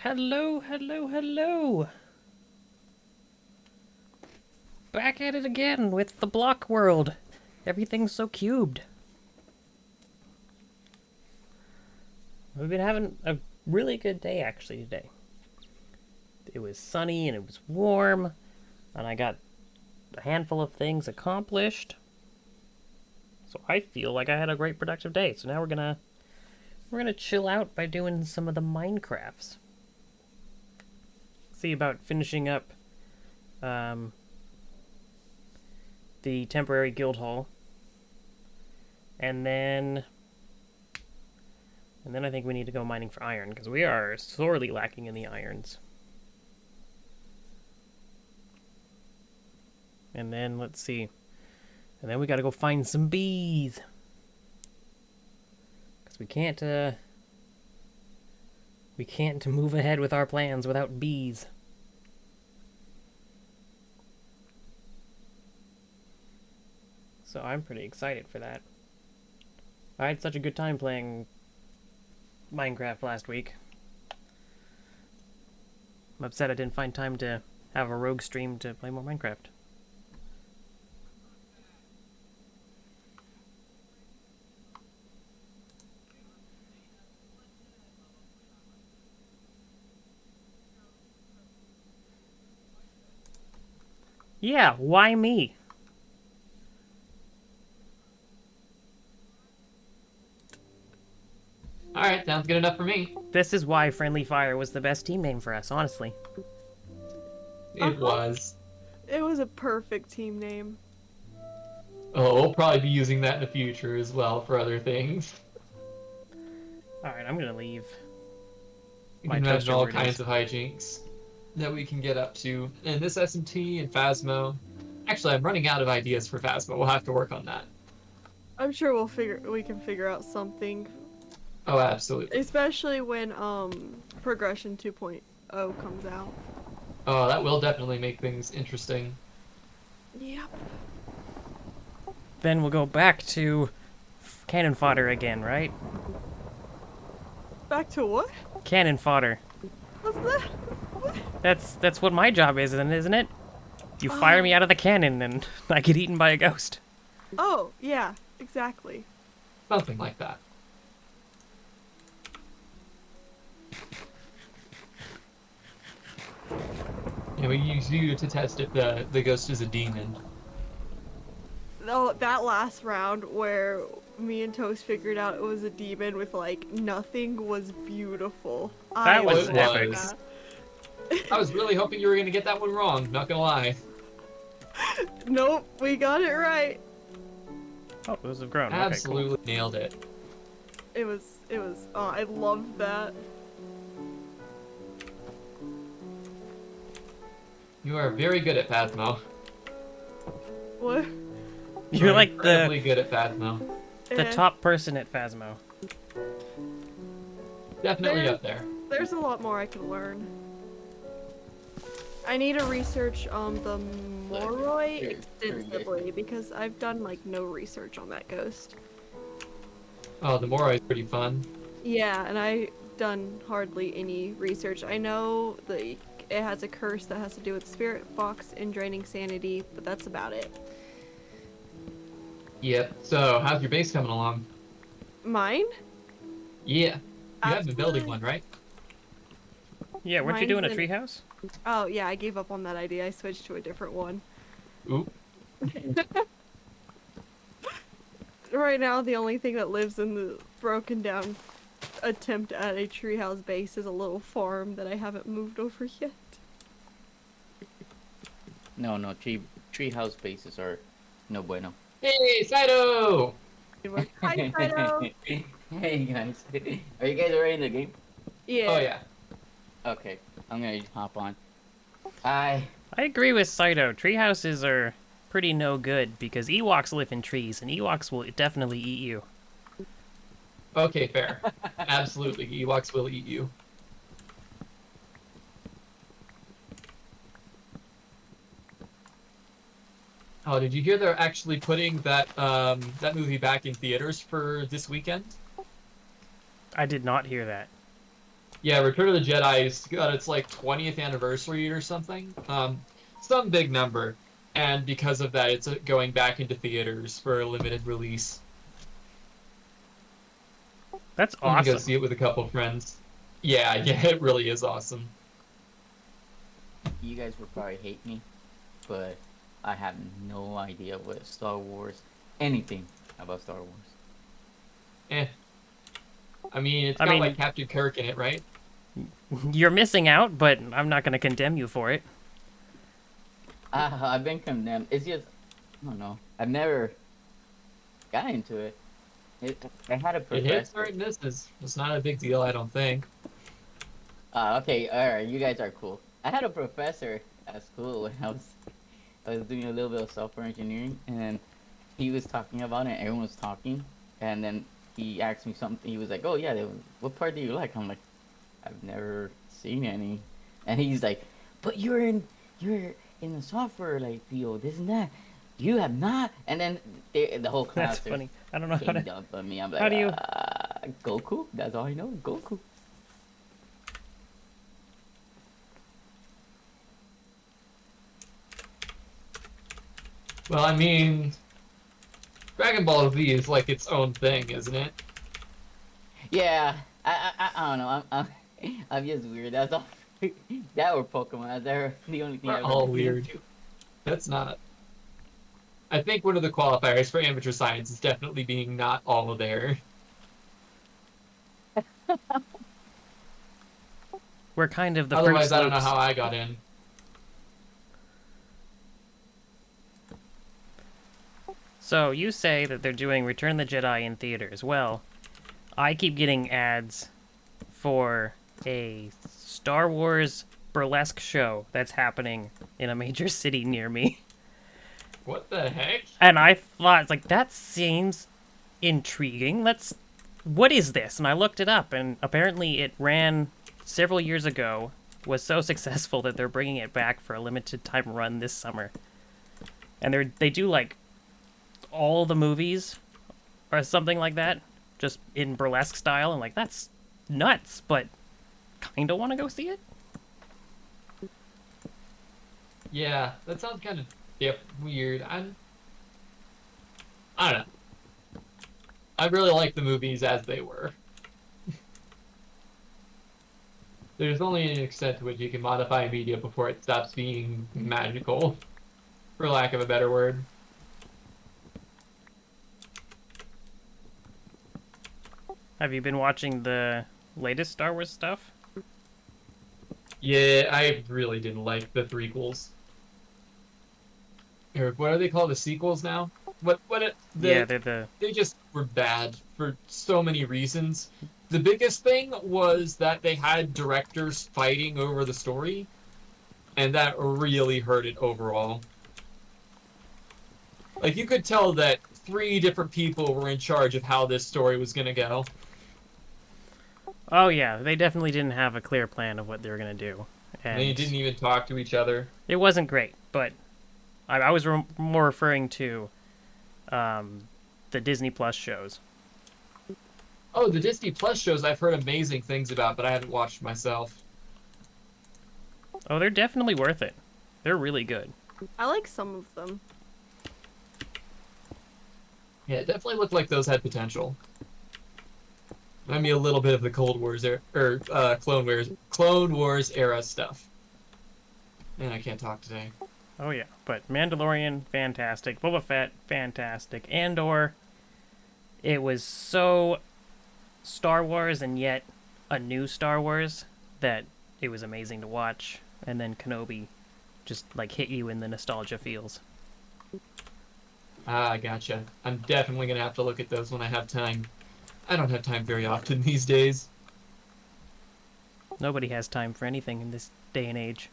Hello, hello, hello! Back at it again with the block world. Everything's so cubed. We've been having a really good day actually today. It was sunny and it was warm, and I got a handful of things accomplished. So I feel like I had a great productive day. So now we're gonna chill out by doing some of the Minecrafts. See about finishing up the temporary guild hall, and then I think we need to go mining for iron because we are sorely lacking in the irons. And then let's see, and then we got to go find some bees because we can't move ahead with our plans without bees. So I'm pretty excited for that. I had such a good time playing Minecraft last week. I'm upset I didn't find time to have a rogue stream to play more Minecraft. Yeah, why me? Alright, sounds good enough for me. This is why Friendly Fire was the best team name for us, honestly. It was. It was a perfect team name. Oh, we'll probably be using that in the future as well for other things. Alright, I'm gonna leave. You My can imagine toaster all where it kinds is. of hijinks that we can get up to. And this SMT and Phasmo. Actually, I'm running out of ideas for Phasmo. We'll have to work on that. I'm sure we can figure out something. Oh, absolutely. Especially when Progression 2.0 comes out. Oh, that will definitely make things interesting. Yep. Then we'll go back to cannon fodder again, right? Back to what? Cannon fodder. What's that? What? That's what my job is, isn't it? You fire me out of the cannon and I get eaten by a ghost. Oh, yeah, exactly. Something like that. Yeah, we use you to test if the ghost is a demon. No, that last round where me and Toast figured out it was a demon with like nothing was beautiful. That was It epic. was. I was really hoping you were gonna get that one wrong, not gonna lie. Nope, we got it right. Oh, those have grown. Absolutely nailed it. It was, oh, I loved that. You are very good at Phasmo. What? Okay, cool. You're like incredibly good at Phasmo. the top person at Phasmo. Definitely up there. There's a lot more I can learn. I need to research the Moroi extensively because I've done like no research on that ghost. Oh, the Moroi is pretty fun. Yeah, and I've done hardly any research. I know that it has a curse that has to do with spirit box and draining sanity, but that's about it. Yep. So, how's your base coming along? Mine? Yeah. You have been building Absolutely. one, right? Yeah, weren't you doing a Mine's treehouse? Oh yeah, I gave up on that idea. I switched to a different one. Oop. Right now, the only thing that lives in the broken down attempt at a treehouse base is a little farm that I haven't moved over yet. No, treehouse bases are no bueno. Hey, Saito! Hi, Fido! Hey guys, are you guys already in the game? Yeah. Oh, yeah. Okay, I'm gonna hop on. I agree with Saito. Treehouses are pretty no good because Ewoks live in trees and Ewoks will definitely eat you. Okay, fair. Absolutely. Ewoks will eat you. Oh, did you hear they're actually putting that that movie back in theaters for this weekend? I did not hear that. Yeah, Return of the Jedi's got its like 20th anniversary or something. Some big number. And because of that, it's going back into theaters for a limited release. That's I'm gonna go awesome. see it with a couple friends. Yeah, yeah, it really is awesome. You guys would probably hate me, but I have no idea what Star Wars, anything about Star Wars. Eh. I mean, it's I got like mean, Captain Kirk in it, right? you're missing out, but I'm not going to condemn you for it. I've been condemned. It's just, I don't know. I've never got into it. I had a It hits or professor. it misses. It's not a big deal, I don't think. Okay, alright, you guys are cool. I had a professor at school when I was doing a little bit of software engineering, and then he was talking about it. Everyone was talking, and then he asked me something. He was like, "Oh yeah, what part do you like?" I'm like, "I've never seen any," and he's like, "But you're in the software like field, this and that. You have not." And then the whole That's class funny. I don't know how came to. up on me. I'm How like, do you? Goku. That's all I know. Goku. Well, I mean, Dragon Ball Z is like its own thing, isn't it? Yeah, I don't know. I'm just weird. That's all. That or Pokemon. They're the only thing We're I've ever all been weird. into. That's not. I think one of the qualifiers for amateur science is definitely being not all there. We're kind of the Fruit Otherwise, I don't know Sloops. how I got in. So you say that they're doing Return the Jedi in theaters. Well, I keep getting ads for a Star Wars burlesque show that's happening in a major city near me. What the heck? And I thought, it's like, that seems intriguing. What is this? And I looked it up, and apparently it ran several years ago, was so successful that they're bringing it back for a limited time run this summer. And they do, like, all the movies or something like that, just in burlesque style, and, like, that's nuts, but kind of want to go see it. Yeah, that sounds kind of weird. I don't know. I really like the movies as they were. There's only an extent to which you can modify media before it stops being magical, for lack of a better word. Have you been watching the latest Star Wars stuff? Yeah, I really didn't like the threequels. Or what are they called? The sequels now? Yeah, they're the... They just were bad for so many reasons. The biggest thing was that they had directors fighting over the story, and that really hurt it overall. Like, you could tell that 3 different people were in charge of how this story was gonna go. Oh yeah, they definitely didn't have a clear plan of what they were going to do. And They didn't even talk to each other. it wasn't great, but I was more referring to the Disney Plus shows. Oh, the Disney Plus shows I've heard amazing things about, but I haven't watched myself. Oh, they're definitely worth it. They're really good. I like some of them. Yeah, it definitely looked like those had potential. I mean, a little bit of the Cold Wars Clone Wars era stuff. Man, I can't talk today. Oh yeah, but Mandalorian, fantastic. Boba Fett, fantastic. Andor, it was so Star Wars and yet a new Star Wars that it was amazing to watch. And then Kenobi just like hit you in the nostalgia feels. Ah, gotcha. I'm definitely gonna have to look at those when I have time. I don't have time very often these days. Nobody has time for anything in this day and age.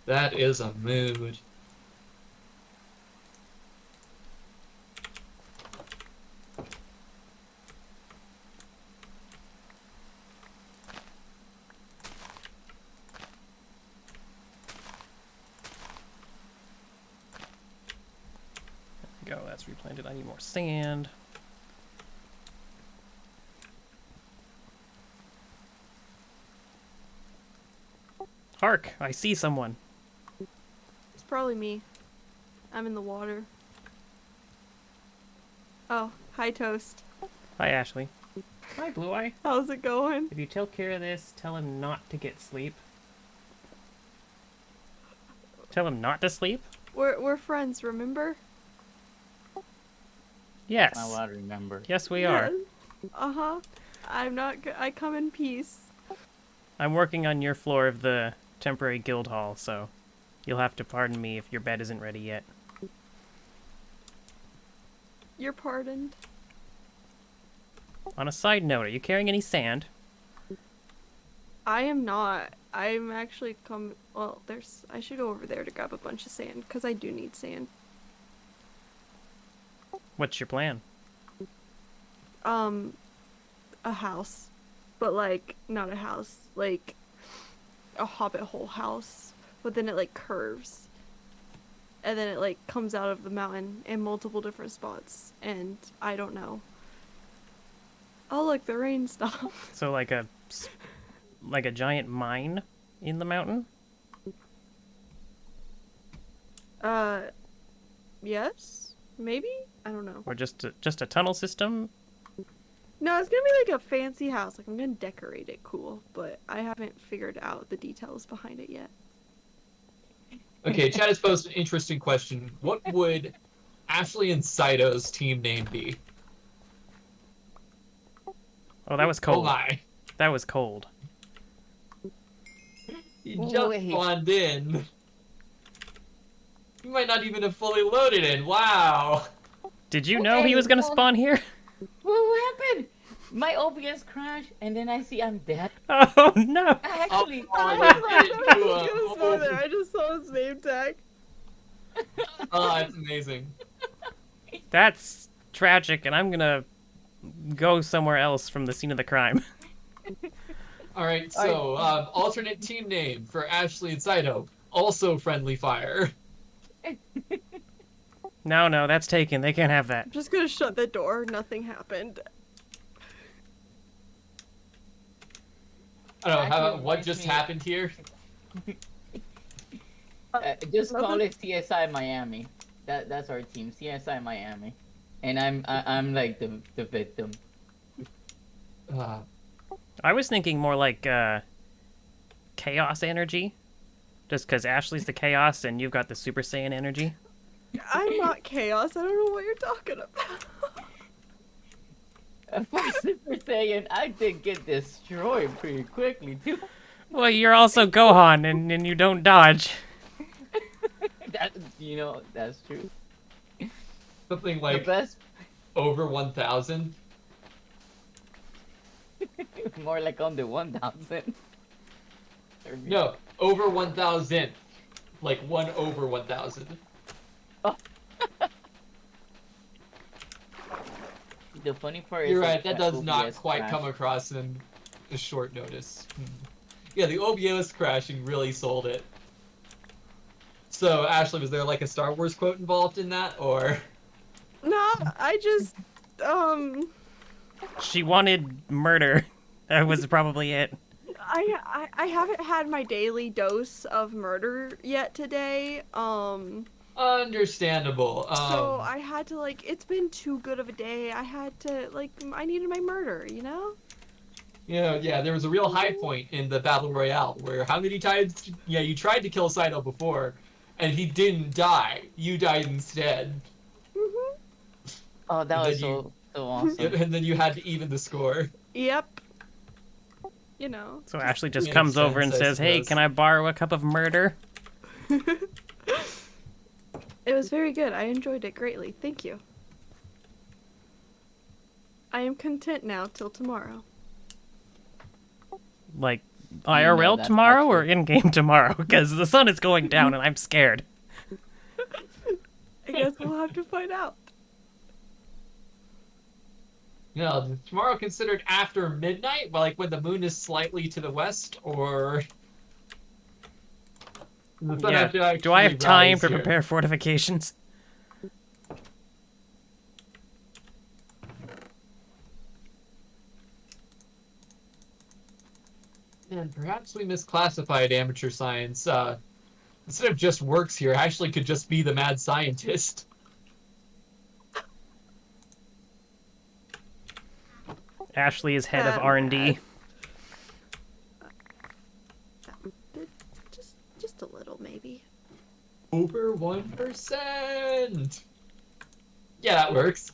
That is a mood. Go, that's replanted. I need more sand. Hark, I see someone. It's probably me. I'm in the water. Oh, hi Toast. Hi, Ashley. Hi, Blue Eye. How's it going? If you take care of this, tell him not to get sleep. Tell him not to sleep? We're friends, remember? Yes. That's not what I remember. Yes, we are. Uh-huh. I come in peace. I'm working on your floor of the temporary guild hall, so you'll have to pardon me if your bed isn't ready yet. You're pardoned. On a side note, are you carrying any sand? I am not. I'm actually well, I should go over there to grab a bunch of sand, because I do need sand. What's your plan? A house. But, like, not a house. Like, a hobbit hole house. But then it, like, curves. And then it, like, comes out of the mountain in multiple different spots. And I don't know. Oh, look, the rain stopped. So like a giant mine in the mountain? Yes? Maybe? I don't know. Or just a tunnel system? No, it's gonna be like a fancy house. Like, I'm gonna decorate it cool, but I haven't figured out the details behind it yet. Okay, Chad has posed an interesting question. What would Ashley and Saito's team name be? Oh, that was Oh cold. my. That was cold. You just Wait. spawned in. You might not even have fully loaded in. Wow. Did you know he was gonna spawn here? What happened? My OBS crashed, and then I see I'm dead. Oh no! I actually I just saw his name tag. Oh, that's amazing. That's tragic, and I'm gonna go somewhere else from the scene of the crime. All right, so alternate team name for Ashley and Saito. Also friendly fire. No, that's taken. They can't have that. I'm just gonna shut the door. Nothing happened. I don't know, how about Actually, what makes just me- happened here? Just call it CSI Miami. That's our team, CSI Miami, and I'm like the victim. I was thinking more like chaos energy, just because Ashley's the chaos and you've got the Super Saiyan energy. I'm not chaos. I don't know what you're talking about. For Super Saiyan, I did get destroyed pretty quickly too. Well, you're also Gohan, and you don't dodge. That that's true. Something The like best, over 1,000. more like on the 1,000. No, over 1,000. Like 1 over 1,000. The funny part is You're like, right, that does not OBS quite crash. come across in a short notice. Yeah, the OBS crashing really sold it. So, Ashley, was there like a Star Wars quote involved in that, or? No, I just She wanted murder. That was probably it. I haven't had my daily dose of murder yet today. Understandable. So I had to, like, it's been too good of a day. I had to, like, I needed my murder, you know? Yeah, there was a real high point in the Battle Royale where how many times, you tried to kill Saito before, and he didn't die. You died instead. Mhm. Oh, that And was then so awesome. And then you had to even the score. Yep. You know. So Ashley just makes comes over and sense, I says, "Hey, suppose. can I borrow a cup of murder?" It was very good. I enjoyed it greatly. Thank you. I am content now till tomorrow. Like know IRL that's tomorrow not or true. in-game tomorrow? Because the sun is going down and I'm scared. I guess we'll have to find out. Is tomorrow considered after midnight? Like when the moon is slightly to the west, or? The sun Yeah. has to Do I have actually time rise to here. prepare fortifications? And perhaps we misclassified amateur science. Instead of just works here, Ashley could just be the mad scientist. Ashley is head of Mad, R&D. Just a little, maybe. Over 1%. Yeah, that works.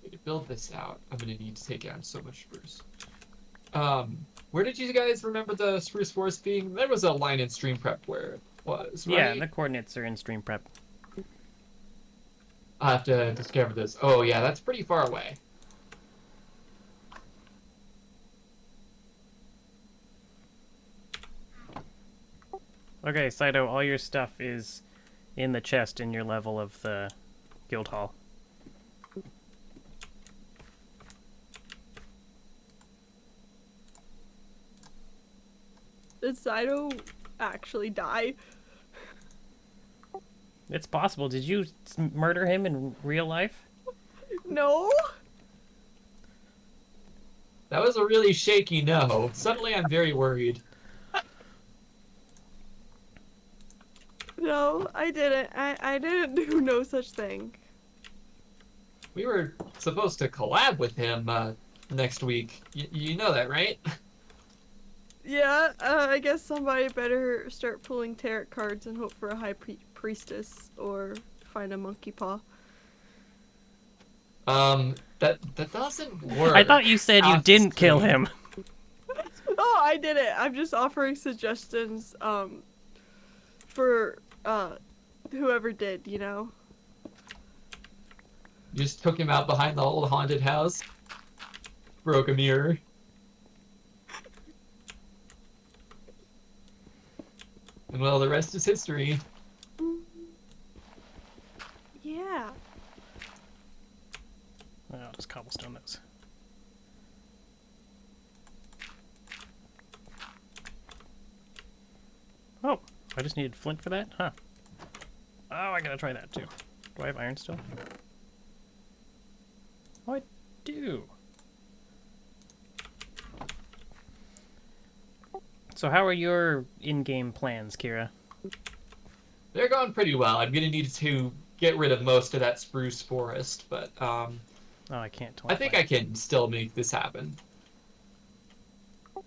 To build this out, I'm gonna need to take down so much spruce. Where did you guys remember the spruce forest being? There was a line in stream prep where it was, right? Yeah, the coordinates are in stream prep. I'll have to discover this. Oh yeah, that's pretty far away. Okay, Saito, all your stuff is in the chest in your level of the guild hall. Did Saito actually die? It's possible. Did you murder him in real life? No. That was a really shaky no. Suddenly I'm very worried. No, I didn't. I didn't do no such thing. We were supposed to collab with him next week. You know that, right? Yeah, I guess somebody better start pulling tarot cards and hope for a high priestess or find a monkey paw. That doesn't work. I thought you said you didn't kill him. Oh, I did it. I'm just offering suggestions for whoever did, you know. Just took him out behind the old haunted house. Broke a mirror. And well, the rest is history. Yeah. I'll just cobblestone those. Oh, I just needed flint for that? Huh. Oh, I gotta try that too. Do I have iron still? Oh, I do. So how are your in-game plans, Kira? They're going pretty well. I'm gonna need to get rid of most of that spruce forest, but Oh, I can't. I think I can still make this happen. What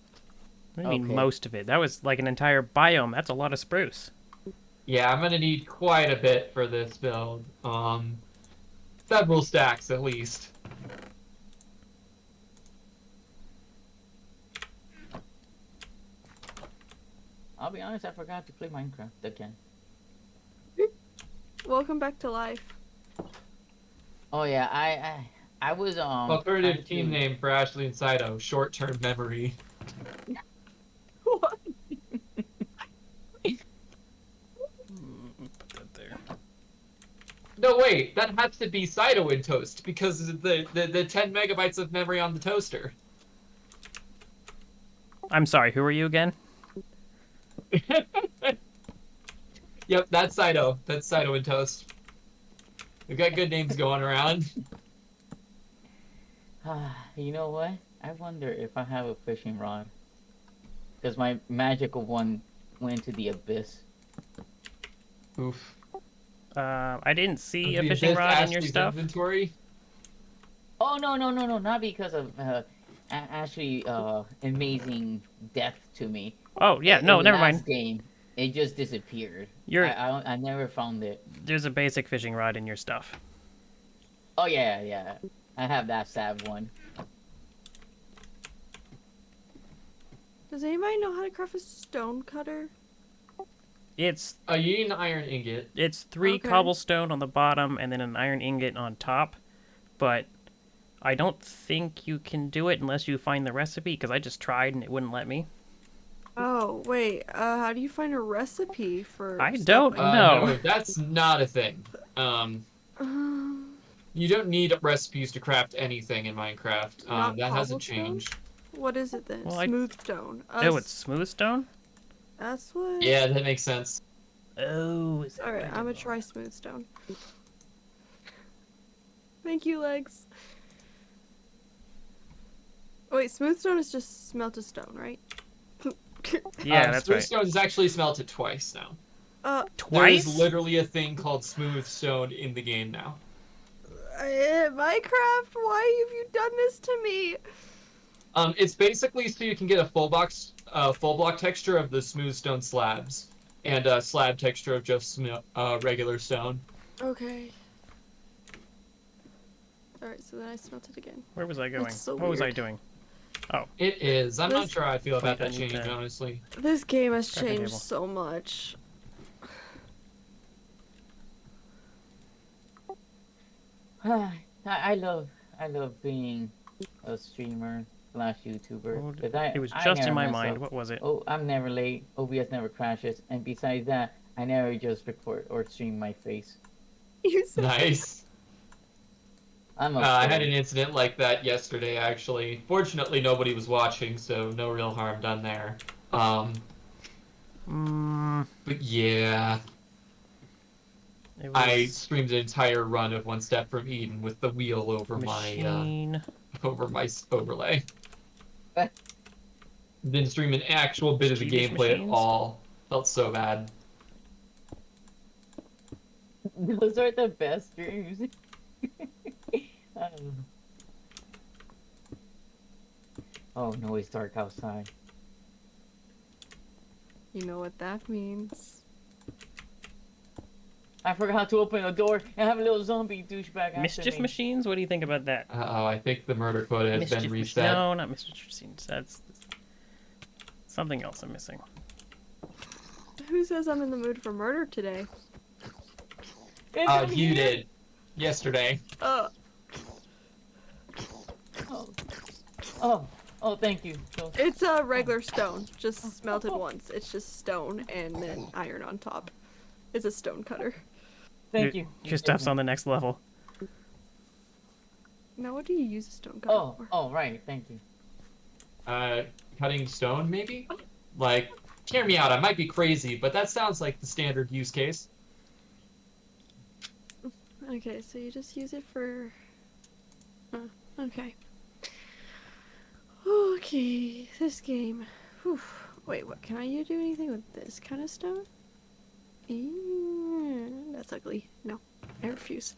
do you mean Okay. most of it? That was like an entire biome. That's a lot of spruce. Yeah, I'm gonna need quite a bit for this build. Several stacks at least. I'll be honest, I forgot to play Minecraft again. Welcome back to life. Oh yeah, I was Alternative trying team to- name for Ashley and Saito, short-term memory. What? Put that there. No, wait, that has to be Saito in Toast because of the 10 megabytes of memory on the toaster. I'm sorry, who are you again? Yep, that's Saito. That's Saito in Toast. We've got good names going around. You know what? I wonder if I have a fishing rod. Because my magical one went to the abyss. Oof. I didn't see a The fishing Abyss rod in your Ashley's stuff. Inventory. Oh no, not because of actually amazing death to me. Oh yeah, In no, the never last mind. Game, it just disappeared. You're I never found it. there's a basic fishing rod in your stuff. Oh yeah. I have that sad one. Does anybody know how to craft a stone cutter? It's You need an iron ingot. 3 Okay. cobblestone on the bottom and then an iron ingot on top, but I don't think you can do it unless you find the recipe because I just tried and it wouldn't let me. Oh, wait. How do you find a recipe for I stuff don't like know. No, that's not a thing. You don't need recipes to craft anything in Minecraft. Not That hasn't cobblestone? changed. What is it then? Well, I- Smooth stone. Oh, it's smooth stone? That's what. Yeah, that makes sense. Oh, is that All right, what I I'm gonna did try smooth stone. Thank you, Legs. Wait, smooth stone is just smelted stone, right? Yeah, that's Smooth right. stone is actually smelted twice now. Uh, There is Twice? literally a thing called smooth stone in the game now. Minecraft, why have you done this to me? It's basically so you can get a full block texture of the smooth stone slabs, and a slab texture of just regular stone. Okay. Alright, so then I smelt it again. Where was I going? That's so What was I weird. doing? Oh, It is. I'm not This- sure how I feel about Wait, I that need change, to- honestly. This game has Crafting changed table. so much. I love being a streamer slash YouTuber. 'Cause it was I just in never my mess mind. up. What was it? Oh, I'm never late. OBS never crashes, and besides that, I never just record or stream my face. You said Nice. I'm a I had pro. an incident like that yesterday, actually. Fortunately, nobody was watching, so no real harm done there. But yeah, It I was streamed an entire run of One Step from Eden with the wheel over machine. my overlay. Didn't stream an actual bit of the Mischievous gameplay at machines? all. Felt so bad. Those are the best streams. Um, oh no, it's dark outside. you know what that means. I forgot to open the door and have a little zombie douchebag after Mischief me. machines? What do you think about that? Uh-oh, I think the murder quota has been reset. No, not mischief machines. That's something else I'm missing. Who says I'm in the mood for murder today? It's in You here. did. Yesterday. Uh, Oh, thank you. So, it's a regular stone, just smelted once. It's just stone and then iron on top. It's a stone cutter. thank you. Your stuff's on the next level. Now, what do you use a stone cutter for? Oh, right. Thank you. Cutting stone, maybe? Like, hear me out, I might be crazy, but that sounds like the standard use case. Okay, so you just use it for... okay. Okay, this game. Whew. Wait, what? Can I do anything with this kind of stone? That's ugly. No, I refuse.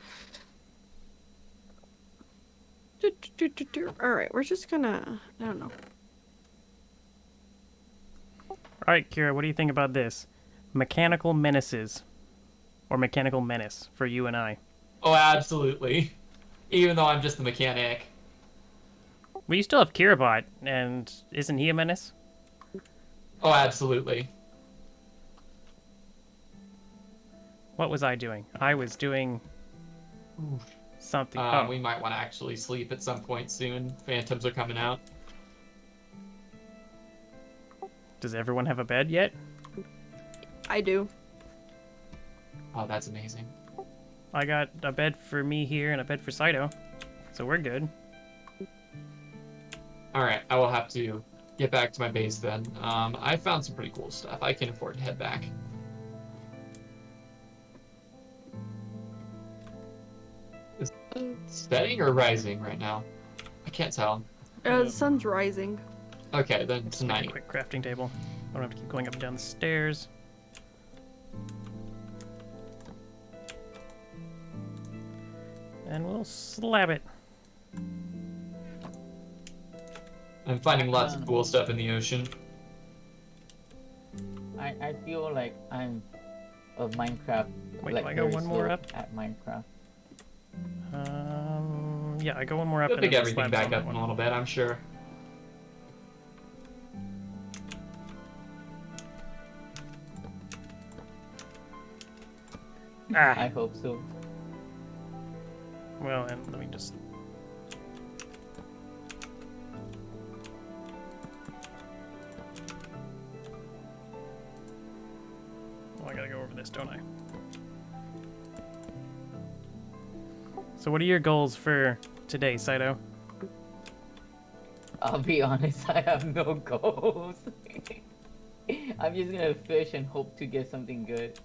Alright, we're just gonna... I don't know. Alright, Kira, what do you think about this? Mechanical menaces. Or mechanical menace for you and I. Oh, absolutely. Even though I'm just the mechanic. Well, you still have Kirabot, and isn't he a menace? Oh, absolutely. What was I doing? I was doing something. We might want to actually sleep at some point soon. Phantoms are coming out. Does everyone have a bed yet? I do. Oh, that's amazing. I got a bed for me here and a bed for Saito. So we're good. Alright, I will have to get back to my base then. I found some pretty cool stuff. I can afford to head back. Is it setting or rising right now? I can't tell. The sun's rising. Okay, then Just make a tonight. quick crafting table. I don't have to keep going up and down the stairs. And we'll slab it. I'm finding lots of cool stuff in the ocean. I feel like I'm a Minecraft. Wait, like do I go very one more slow up? at Minecraft? Yeah, I go one more up You'll and pick then the everything slab's back on that up in one. a little bit, I'm sure. I Ah, hope so. well, and let me just... Oh, I gotta go over this, don't I? So what are your goals for today, Saito? I'll be honest, I have no goals. I'm just gonna fish and hope to get something good.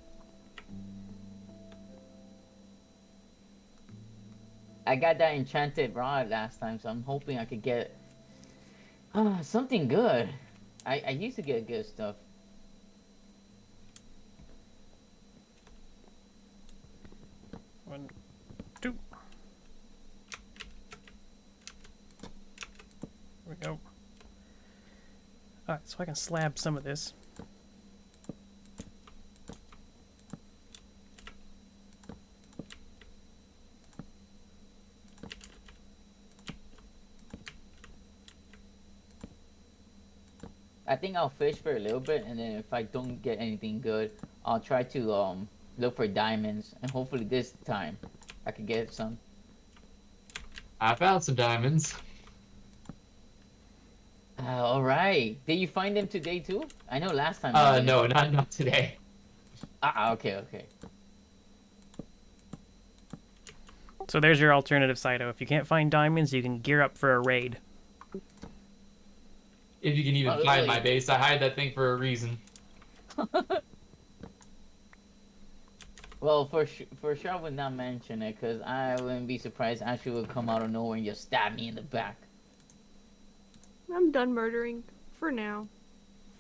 I got that enchanted rod last time, so I'm hoping I could get something good. I used to get good stuff. One, two. There we go. Alright, so I can slab some of this. I think I'll fish for a little bit, and then if I don't get anything good, I'll try to look for diamonds, and hopefully this time I could get some. I found some diamonds. All right. Did you find them today too? I know last time. No, not today. Okay, okay. So there's your alternative, Saito. If you can't find diamonds, you can gear up for a raid. If you can even Oh, find really? my base, I hide that thing for a reason. Well, for sure I would not mention it, because I wouldn't be surprised Ashley would come out of nowhere and just stab me in the back. I'm done murdering for now.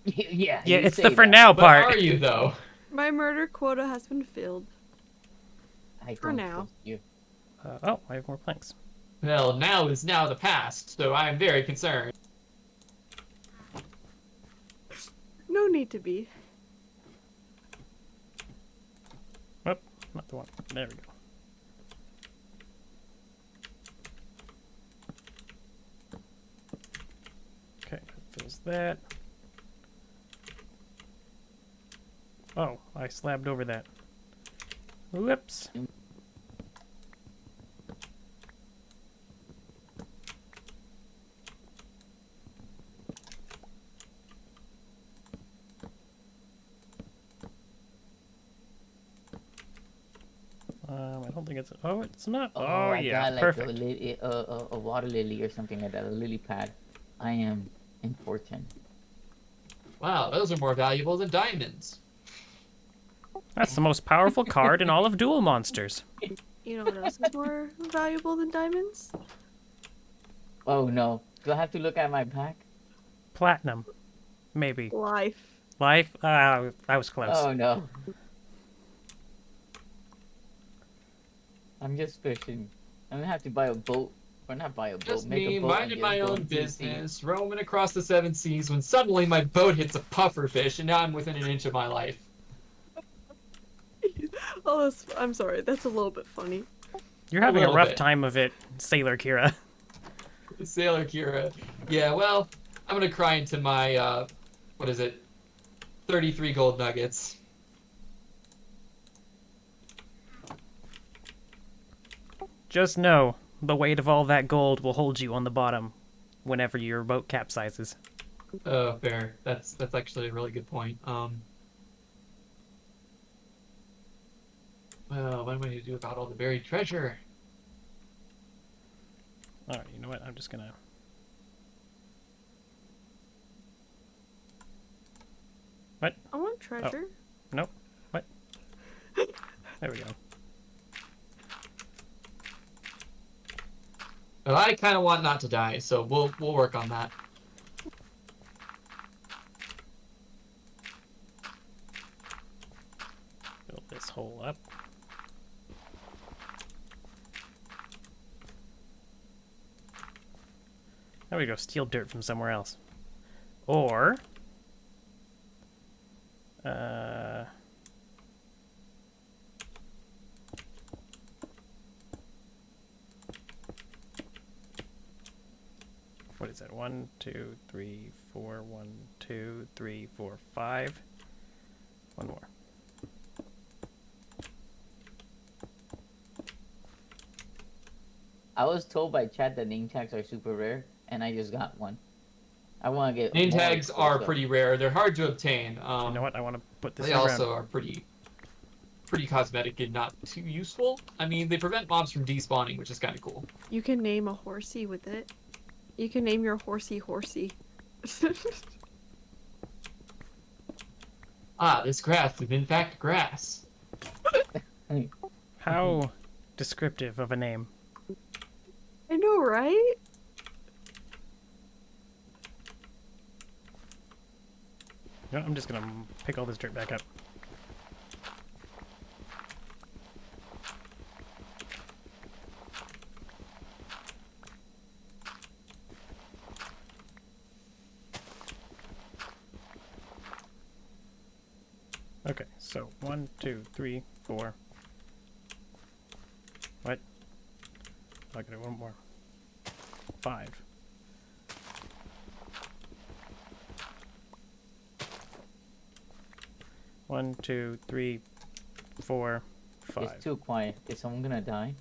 Yeah, Yeah, you it's say the for that. now But part. are you though? My murder quota has been filled. I for don't now. trust you. Oh, I have more planks. Well, now is now the past, so I am very concerned. No need to be. Oh, not the one. There we go. Okay, that fills that. Oh, I slabbed over that. Whoops. I don't think it's. Oh, it's not. Oh, I yeah, got like perfect. a water lily or something like that, a lily pad. I am important. Wow, those are more valuable than diamonds. That's the most powerful card in all of Duel Monsters. You know what else is more valuable than diamonds? Oh no. Do I have to look at my pack? Platinum, maybe. Life. Life. I was close. Oh no. I'm just fishing. I'm gonna have to buy a boat. Or not buy a boat, Just make me, a boat and minding just my go own to the sea. business, roaming across the seven seas, when suddenly my boat hits a puffer fish, and now I'm within an inch of my life. Oh, I'm sorry. That's a little bit funny. You're having a little rough bit. time of it, Sailor Kira. Sailor Kira. Yeah, well, I'm gonna cry into my, what is it? 33 gold nuggets. Just know, the weight of all that gold will hold you on the bottom whenever your boat capsizes. Oh, fair. That's actually a really good point. Well, what am I going to do about all the buried treasure? Alright, you know what? I'm just gonna... What? I want treasure. Nope. What? There we go. Well, I kind of want not to die, so we'll work on that. Build this hole up. Now we go steal dirt from somewhere else. Or... What is that? 1, 2, 3, 4, 1, 2, 3, 4, 5. One more. I was told by chat that name tags are super rare, and I just got one. I want to get Name more tags cool are stuff. pretty rare. They're hard to obtain. You know what? I want to put this They in the also ground. are pretty cosmetic and not too useful. I mean, they prevent mobs from despawning, which is kind of cool. You can name a horsey with it. You can name your horsey. Ah, this grass is in fact grass. How descriptive of a name. I know, right? You know, I'm just gonna pick all this dirt back up. Okay, so 1, 2, 3, 4. What? I gotta do one more. 5. One, 2, 3, 4, 5. It's too quiet. Is someone gonna die?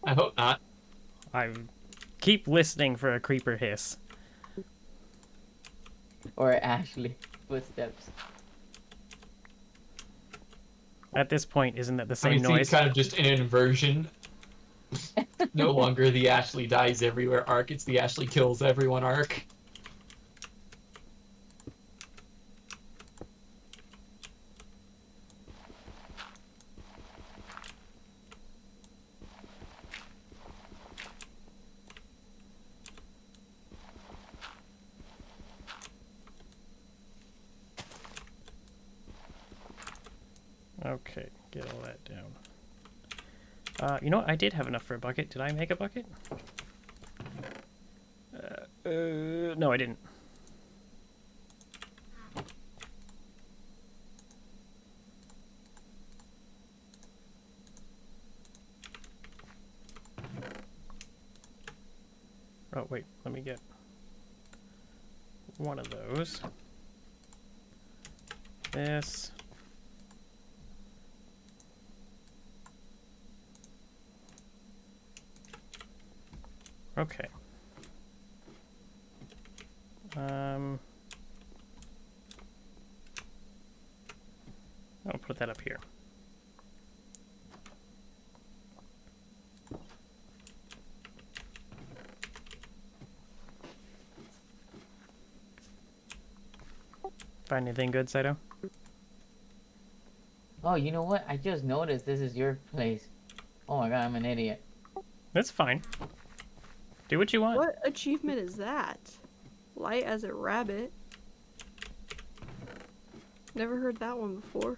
I hope not. I keep listening for a creeper hiss. Or Ashley footsteps? At this point, isn't that the I same mean, see, noise? it's kind of just an inversion. No longer the Ashley dies everywhere arc, it's the Ashley kills everyone arc. Okay, get all that down. You know what? I did have enough for a bucket. Did I make a bucket? No, I didn't. Oh, wait. Let me get one of those. This. Okay. I'll put that up here. Find anything good, Saito? Oh, you know what? I just noticed this is your place. Oh my god, I'm an idiot. That's fine. Do what you want. What achievement is that? Light as a rabbit. Never heard that one before.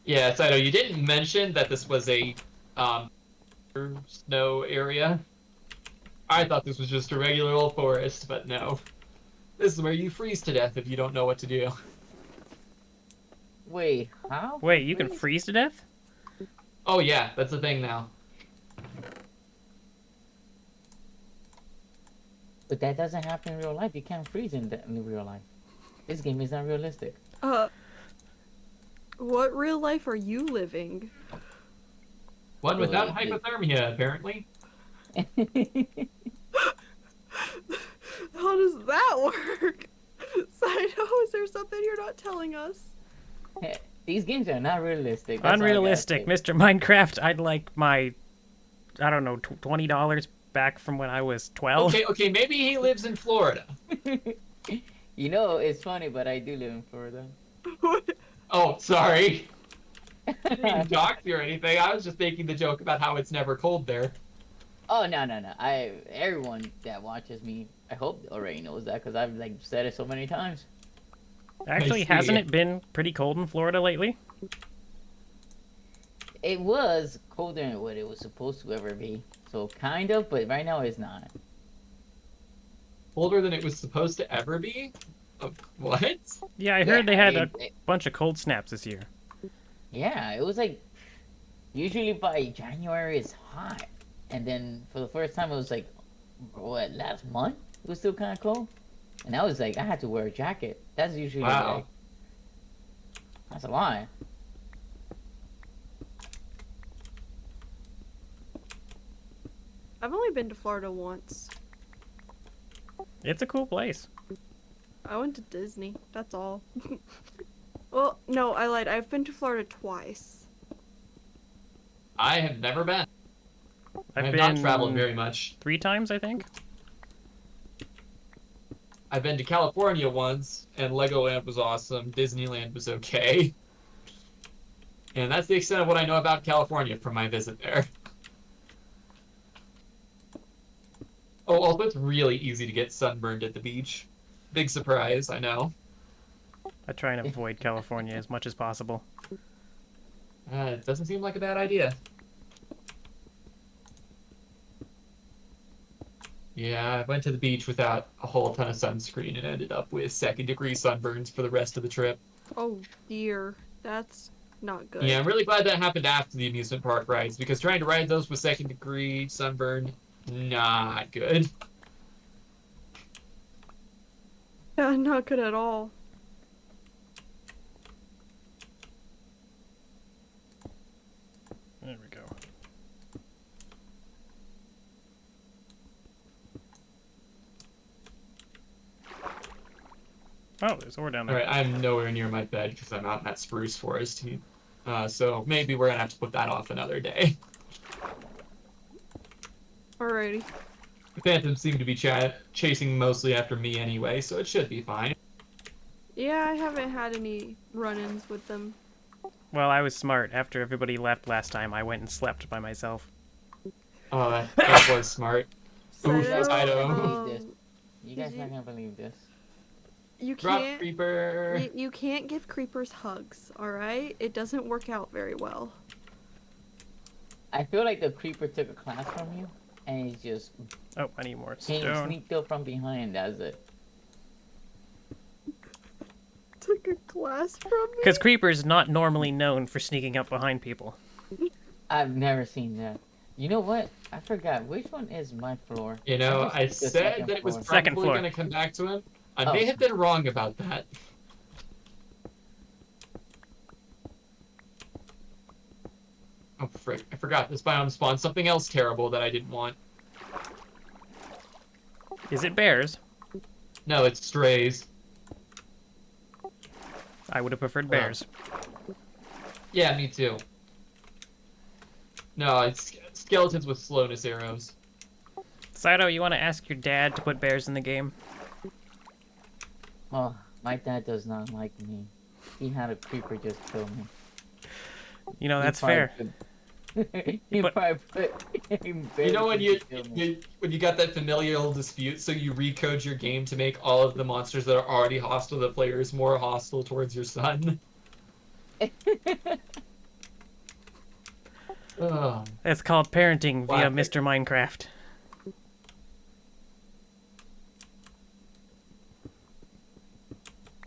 Yeah, Saito, you didn't mention that this was a snow area. I thought this was just a regular old forest, but no. This is where you freeze to death if you don't know what to do. Wait, how? Wait, you can freeze to death? Oh yeah, that's a thing now. But that doesn't happen in real life. You can't freeze in real life. This game is not realistic. What real life are you living? One without Really? hypothermia, apparently. How does that work? Saito, is there something you're not telling us? These games are not realistic. That's all I gotta Unrealistic, say. Mr. Minecraft. I'd like my, I don't know, $20 back from when I was 12. Okay, maybe he lives in Florida. You know, it's funny, but I do live in Florida. Oh, sorry. I didn't dock you or anything. I was just making the joke about how it's never cold there. Oh no. Everyone that watches me, I hope already knows that because I've like said it so many times. Actually, I see. hasn't it been pretty cold in Florida lately? It was colder than what it was supposed to ever be, so kind of, but right now it's not. Colder than it was supposed to ever be? What? Yeah, I heard they had a it- bunch of cold snaps this year. Yeah, it was like usually by January it's hot, and then for the first time it was like what last month it was still kind of cold, and I was like I had to wear a jacket. That's usually Wow. like that's a lot. I've only been to Florida once. It's a cool place. I went to Disney, that's all. Well, no, I lied. I've been to Florida twice. I have never been. I I've have been not traveled very much. 3 times, I think. I've been to California once, and Legoland was awesome. Disneyland was okay. And that's the extent of what I know about California from my visit there. Oh, also, it's really easy to get sunburned at the beach. Big surprise, I know. I try and avoid California as much as possible. It doesn't seem like a bad idea. Yeah, I went to the beach without a whole ton of sunscreen and ended up with second-degree sunburns for the rest of the trip. Oh dear, that's not good. Yeah, I'm really glad that happened after the amusement park rides, because trying to ride those with second-degree sunburn, not good. Yeah, not good at all. There we go. Oh, there's ore down there. Alright, I'm nowhere near my bed because I'm out in that spruce forest. So maybe we're gonna have to put that off another day. Alrighty. The phantoms seem to be chasing mostly after me anyway, so it should be fine. Yeah, I haven't had any run-ins with them. Well, I was smart. After everybody left last time, I went and slept by myself. Oh, that was smart. Ooh, Saito, I don't. believe this. You did guys you- not gonna believe this. You Drop can't. creeper. You can't give creepers hugs. All right, it doesn't work out very well. I feel like the creeper took a class from you, and he's just Oh, I need more came stone. sneaked up from behind. That's it. Took a class from me. Because Creeper's not normally known for sneaking up behind people. I've never seen that. You know what? I forgot which one is my floor. You know, I just picked the said second that it was floor. Second probably floor. going to come back to him. I Oh. may have been wrong about that. Oh, frick. I forgot this biome spawned something else terrible that I didn't want. Is it bears? No, it's strays. I would have preferred Wow. bears. Yeah, me too. No, it's skeletons with slowness arrows. Saito, you want to ask your dad to put bears in the game? Oh, my dad does not like me. He had a creeper just kill me. You know, He that's probably fair. could- he But- probably put You know when you, kill me. when you got that familial dispute, so you recode your game to make all of the monsters that are already hostile to the players more hostile towards your son. Ugh. It's called parenting via Classic. Mr. Minecraft.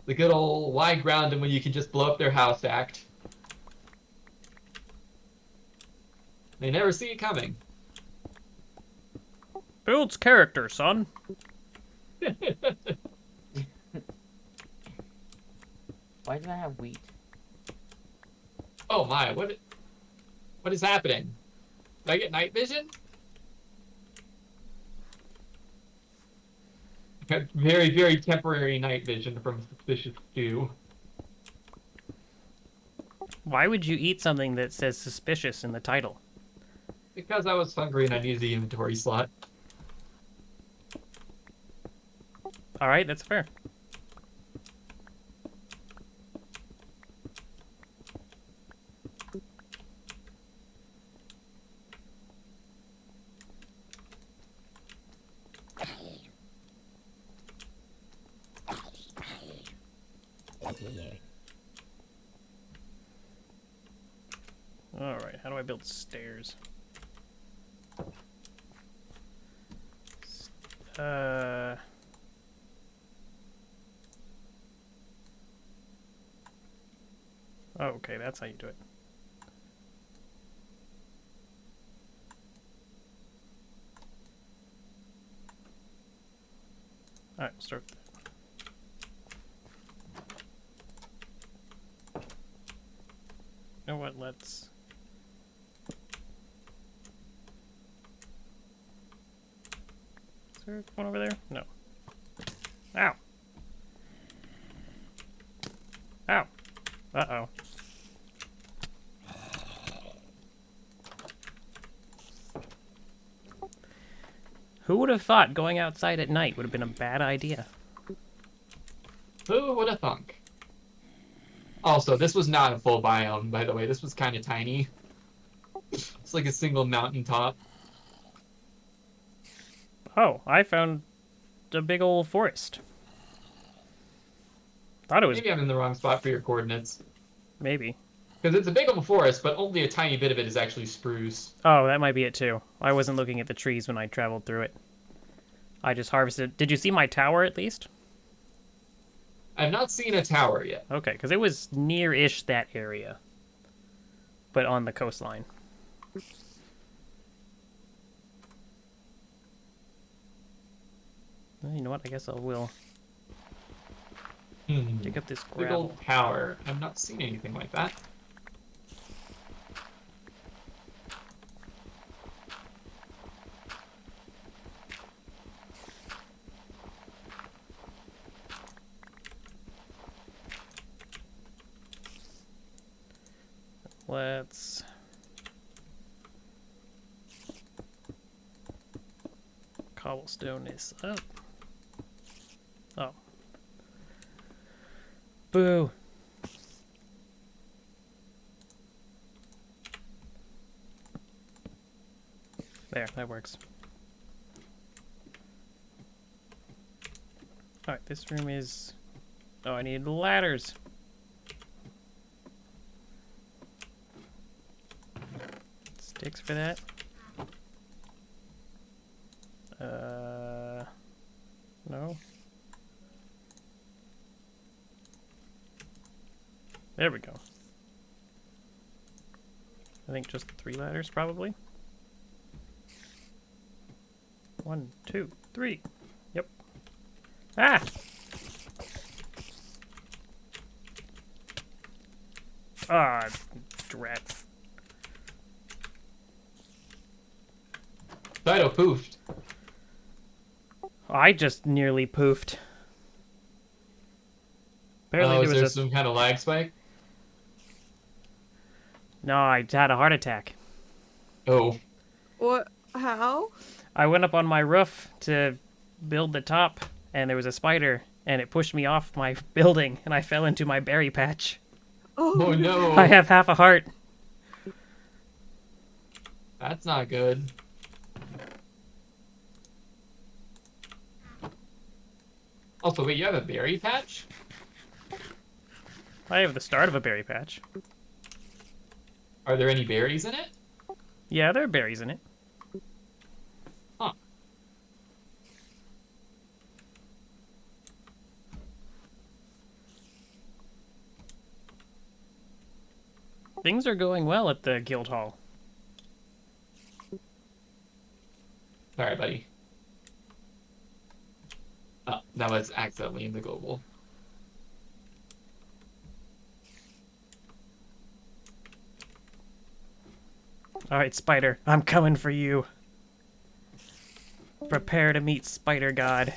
The good old why ground them when you can just blow up their house act. They never see it coming. Builds character, son. Why do I have wheat? Oh my, what is happening? Did I get night vision? I got very, very temporary night vision from Suspicious Stew. Why would you eat something that says suspicious in the title? Because I was hungry and I needed the inventory slot. Alright, that's fair. Alright, how do I build stairs? Uh... Oh, okay, that's how you do it. Alright, we'll start with that. You know what, let's... Is there one over there? No. Ow! Ow! Uh-oh. Who would have thought going outside at night would have been a bad idea? Who would have thunk? Also, this was not a full biome, by the way. This was kind of tiny. It's like a single mountaintop. Oh, I found a big old forest. Thought it was Maybe I'm in the wrong spot for your coordinates. maybe. Because it's a big old forest, but only a tiny bit of it is actually spruce. Oh, that might be it too. I wasn't looking at the trees when I traveled through it. I just harvested. Did you see my tower at least? I've not seen a tower yet. Okay, because it was near-ish that area, but on the coastline. Well, you know what? I guess I will dig up this Big gravel. old tower. I've not seen anything like that. Let's cobblestone this up. Oh. Boo. There, that works. Alright, this room is... Oh, I need ladders. Sticks for that. No. There we go. I think just 3 ladders, probably. 1, 2, 3. Yep. Ah! Ah, drat. Dido poofed. I just nearly poofed. Apparently Oh, is there there was a... some kind of lag spike? No, I had a heart attack. Oh. What? How? I went up on my roof to build the top, and there was a spider, and it pushed me off my building, and I fell into my berry patch. Oh no. I have half a heart. That's not good. Also, wait, you have a berry patch? I have the start of a berry patch. Are there any berries in it? Yeah, there are berries in it. Huh. Things are going well at the guild hall. Sorry, buddy. Oh, that was accidentally in the global. Alright, spider, I'm coming for you. Prepare to meet Spider God.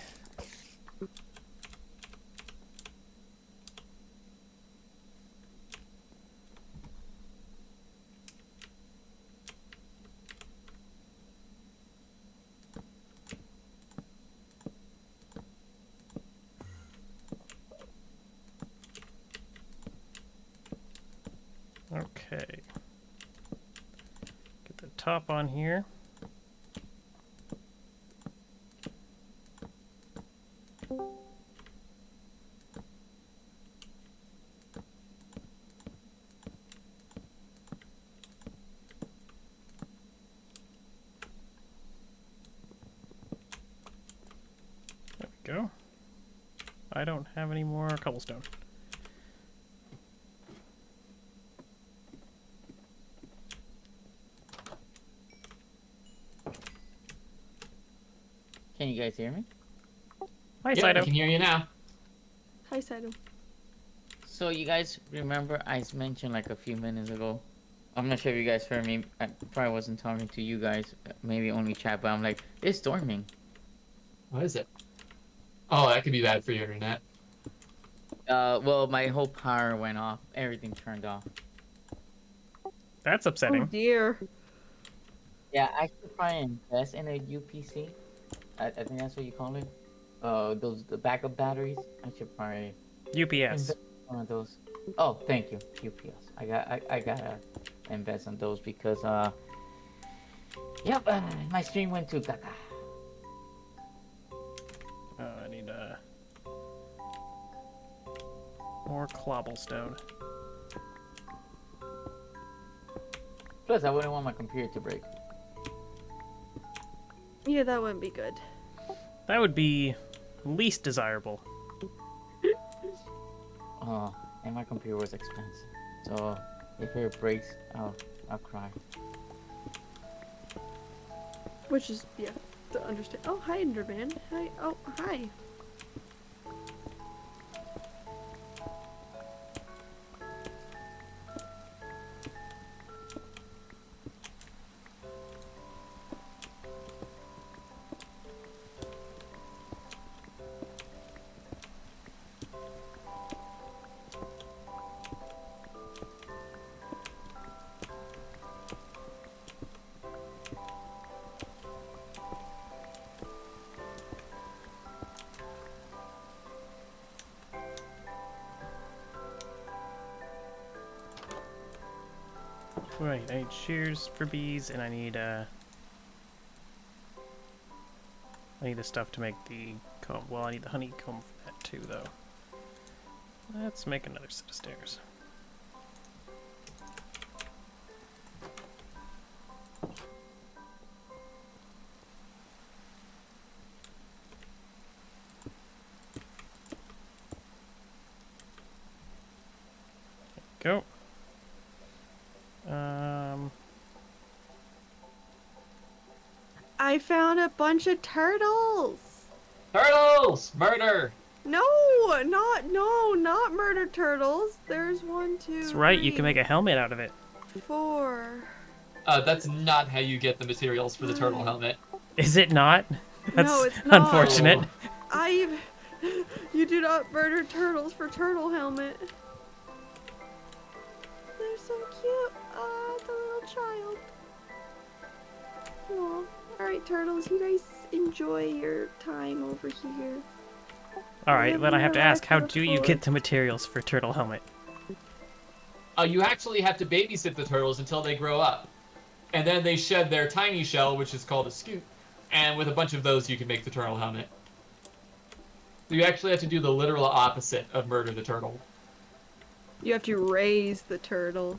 Okay. Get the top on here. There we go. I don't have any more cobblestone. Can you guys hear me? Hi, Yeah, I Saito. can hear you now. Hi, Saito. So you guys remember I mentioned like a few minutes ago. I'm not sure if you guys heard me. I probably wasn't talking to you guys. Maybe only chat, but I'm like, it's storming. What is it? Oh, that could be bad for your internet. Well, my whole power went off. Everything turned off. That's Oh upsetting. dear. Yeah, I should try and invest in a UPC. I think that's what you call it. The backup batteries. I should probably UPS. One of those. Oh, thank you, UPS. I gotta invest in those because yep, my stream went to caca. I need more cobblestone. Plus, I wouldn't want my computer to break. Yeah, that wouldn't be good. That would be least desirable. Oh, and my computer was expensive, so if it breaks, I'll cry. Which is, yeah, to understand. Oh, hi, Enderman. Hi. Oh, hi. Right, I need shears for bees, and I need the stuff to make the comb. Well, I need the honeycomb for that too, though. Let's make another set of stairs. Go. I found a bunch of turtles. Turtles! Murder! No, not murder turtles. There's 1, 2, That's right, you 3, can make a helmet out of it. 4. That's not how you get the materials for the turtle helmet. Is it not? That's No, it's not. unfortunate. You do not murder turtles for turtle helmet. They're so cute. Ah, the little child. Aw. Alright, turtles, you guys enjoy your time over here. Alright, then I have to ask, how do you forward. get the materials for turtle helmet? You actually have to babysit the turtles until they grow up. And then they shed their tiny shell, which is called a scoop. And with a bunch of those, you can make the turtle helmet. So you actually have to do the literal opposite of murder the turtle. You have to raise the turtle.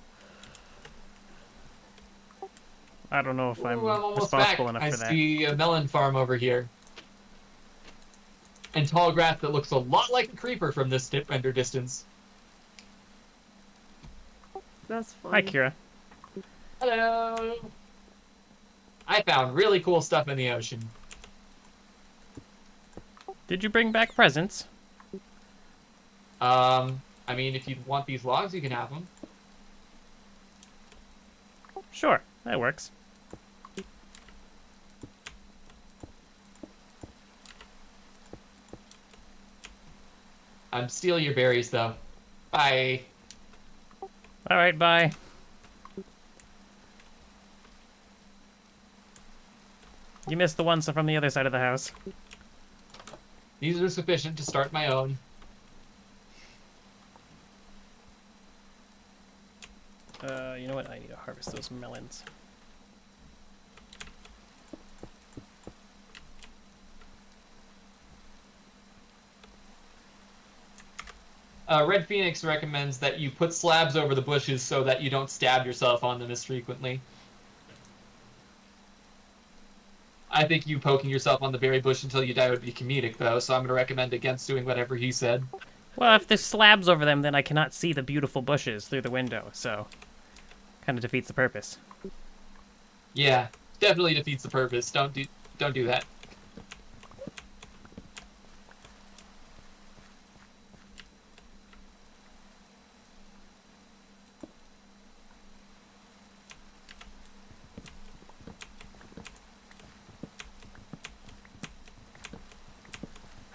I don't know if I'm Ooh, I'm almost responsible back. enough I for that. see a melon farm over here. And tall grass that looks a lot like a creeper from this render distance. That's fun. Hi, Kira. Hello! I found really cool stuff in the ocean. Did you bring back presents? I mean, if you want these logs, you can have them. Sure, that works. I'm steal your berries, though. Bye. Alright, bye. You missed the ones from the other side of the house. These are sufficient to start my own. You know what? I need to harvest those melons. Red Phoenix recommends that you put slabs over the bushes so that you don't stab yourself on them as frequently. I think you poking yourself on the berry bush until you die would be comedic, though, so I'm going to recommend against doing whatever he said. Well, if there's slabs over them, then I cannot see the beautiful bushes through the window, so... kind of defeats the purpose. Yeah, definitely defeats the purpose. Don't do that.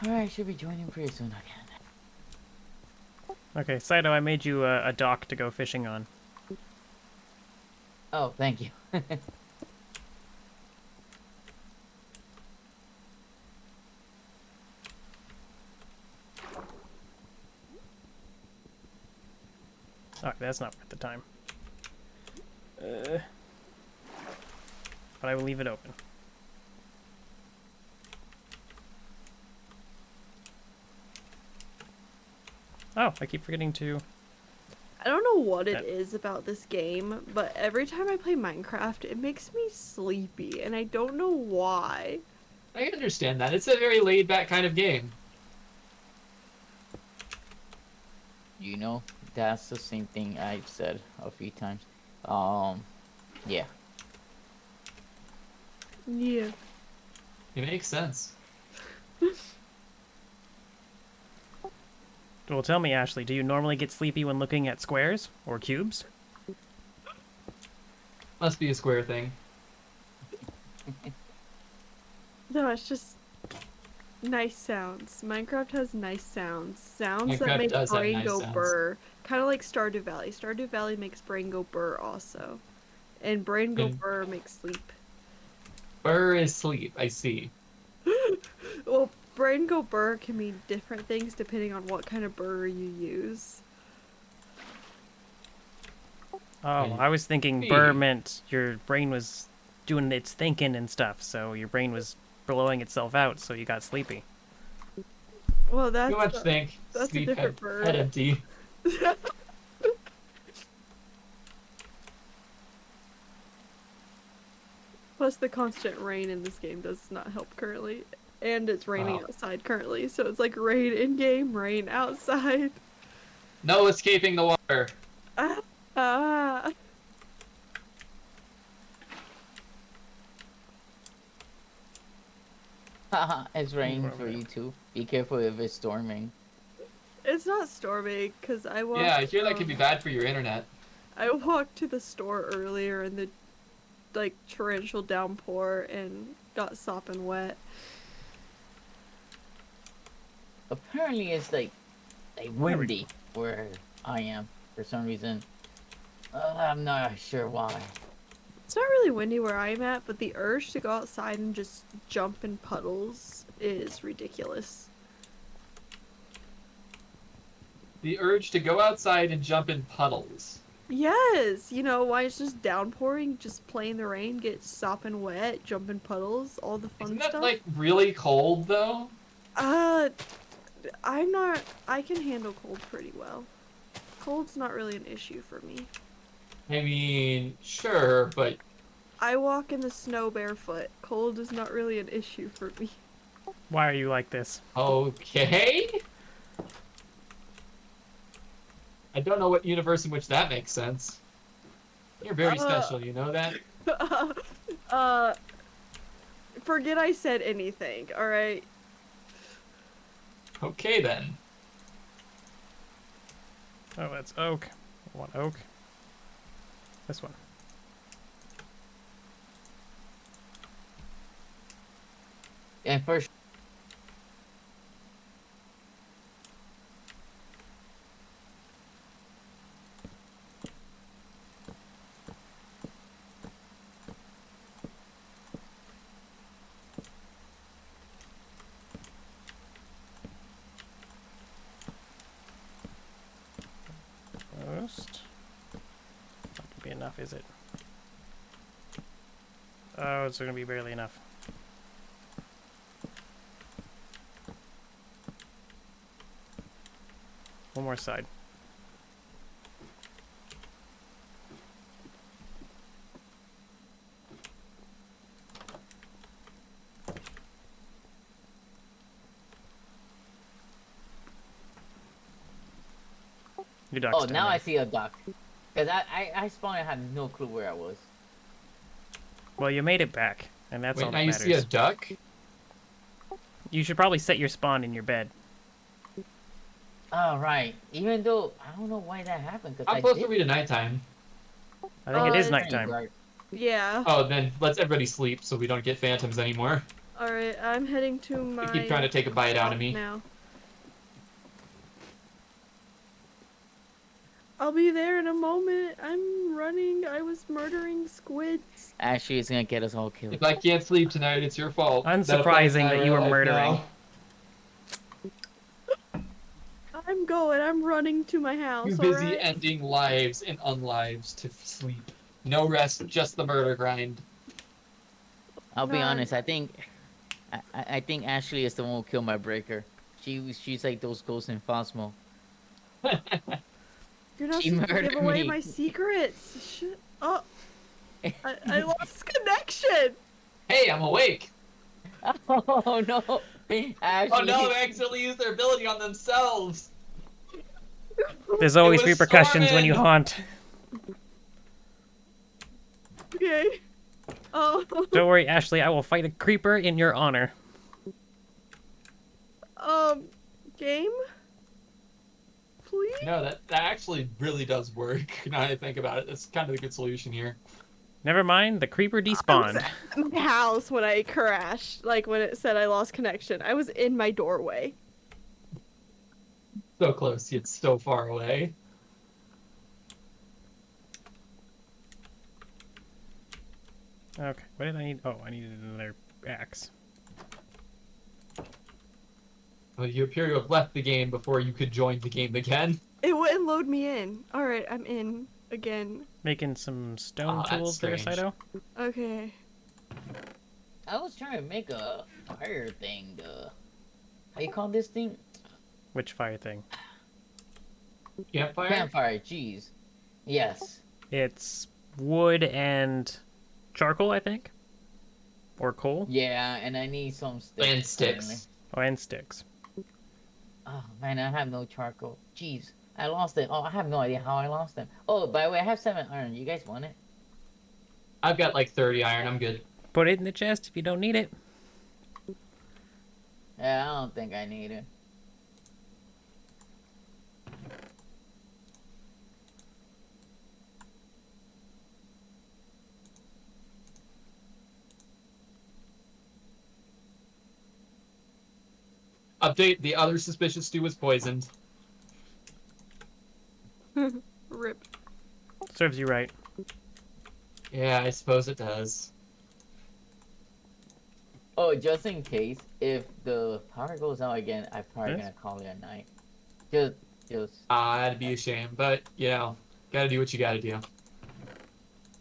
Alright, should be joining pretty soon again. Okay, Saito, I made you a dock to go fishing on. Oh, thank you. Alright, that's not worth the time. But I will leave it open. Oh, I keep forgetting to... I don't know what it That- is about this game, but every time I play Minecraft, it makes me sleepy, and I don't know why. I understand that. It's a very laid-back kind of game. You know, that's the same thing I've said a few times. Yeah. Yeah. It makes sense. Well, tell me, Ashley, do you normally get sleepy when looking at squares or cubes? Must be a square thing. No, it's just nice sounds. Minecraft has nice sounds. Sounds that Minecraft make does have brain nice go sounds. burr. Kind of like Stardew Valley. Stardew Valley makes brain go burr also. And brain go And- burr makes sleep. Burr is sleep, I see. Well, brain go burr can mean different things depending on what kind of burr you use. Oh, I was thinking see. burr meant your brain was doing its thinking and stuff, so your brain was blowing itself out, so you got sleepy. Well, that's Too much think. that's a Sleep different head, burr. head empty. Plus, the constant rain in this game does not help currently. And it's raining Oh. outside currently, so it's like rain in game, rain outside. No escaping the water. Ah. Haha, it's raining Over for there. you too. Be careful if it's storming. It's not storming, because I walked. Yeah, I hear that could be bad for your internet. I walked to the store earlier in the like torrential downpour and got sopping wet. Apparently it's like windy where I am for some reason. I'm not sure why. It's not really windy where I'm at, but the urge to go outside and just jump in puddles is ridiculous. The urge to go outside and jump in puddles. Yes, you know why it's just downpouring, just play in the rain, get sopping wet, jump in puddles, all the fun Isn't that stuff. like really cold though? I'm not. I can handle cold pretty well. Cold's not really an issue for me. I mean, sure, but I walk in the snow barefoot. Cold is not really an issue for me. Why are you like this? okay. I don't know what universe in which that makes sense. You're very special, you know that? Forget I said anything, alright? Okay then. Oh, that's oak. I want oak. This one. And first, Not gonna be enough, is it? Oh, it's gonna be barely enough. One more side. Your duck's oh, down now there. I see a duck. Cause I spawned and had no clue where I was. Well, you made it back, and that's all Wait, that now you matters. see a duck? You should probably set your spawn in your bed. Oh, right. Even though, I don't know why that happened. Cause How I close did are we to nighttime? I think it is it's nighttime. dark. Yeah. Oh, then let's everybody sleep so we don't get phantoms anymore. Alright, I'm heading to my. They keep trying to take a bite out of me. Now. I'll be there in a moment. I'm running. I was murdering squids. Actually, it's gonna get us all killed. If I can't sleep tonight, it's your fault. Unsurprising that you were I realize murdering. now. I'm going. I'm running to my house. Too busy alright? ending lives and unlives to sleep. No rest, just the murder grind. I'll be None. honest. I think Ashley is the one who killed my breaker. She's like those ghosts in Phasmo. You're not She supposed to give murdered away me. my secrets. Shit. Oh, I lost connection. Hey, I'm awake. Oh no, Ashley. Oh no, they accidentally used their ability on themselves. There's always was repercussions when you storming. haunt. Okay. Oh. Don't worry, Ashley. I will fight a creeper in your honor. Game? Please? No, that actually really does work. Now that I think about it, that's kind of a good solution here. Never mind. The creeper I was despawned. at my house when I crashed. Like when it said I lost connection. I was in my doorway. So close, yet so far away. Okay. What did I need? Oh, I needed another axe. Well, you appear to have left the game before you could join the game again. It wouldn't load me in. Alright, I'm in again. Making some stone Oh, that's tools there, strange. Saito. Okay. I was trying to make a fire thing. How you call this thing? Which fire thing? Campfire? Campfire. Jeez. Yes. It's wood and charcoal, I think. Or coal. Yeah, and I need some sticks. And sticks. Oh, and sticks. Oh man, I have no charcoal. Jeez, I lost it. Oh, I have no idea how I lost them. Oh, by the way, I have 7 iron. You guys want it? I've got like 30 iron, I'm good. Put it in the chest if you don't need it. Yeah, I don't think I need it. Update, the other suspicious stew was poisoned. Rip. Serves you right. Yeah, I suppose it does. Oh, just in case, if the power goes out again, I'm probably Yes. gonna call it a night. Just, That'd be a shame, but, you know, gotta do what you gotta do.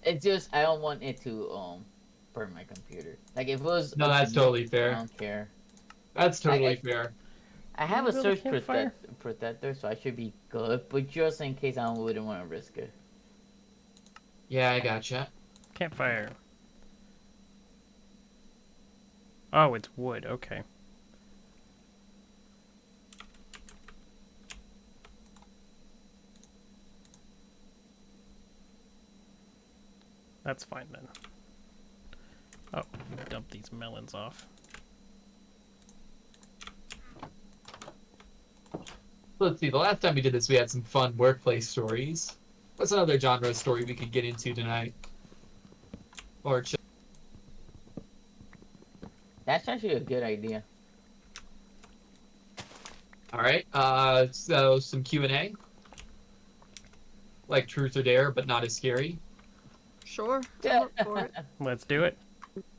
it's just, I don't want it to, burn my computer. Like, if it was... No, up to that's me, totally I fair. don't care. That's totally I- fair. I have a Build a surge campfire? protector, so I should be good, but just in case, I wouldn't want to risk it. Yeah, I gotcha. Campfire. Oh, it's wood. Okay. That's fine then. Oh, dump these melons off. Let's see, the last time we did this, we had some fun workplace stories. What's another genre story we could get into tonight? Or That's actually a good idea. Alright, so some Q&A. Like Truth or Dare, but not as scary. Sure. I'm up for it. Let's do it.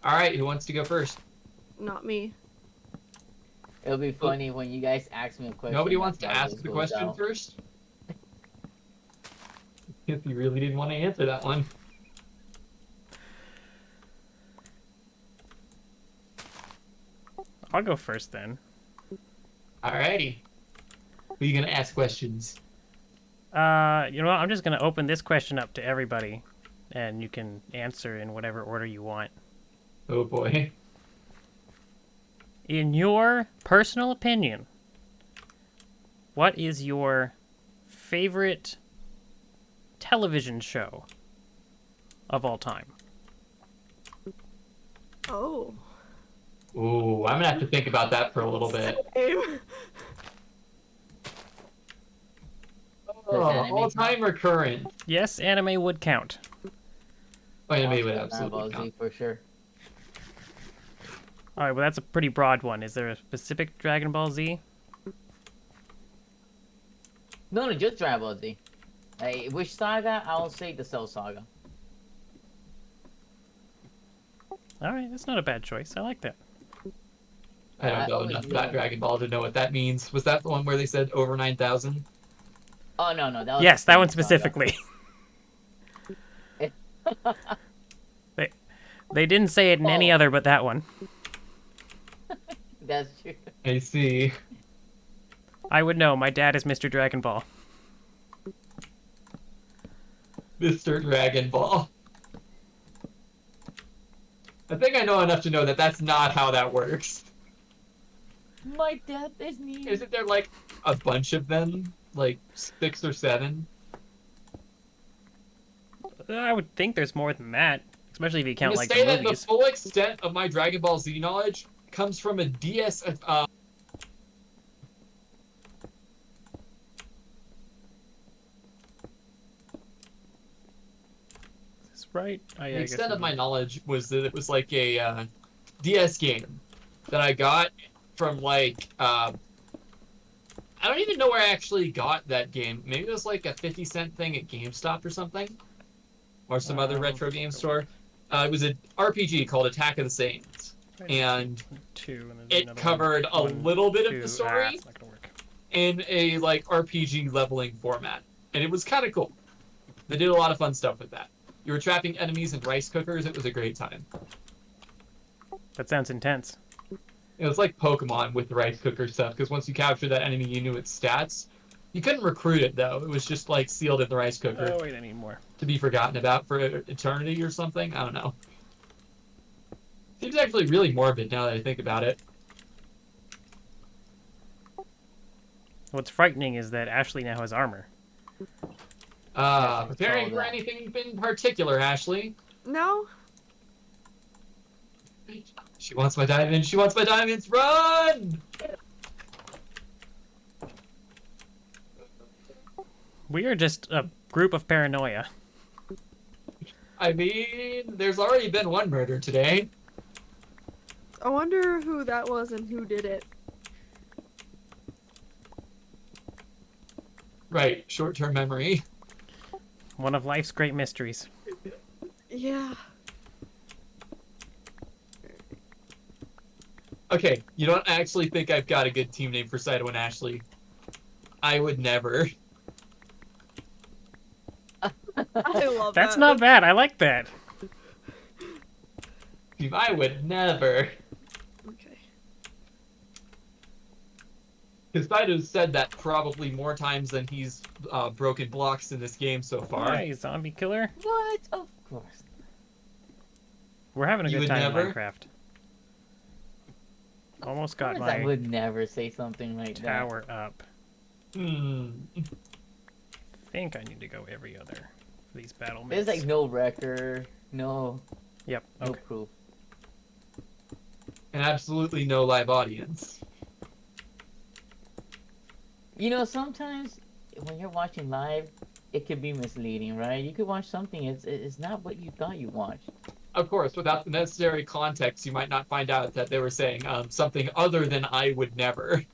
Alright, who wants to go first? Not me. It'll be funny when you guys ask me a question. Nobody wants that to power ask just the goes question out. first? If you really didn't want to answer that one. I'll go first then. Alrighty. Who are you gonna ask questions? You know what? I'm just gonna open this question up to everybody, and you can answer in whatever order you want. Oh boy. In your personal opinion, what is your favorite television show of all time? Oh. Ooh, I'm gonna have to think about that for a little bit. Same. Oh, anime all-time or current? Yes, anime would count. Anime would Dragon absolutely Ball Z count. for sure. All right, well, that's a pretty broad one. Is there a specific Dragon Ball Z? No, just Dragon Ball Z. Hey, which saga? I'll say the Cell Saga. All right, that's not a bad choice. I like that. I don't know enough about Dragon Ball to know what that means. Was that the one where they said over 9,000? Oh no, that was Yes, that one Saga. specifically. They didn't say it in any other but that one. That's true. I see. I would know. My dad is Mr. Dragon Ball. Mr. Dragon Ball. I think I know enough to know that that's not how that works. My death is near. Isn't there like a bunch of them? Like 6 or 7? I would think there's more than that, especially if you I'm count gonna like say the that the movies. full extent of my Dragon Ball Z knowledge comes from a DS. Is this right? The I guess extent we of my do. knowledge was that it was like a DS game that I got from like I don't even know where I actually got that game. Maybe it was like a 50-cent thing at GameStop or something, or some other retro game store. It was an RPG called Attack of the Saints, and Two, and there's it another covered a one, little bit of two. the story It's not gonna work. in a like RPG leveling format, and it was kind of cool. They did a lot of fun stuff with that. You were trapping enemies in rice cookers. It was a great time. That sounds intense. It was like Pokemon with the rice cooker stuff, because once you captured that enemy, you knew its stats. You couldn't recruit it, though. It was just, like, sealed in the rice cooker Oh wait, I need more. to be forgotten about for eternity or something. I don't know. Seems actually really morbid now that I think about it. What's frightening is that Ashley now has armor. Preparing all for that. anything in particular, Ashley? No? She wants my diamond. She wants my diamonds. Run! We are just a group of paranoia. I mean, there's already been one murder today. I wonder who that was and who did it. Right, short-term memory. One of life's great mysteries. Yeah. Okay, you don't actually think I've got a good team name for Saito and Ashley. I would never. I love That's that. not bad. I like that. I would never. Okay. Because Saito's said that probably more times than he's broken blocks in this game so far. Hi, zombie killer. What? Of course. We're having a You good would time never? in Minecraft. Almost Of got course I my would never say something like tower up. Hmm. Think I need to go every other for these battle that. myths. There's like no record, no Yep. no Okay. proof. And absolutely no live audience. You know, sometimes when you're watching live, it could be misleading, right? You could watch something, it's not what you thought you watched. Of course, without the necessary context, you might not find out that they were saying something other than I would never.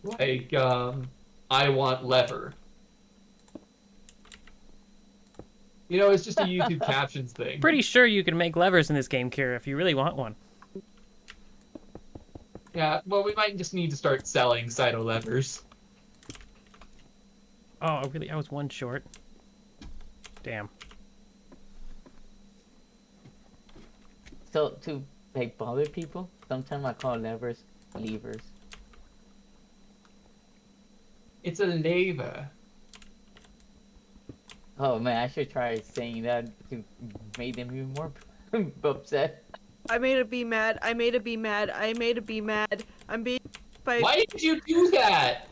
Like, I want lever. You know, it's just a YouTube captions thing. Pretty sure you can make levers in this game, Kira, if you really want one. Yeah, well, we might just need to start selling Saito levers. Oh, really? I was one short. Damn. So to like bother people, sometimes I call levers levers. It's a lever. Oh man, I should try saying that to make them even more upset. I made it be mad. I made it be mad. I made it be mad. I'm being by. Why did you do that?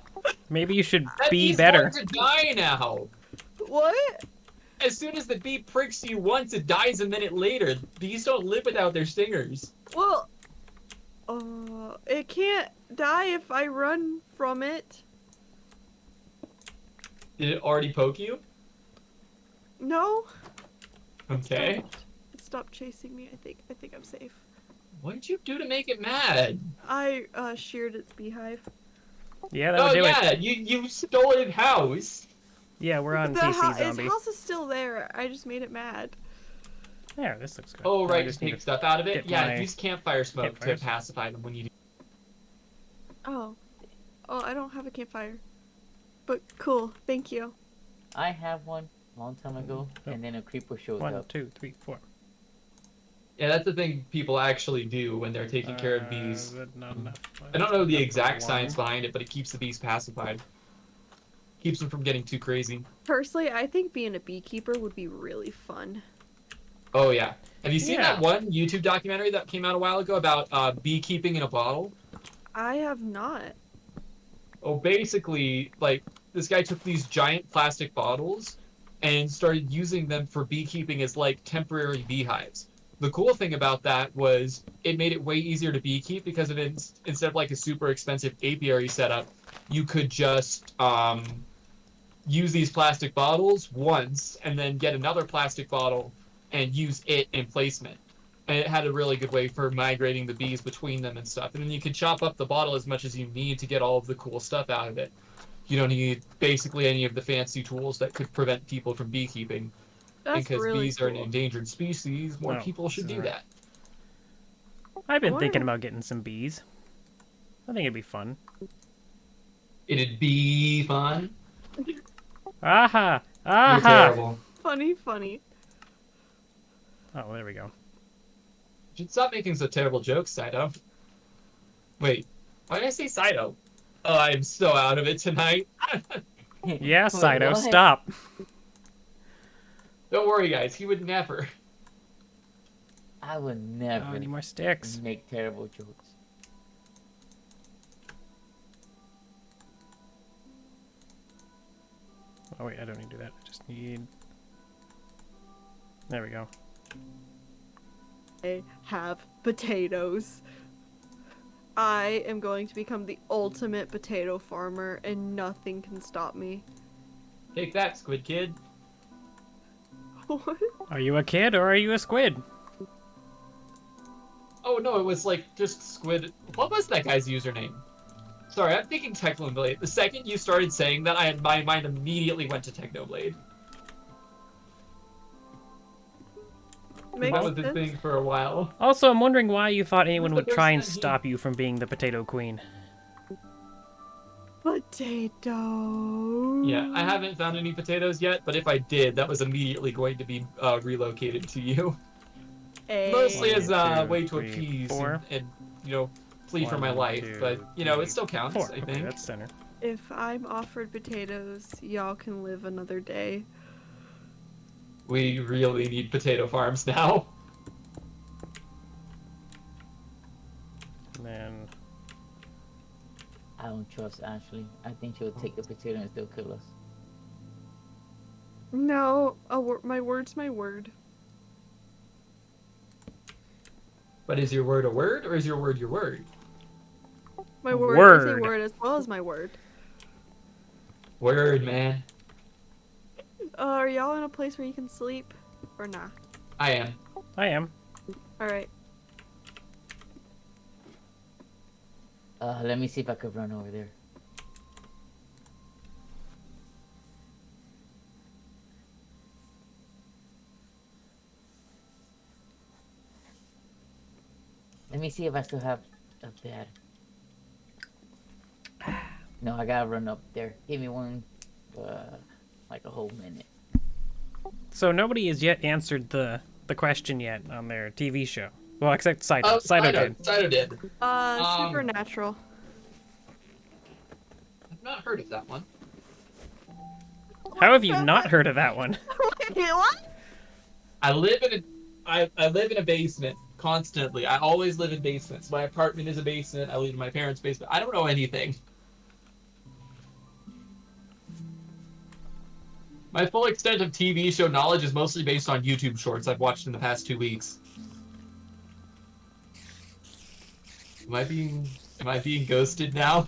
Maybe you should That be bee's better. going to die now. What? As soon as the bee pricks you once, it dies a minute later. Bees don't live without their stingers. Well, it can't die if I run from it. Did it already poke you? No. Okay. It stopped chasing me. I think I'm safe. What did you do to make it mad? I sheared its beehive. Yeah, that Oh would do yeah, it. you stole its house. Yeah, we're on The PC his zombie. house is still there. I just made it mad. There, this looks good. Oh, Now I right, to just need take stuff out of it? get Yeah, my use campfire smoke to campfires. pacify them when you do. Oh. Oh, I don't have a campfire. But cool, thank you. I have one a long time ago, Oh. and then a creeper showed 1, up. 2, 3, 4. Yeah, that's the thing people actually do when they're taking care of bees. But not enough. I don't know the Enough for exact one. science behind it, but it keeps the bees pacified. Keeps them from getting too crazy. Personally, I think being a beekeeper would be really fun. Oh, yeah. Have you seen Yeah. that one YouTube documentary that came out a while ago about beekeeping in a bottle? I have not. Oh, basically, like, this guy took these giant plastic bottles and started using them for beekeeping as, like, temporary beehives. The cool thing about that was it made it way easier to beekeep because instead of, like, a super expensive apiary setup, you could just use these plastic bottles once and then get another plastic bottle and use it in placement. And it had a really good way for migrating the bees between them and stuff. And then you can chop up the bottle as much as you need to get all of the cool stuff out of it. You don't need basically any of the fancy tools that could prevent people from beekeeping. That's Because really bees cool. are an endangered species, more No, people should do sorry. that. I've been I thinking wonder- about getting some bees. I think it'd be fun. It'd be fun. Aha! You're Aha! terrible. Funny. Oh, there we go. You should stop making so terrible jokes, Saito. Wait, why did I say Saito? Oh, I'm so out of it tonight. Yeah, Wait, Saito, what? stop. Don't worry, guys. He would never. I would Oh, never I need more sticks. make terrible jokes. Oh wait, I don't need to do that. I just need... There we go. I have potatoes. I am going to become the ultimate potato farmer, and nothing can stop me. Take that, Squid Kid. What? Are you a kid or are you a squid? Oh no, it was like just Squid. What was that guy's username? Sorry, I'm thinking Technoblade. The second you started saying that, my mind immediately went to Technoblade. Makes That was his sense. thing for a while. Also, I'm wondering why you thought anyone the would try and person that he- stop you from being the potato queen. Potato. Yeah, I haven't found any potatoes yet, but if I did, that was immediately going to be relocated to you. Mostly as a 1, 2, way to 3, appease 4. and you know, flee for my 1, life. 2, But, you know, 3, it still counts, 4. I Okay, think. that's center. If I'm offered potatoes, y'all can live another day. We really need potato farms now. And then... I don't trust Ashley. I think she'll take the potato and still kill us. No, my word's my word. But is your word a word, or is your word your word? My word is Word. a word as well as my word. Word, man. Are y'all in a place where you can sleep? Or nah? I am. I am. Alright. Let me see if I could run over there. Let me see if I still have a bed. No, I gotta run up there. Give me one, like a whole minute. So nobody has yet answered the question yet on their TV show. Well, except Saito. Oh, Saito did. Saito did. Supernatural. I've not heard of that one. How have you not heard of that one? Wait, what? I live in a basement constantly. I always live in basements. My apartment is a basement. I live in my parents' basement. I don't know anything. My full extent of TV show knowledge is mostly based on YouTube shorts I've watched in the past 2 weeks. Am I being ghosted now?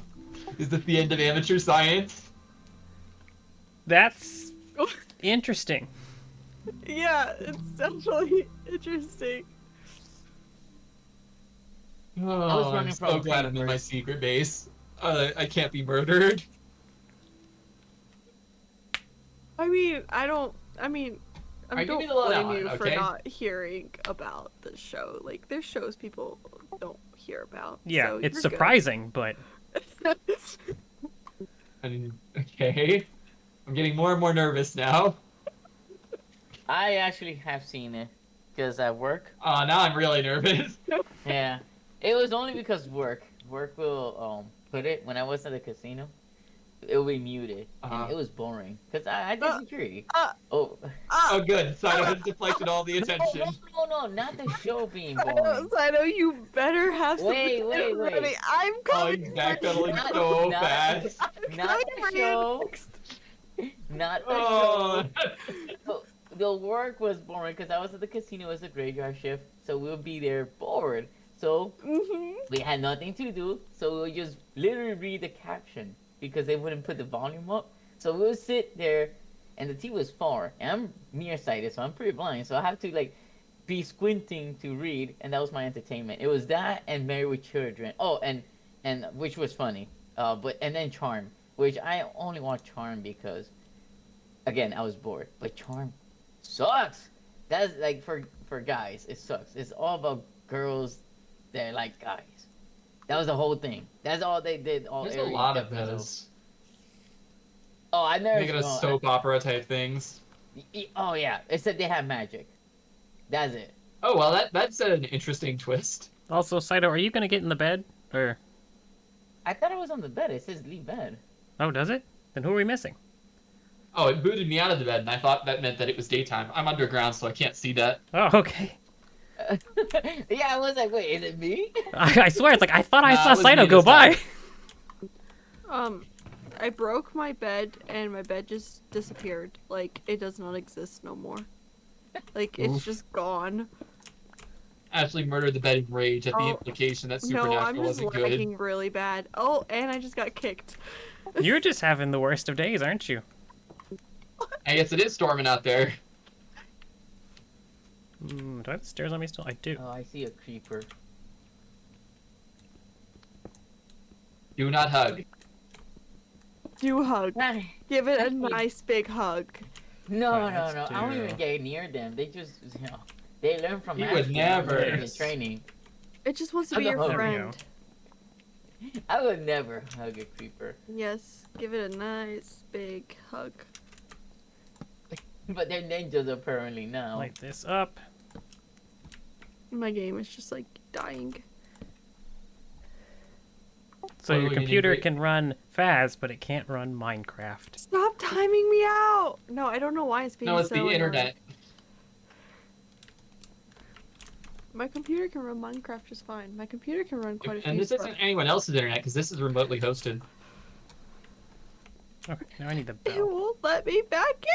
Is this the end of amateur science? That's interesting. Yeah, it's definitely interesting. Oh, I'm running so from glad I'm in my papers. secret base. I can't be murdered. I Alright, give me don't the lowdown blame on you it, for okay? not hearing about the show. Like, there's shows people don't hear about. Yeah, so it's you're surprising, but good. I mean, okay. I'm getting more and more nervous now. I actually have seen it because at work. Now I'm really nervous. Yeah, it was only because work will put it when I was at the casino. It will be muted, and Uh-huh. it was boring because I did security. uh, Oh, Oh, good. Saito has deflected all the no, attention. no, not the show being boring. Sino, you better have some Wait. ready. I'm Oh, coming. he's for backpedaling you. so Not- fast. I'm Not coming the for you show. next. Not the Oh. show. The work was boring because I was at the casino. It was a graveyard shift, so we'll be there bored. So we had nothing to do, so we would just literally read the caption because they wouldn't put the volume up. So we would sit there, and the TV was far, and I'm nearsighted, so I'm pretty blind. So I have to like be squinting to read, and that was my entertainment. It was that and Married with Children. Oh, and which was funny. And then Charm, which I only watched Charm because, again, I was bored. But Charm sucks. That's like for guys, it sucks. It's all about girls that like guys. That was the whole thing. That's all they did. There's a lot of those. Oh, I never. Making a soap opera type things. Oh yeah, it said they have magic. That's it. Oh, well, that's an interesting twist. also, Saito, are you gonna get in the bed? Or I thought it was on the bed. It says leave bed. oh, does it? Then who are we missing? Oh, it booted me out of the bed, and I thought that meant that it was daytime. I'm underground, so I can't see that. Oh, okay. Yeah, I was like, wait, is it me? I swear, it's like I thought I Nah, saw it was Saito me go this by. time. I broke my bed and my bed just disappeared. Like, it does not exist no more. Like, it's Oof. just gone. Ashley murdered the bed in rage at the Oh, implication that No, Supernatural I'm just wasn't good. lagging really bad. Oh, and I just got kicked. You're just having the worst of days, aren't you? I guess it is storming out there. Do I have the stairs on me still? I do. Oh, I see a creeper. Do not hug. Do hug. Give it a Actually- nice big hug. No, Alright, no, let's no. I don't do- even get near them. They just, they learn from You would Ashley. never. In the training. It just wants to Hug be a your hug. There we friend. go. I would never hug a creeper. Yes, give it a nice big hug. But they're ninjas apparently now. Light this up. My game is just like dying. So What are your we gonna computer do? can run fast, but it can't run Minecraft. Stop timing me out! No, I don't know why it's being No, it's so the annoying. internet. My computer can run Minecraft just fine. My computer can run quite a few And this stuff. isn't anyone else's internet, because this is remotely hosted. Okay, now I need the It bell. won't let me back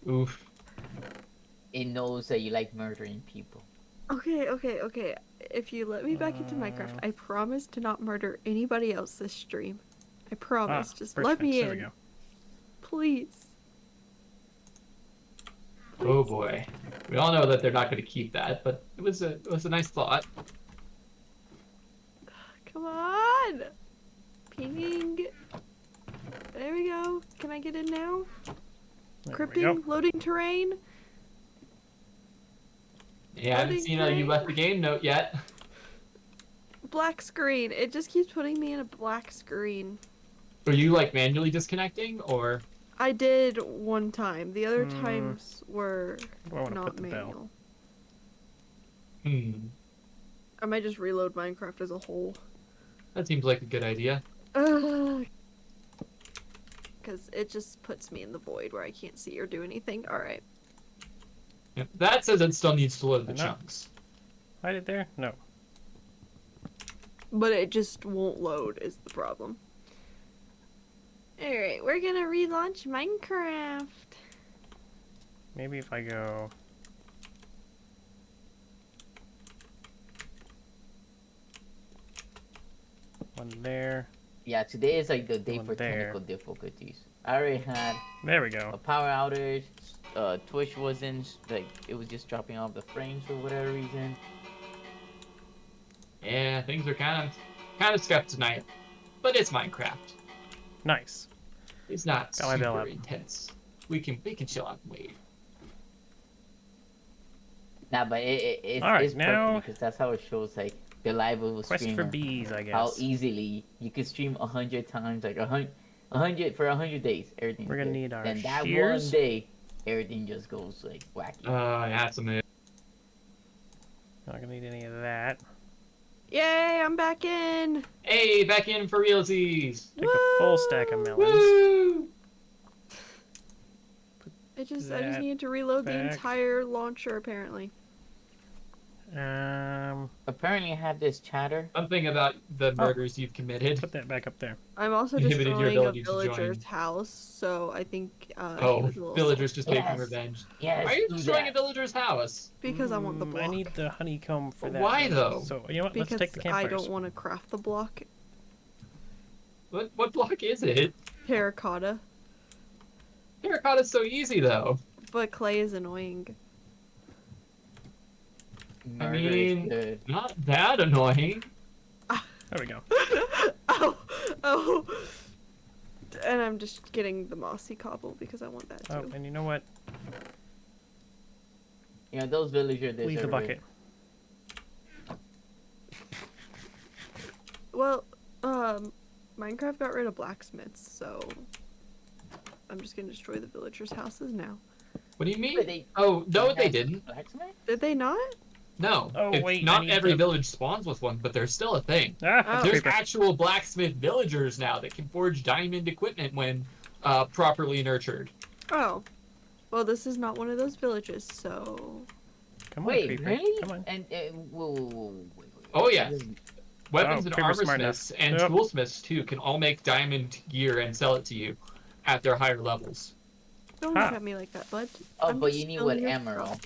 in! Oof. It knows that you like murdering people. Okay. If you let me back into Minecraft, I promise to not murder anybody else this stream. I promise. Just birch let fence, me there we in. go. Please. Oh boy. We all know that they're not going to keep that, but it was a nice thought. Come on! Pinging. There we go. Can I get in now? There we Crypting, go. loading terrain. Yeah, I haven't Loading seen you screen. left the game note yet. Black screen. It just keeps putting me in a black screen. Were you like manually disconnecting, or? I did one time. The other Hmm. times were I want to not put the bell. manual. Hmm. I might just reload Minecraft as a whole. That seems like a good idea. Because it just puts me in the void where I can't see or do anything. Alright. Yeah, that says it still needs to load the Enough. chunks. Hide it there? No. But it just won't load is the problem. Alright, we're gonna relaunch Minecraft. Maybe if I go... One there. Yeah, today is like the day One for there. technical difficulties. I already had There we a go. power outage. Twitch wasn't like it was just dropping off the frames for whatever reason. Yeah, things are kind of scuffed tonight, but it's Minecraft. Nice. It's not Got my bell super up. intense. We can chill out and wait. Nah, but it's Alright, it's now- perfect because that's how it shows like the live of a Quest for streamer. bees, I How guess. easily you can stream 100 times, like 100 for 100 days. Everything. We're gonna need our Then that shears. one day, everything just goes like wacky. Yeah, it's amazing. Not gonna need any of that. Yay, I'm back in. Hey, back in for realsies. Take a full stack of melons. Woo! I just That needed to reload the back. entire launcher apparently. Apparently, I have this chatter. Something about the murders you've committed. Put that back up there. I'm also Inhibited your destroying a ability to join. villager's house, so I think he Oh, was a little villagers salty just taking Yes. revenge. Yes. Why are you do destroying that. a villager's house? because I want the block. I need the honeycomb for that. Why, though? So, you know what? because Let's take the I campfires. don't want to craft the block. What block is it? Terracotta, Terracotta's so easy, though. but clay is annoying. I Murder is mean- good. Not that annoying. There we go. Oh. And I'm just getting the mossy cobble because I want that too. Oh, and you know what? You know those villagers. Leave the bucket. Well, Minecraft got rid of blacksmiths, so I'm just gonna destroy the villagers' houses now. What do you mean? But they- Oh, no, they have didn't. Blacksmith? Did they not? No. Oh, It's wait, I not need every to- village spawns with one, but there's still a thing. Ah, Oh. There's creeper. actual blacksmith villagers now that can forge diamond equipment when properly nurtured. Oh. Well, this is not one of those villages, so... Come on, Wait, creeper. really? Come on. And wait. Oh, yeah. Weapons Oh, and creeper's armor smart enough. smiths and Yep. toolsmiths, too, can all make diamond gear and sell it to you at their higher levels. Don't Huh. look at me like that, bud. Oh, I'm but just you need building what your emerald? house.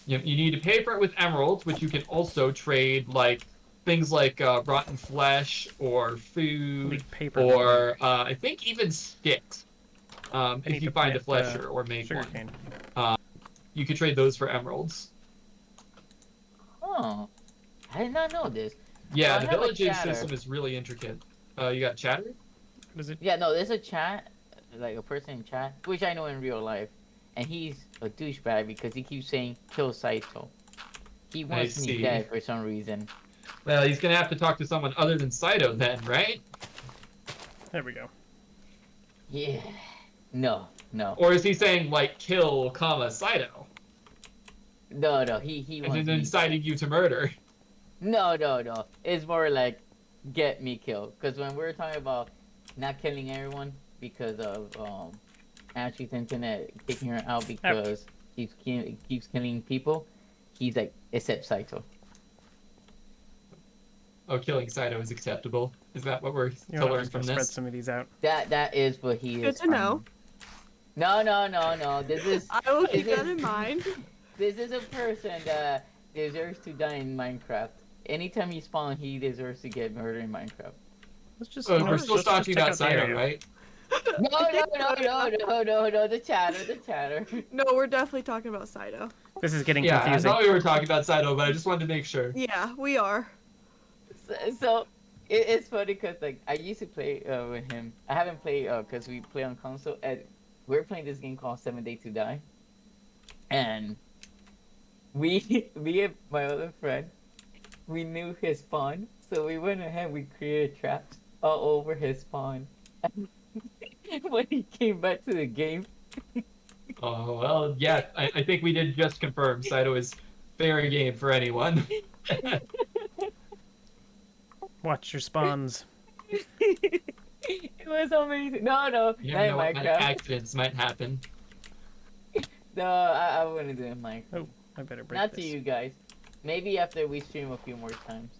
You need to pay for it with emeralds, which you can also trade, like, things like rotten flesh or food Need paper. or I think even sticks. need If you to find a plant, flesher or make one. Sugarcane. You could trade those for emeralds. Oh, I did not know this. Yeah, I the have a villages chatter. system is really intricate. You got chatter? What is it? Yeah, no, there's a chat, like a person in chat, which I know in real life, and he's a douchebag because he keeps saying kill Saito. He wants me see. dead for some reason. Well, he's gonna have to talk to someone other than Saito then, right? There we go. Yeah. No. Or is he saying like kill, comma Saito, No, he and wants then me inciting you to murder? No. It's more like get me killed. Because when we're talking about not killing everyone because of Ashley's internet kicking her out because she keeps killing people, he's like, except Saito. Oh, killing Saito is acceptable. Is that what we're You to know, I'm learn just from gonna spread this? some of these out. That is what he Good is. to know. No. This is I will keep Is that it- in mind. this is a person that deserves to die in Minecraft. Anytime he spawns, he deserves to get murdered in Minecraft. Let's just. Oh, you know, we're let's still just talking check about out the Saito, area. right? No, the chatter. No, we're definitely talking about Saito. This is getting Yeah, confusing. I thought we were talking about Saito, but I just wanted to make sure. Yeah, we are. So it's funny because like I used to play with him. I haven't played because we play on console. And we're playing this game called 7 Days to Die, and me and my other friend, we knew his spawn, so we went ahead. We created traps all over his spawn. When he came back to the game, Oh, well, yeah, I think we did just confirm Saito is fair game for anyone. Watch your spawns. it was amazing. No, You not in never know what Minecraft. accidents might happen. No, I wouldn't do it in Minecraft. Oh, I better break Not this. to you guys. Maybe after we stream a few more times.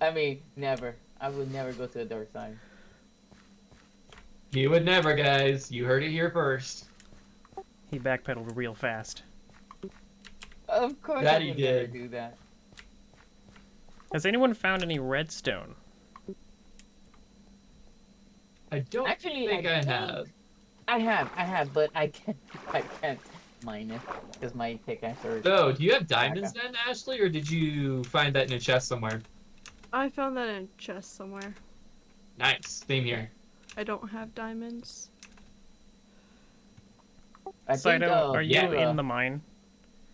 I mean, never. I would never go to the dark side. You would never, guys. You heard it here first. He backpedaled real fast. Of course, That I he would never did. do that. Has anyone found any redstone? I don't Actually, think I don't- have. I have, but I can't mine it because my pickaxe are. So, do you have diamonds then, Ashley, or did you find that in a chest somewhere? I found that in a chest somewhere. Nice. Same here. I don't have diamonds. I think Saito, are you yeah. in the mine?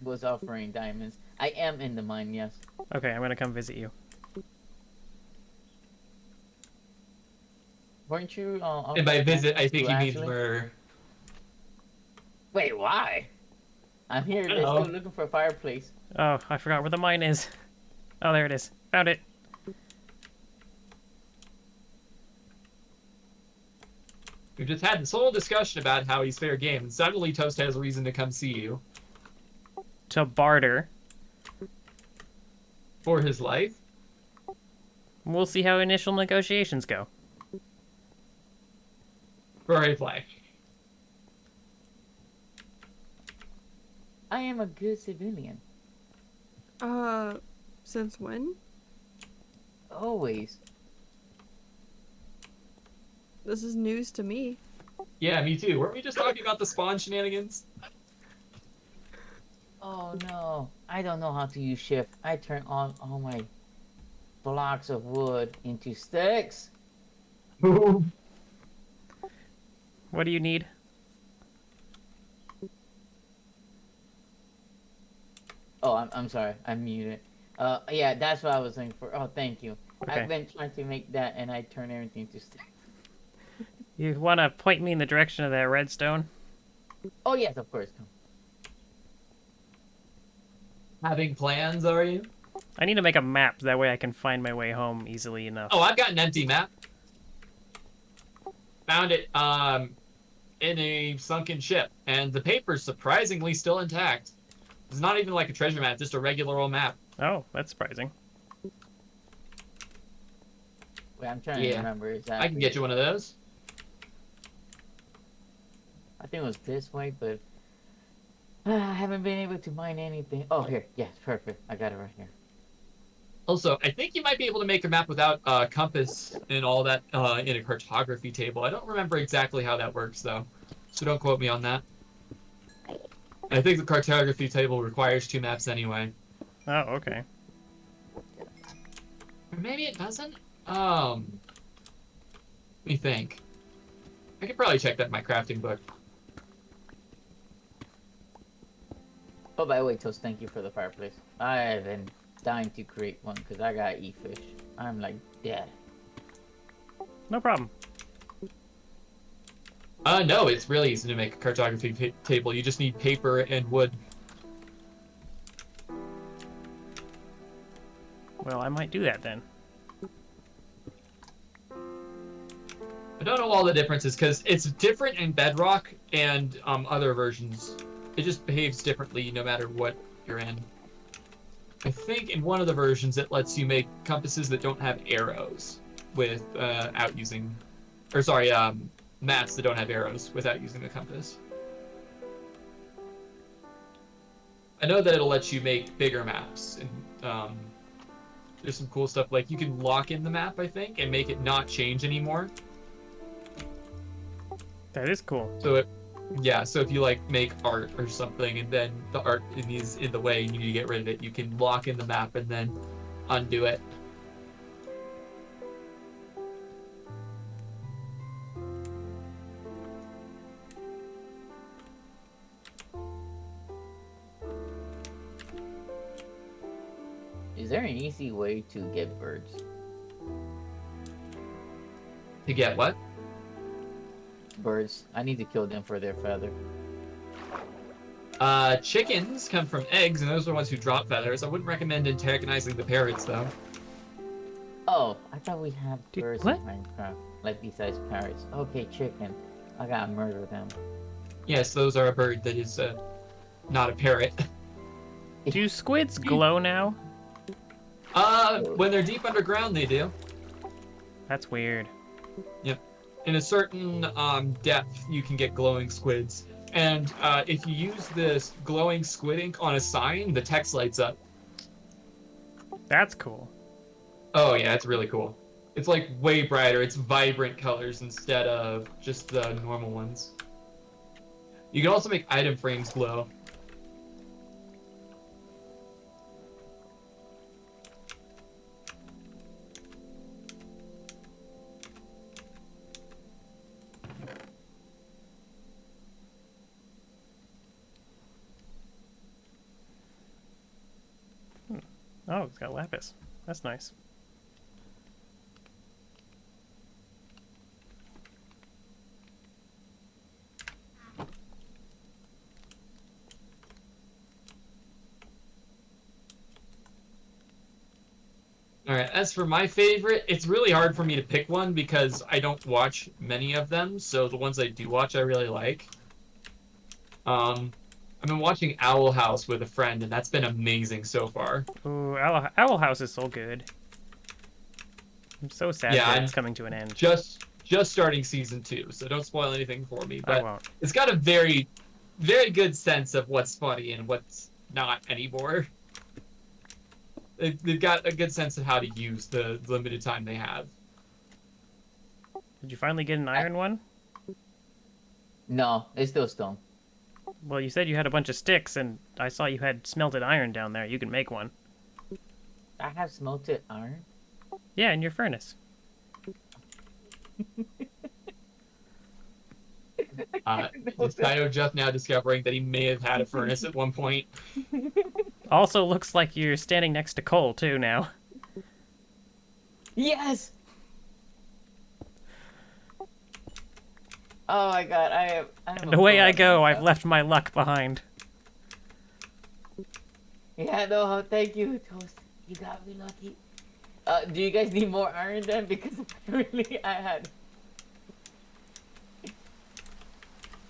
was offering diamonds. I am in the mine, yes. Okay, I'm gonna come visit you. Weren't you And by offering visit, I diamonds think to he means Ashley? murder. Wait, why? I'm here. I don't They're still know. looking for a fireplace. Oh, I forgot where the mine is. Oh, there it is. Found it. We've just had this whole discussion about how he's fair game, and suddenly Toast has a reason to come see you To barter. for his life. We'll see how initial negotiations go. For his life. I am a good civilian. Since when? Always. This is news to me. Yeah, me too. Weren't we just talking about the spawn shenanigans? Oh no. I don't know how to use shift. I turn on all my blocks of wood into sticks. What do you need? Oh, I'm sorry. I'm muted. Yeah, that's what I was looking for. Oh, thank you. Okay. I've been trying to make that, and I turn everything to sticks. You want to point me in the direction of that redstone? Oh yes, of course. Having plans, are you? I need to make a map. That way I can find my way home easily enough. Oh, I've got an empty map. Found it in a sunken ship, and the paper's surprisingly still intact. It's not even like a treasure map, just a regular old map. Oh, that's surprising. Wait, I'm trying to Yeah. remember exactly. I can get you one of those. I think it was this way, but I haven't been able to mine anything. Oh, here. Yes, perfect. I got it right here. Also, I think you might be able to make a map without compass and all that in a cartography table. I don't remember exactly how that works, though, so don't quote me on that. I think the cartography table requires 2 maps anyway. Oh, okay. Or maybe it doesn't? Let me think. I could probably check that in my crafting book. Oh, by the way, Toast, thank you for the fireplace. I've been dying to create one because I gotta eat fish. I'm like dead. No problem. No, it's really easy to make a cartography table. You just need paper and wood. Well, I might do that then. I don't know all the differences because it's different in Bedrock and other versions. It just behaves differently no matter what you're in. I think in one of the versions it lets you make compasses that don't have arrows without using, or sorry, maps that don't have arrows without using a compass. I know that it'll let you make bigger maps, and there's some cool stuff like you can lock in the map, I think, and make it not change anymore. That is cool. So so if you like make art or something, and then the art is in the way and you need to get rid of it, you can lock in the map and then undo it. Is there an easy way to get birds? To get what? Birds. I need to kill them for their feather. Chickens come from eggs, and those are the ones who drop feathers. I wouldn't recommend antagonizing the parrots, though. Oh, I thought we had Dude, birds what? in Minecraft. Like besides parrots. Okay, chicken. I gotta murder them. Yes, those are a bird that is not a parrot. Do squids glow now? When they're deep underground, they do. That's weird. Yep. In a certain depth, you can get glowing squids. And if you use this glowing squid ink on a sign, the text lights up. That's cool. Oh yeah, it's really cool. It's like way brighter. It's vibrant colors instead of just the normal ones. You can also make item frames glow. Oh, it's got lapis. That's nice. All right. As for my favorite, it's really hard for me to pick one because I don't watch many of them. So the ones I do watch, I really like. I've been watching Owl House with a friend, and that's been amazing so far. Ooh, Owl House is so good. I'm so sad Yeah, that I'm it's coming to an end. Just starting season 2, so don't spoil anything for me. I But won't. it's got a very, very good sense of what's funny and what's not anymore. They've got a good sense of how to use the limited time they have. Did you finally get an iron one? No, it's still stone. Well, you said you had a bunch of sticks, and I saw you had smelted iron down there. You can make one. I have smelted iron. Yeah, in your furnace. Is Kaido just now discovering that he may have had a furnace at one point? Also looks like you're standing next to coal, too, now. Yes. Oh my god, I am. And away I go. I've left my luck behind. Yeah, no, thank you, Toast. You got me lucky. Do you guys need more iron then? Because apparently I had.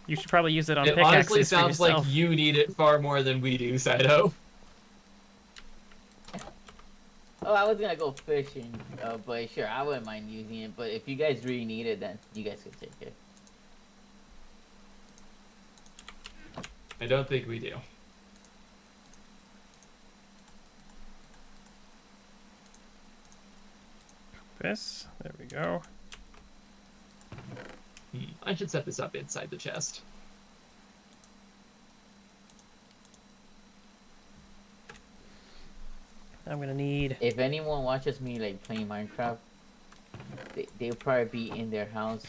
You should probably use it on It pickaxes honestly for sounds like yourself. you need it far more than we do, Saito. Oh, I was gonna go fishing, but sure, I wouldn't mind using it. But if you guys really need it, then you guys can take it. I don't think we do. This. There we go. I should set this up inside the chest. I'm gonna need... If anyone watches me like playing Minecraft, they'll probably be in their house,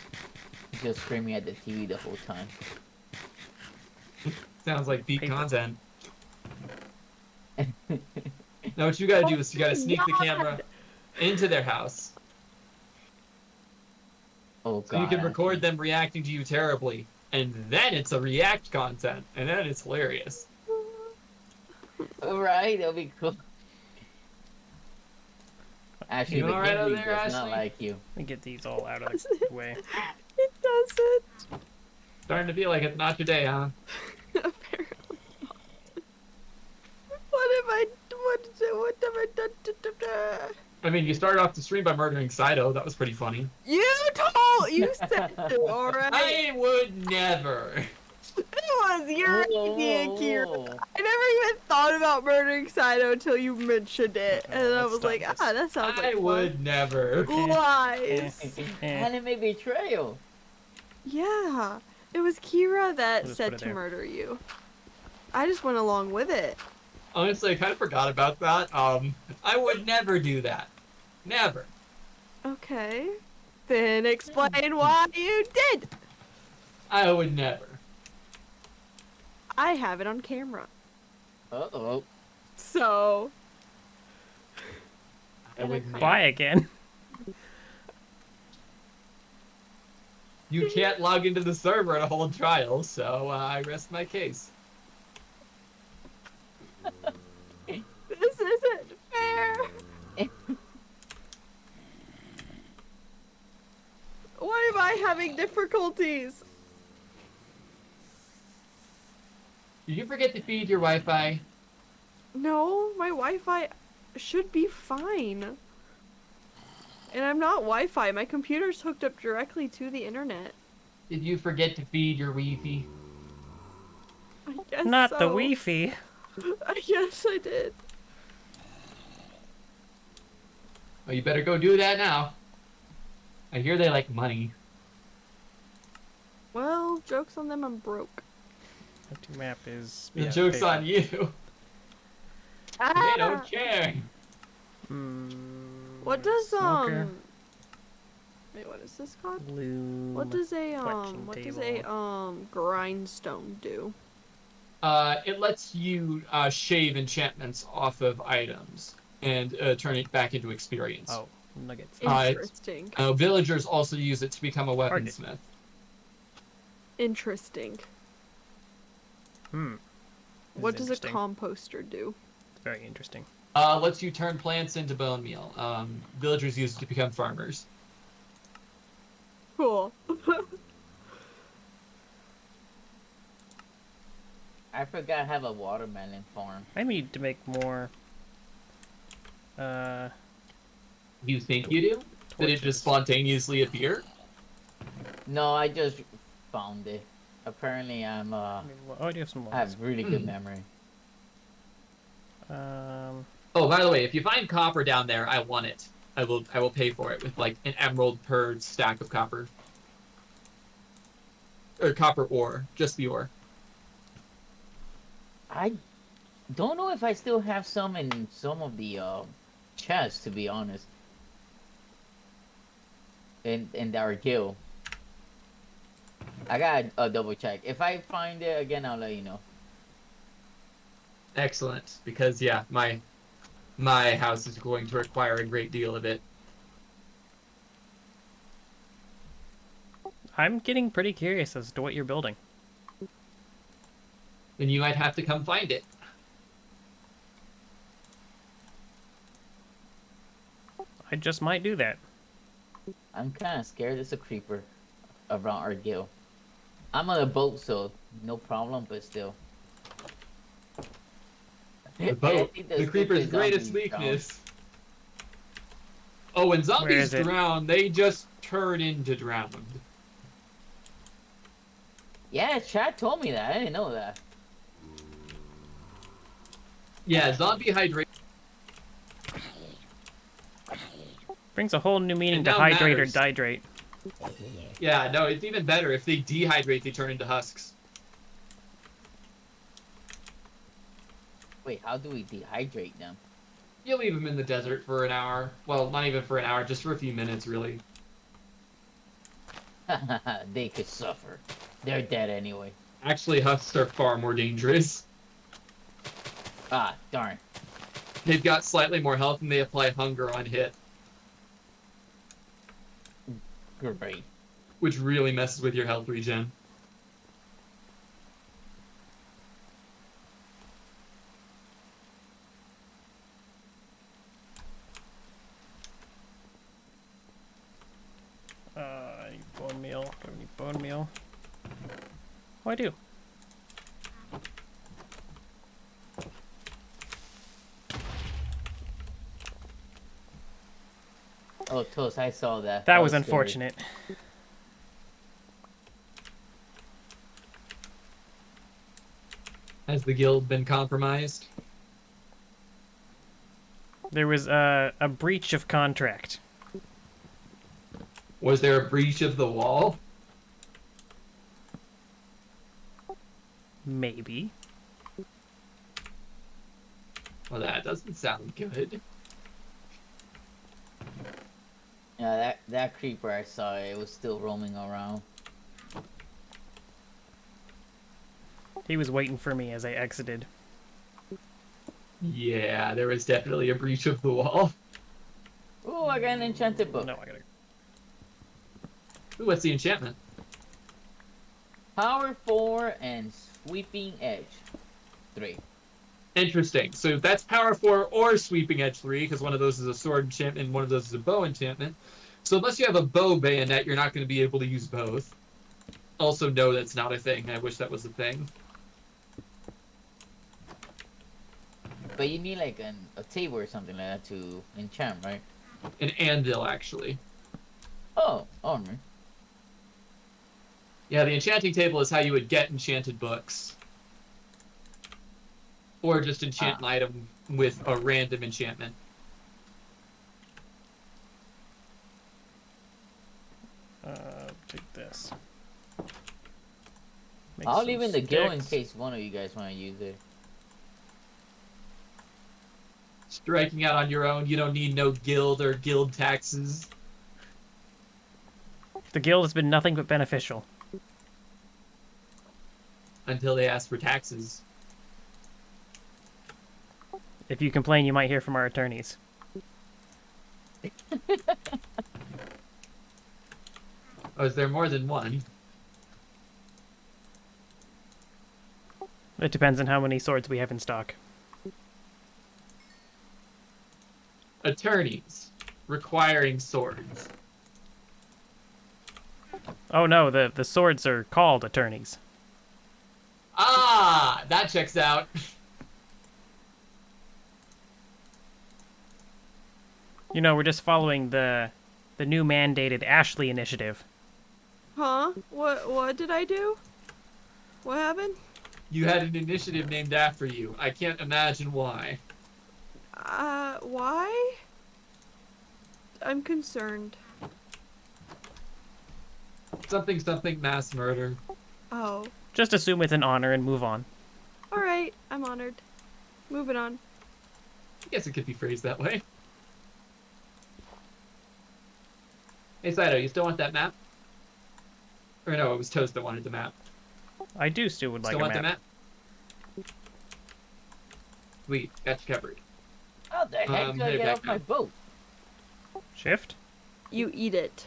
just screaming at the TV the whole time. Sounds like deep Paper. content. Now what you gotta do is you gotta sneak the camera into their house. Oh So you god. can record them reacting to you terribly. And then it's a react content. And then it's hilarious. Alright, that'll be cool. Actually, You the alright Game over League there, does not Ashley? like you. Let me get these all out of the way. It doesn't. Starting to feel like it's not your day, huh? Apparently not. What have I done? I mean, you started off the stream by murdering Saito. That was pretty funny. You said it, alright? I would never. It was your Whoa, idea, whoa, Kira. whoa. I never even thought about murdering Saito until you mentioned it, and I let's was stop like, this. that sounds like I would never. lies. Anime betrayal. Yeah, it was Kira that We'll just said put it to there. murder you. I just went along with it. Honestly, I kind of forgot about that. I would never do that. Never. Okay, then explain why you did. I would never. I have it on camera, Uh-oh. so I would never. Why again? You can't log into the server to hold trial, so I rest my case. this isn't fair. Why am I having difficulties? Did you forget to feed your Wi-Fi? No, my Wi-Fi should be fine. And I'm not Wi-Fi. My computer's hooked up directly to the internet. Did you forget to feed your Wi-Fi? I guess Not the so. Wi-Fi. I guess I did. Well, you better go do that now. I hear they like money. Well, joke's on them, I'm broke. Empty map is... The yeah, joke's paper. on you. They don't care. What does Smoker. Wait, what is this called? Loom. What does a collection what does table. a grindstone do? It lets you shave enchantments off of items. and turn it back into experience. Oh, nuggets. Interesting. Villagers also use it to become a Target. weaponsmith. Interesting. Hmm. This What is does a interesting. composter do? It's very interesting. Lets you turn plants into bone meal. Villagers use it to become farmers. Cool. I forgot I have a watermelon farm. I need to make more. You think you do? Did it Torches. just spontaneously appear? No, I just found it. Apparently, I mean, oh, I do have some I logs. have really good memory. Oh, by the way, if you find copper down there, I want it. I will pay for it with like an emerald per stack of copper. Or copper ore, just the ore. I don't know if I still have some in some of the chests, to be honest. In our guild. I gotta double check. If I find it again, I'll let you know. Excellent, because yeah, my house is going to require a great deal of it. I'm getting pretty curious as to what you're building. Then you might have to come find it. I just might do that. I'm kind of scared there's a creeper around our guild. I'm on a boat, so no problem, but still. The I boat, think the there's creeper's zombies greatest down. weakness. Oh, when zombies is it? drown, they just turn into drowned. Yeah, Chad told me that. I didn't know that. Yeah, zombie hydration. Brings a whole new meaning It to now hydrate matters. or dihydrate. Yeah, no, it's even better if they dehydrate, they turn into husks. Wait, how do we dehydrate them? You leave them in the desert for an hour. Well, not even for an hour, just for a few minutes, really. They could suffer. They're dead anyway. Actually, husks are far more dangerous. Ah, darn. They've got slightly more health and they apply hunger on hit, Great. which really messes with your health regen. I need bone meal. Do I need bone meal? Oh, I do. Oh, Toast, I saw that. That was scary. unfortunate. Has the guild been compromised? There was a breach of contract. Was there a breach of the wall? Maybe. Well, that doesn't sound good. Yeah, that creeper I saw, it was still roaming around. He was waiting for me as I exited. Yeah, there was definitely a breach of the wall. Oh, I got an enchanted book. No, I gotta. Ooh, what's the enchantment? Power 4 and Sweeping Edge 3. Interesting. So that's power 4 or sweeping edge 3, because one of those is a sword enchantment and one of those is a bow enchantment. So unless you have a bow bayonet, you're not going to be able to use both. Also, no, that's not a thing. I wish that was a thing. But you need like a table or something like that to enchant, right? An anvil, actually. Oh, armor. Yeah, the enchanting table is how you would get enchanted books. Or just enchant an item with a random enchantment. Take this. I'll leave in the guild in sticks. case one of you guys want to use it. Striking out on your own, you don't need no guild or guild taxes. The guild has been nothing but beneficial. Until they ask for taxes. If you complain, you might hear from our attorneys. Oh, is there more than one? It depends on how many swords we have in stock. Attorneys requiring swords. Oh no, the swords are called attorneys. Ah, that checks out. You know, we're just following the new mandated Ashley initiative. Huh? What did I do? What happened? You had an initiative named after you. I can't imagine why. Why? I'm concerned. Something mass murder. Oh. Just assume it's an honor and move on. Alright, I'm honored. Moving on. I guess it could be phrased that way. Hey Saito, you still want that map? Or no, it was Toast that wanted the map. I do still would like Still a want the map. map? Sweet, got you covered. How the heck do I headed get back off my now. boat? Shift? You eat it.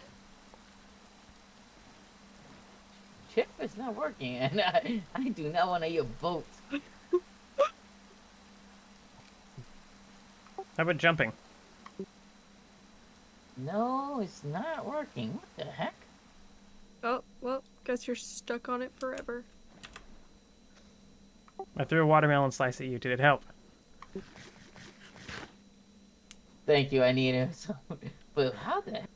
Chip is not working, and I do not want to eat a boat. How about jumping? No, it's not working. What the heck? Oh, well, guess you're stuck on it forever. I threw a watermelon slice at you. Did it help? Thank you, I need it. But how the heck?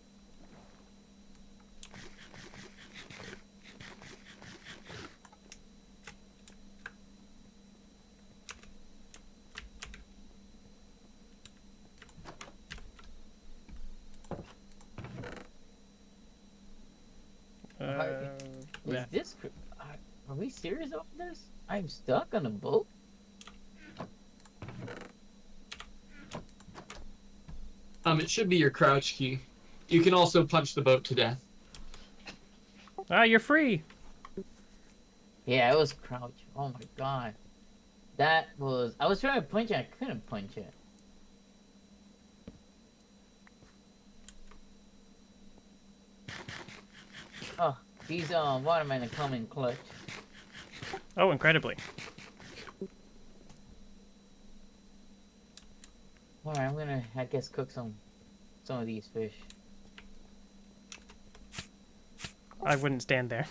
Yeah. Is this? Are we serious about this? I'm stuck on a boat. It should be your crouch key. You can also punch the boat to death. Ah, you're free. Yeah, it was crouch. Oh my god. That was. I was trying to punch it, I couldn't punch it. Oh, these watermelon come in clutch. Oh, incredibly. Alright, I'm gonna, I guess, cook some of these fish. I wouldn't stand there.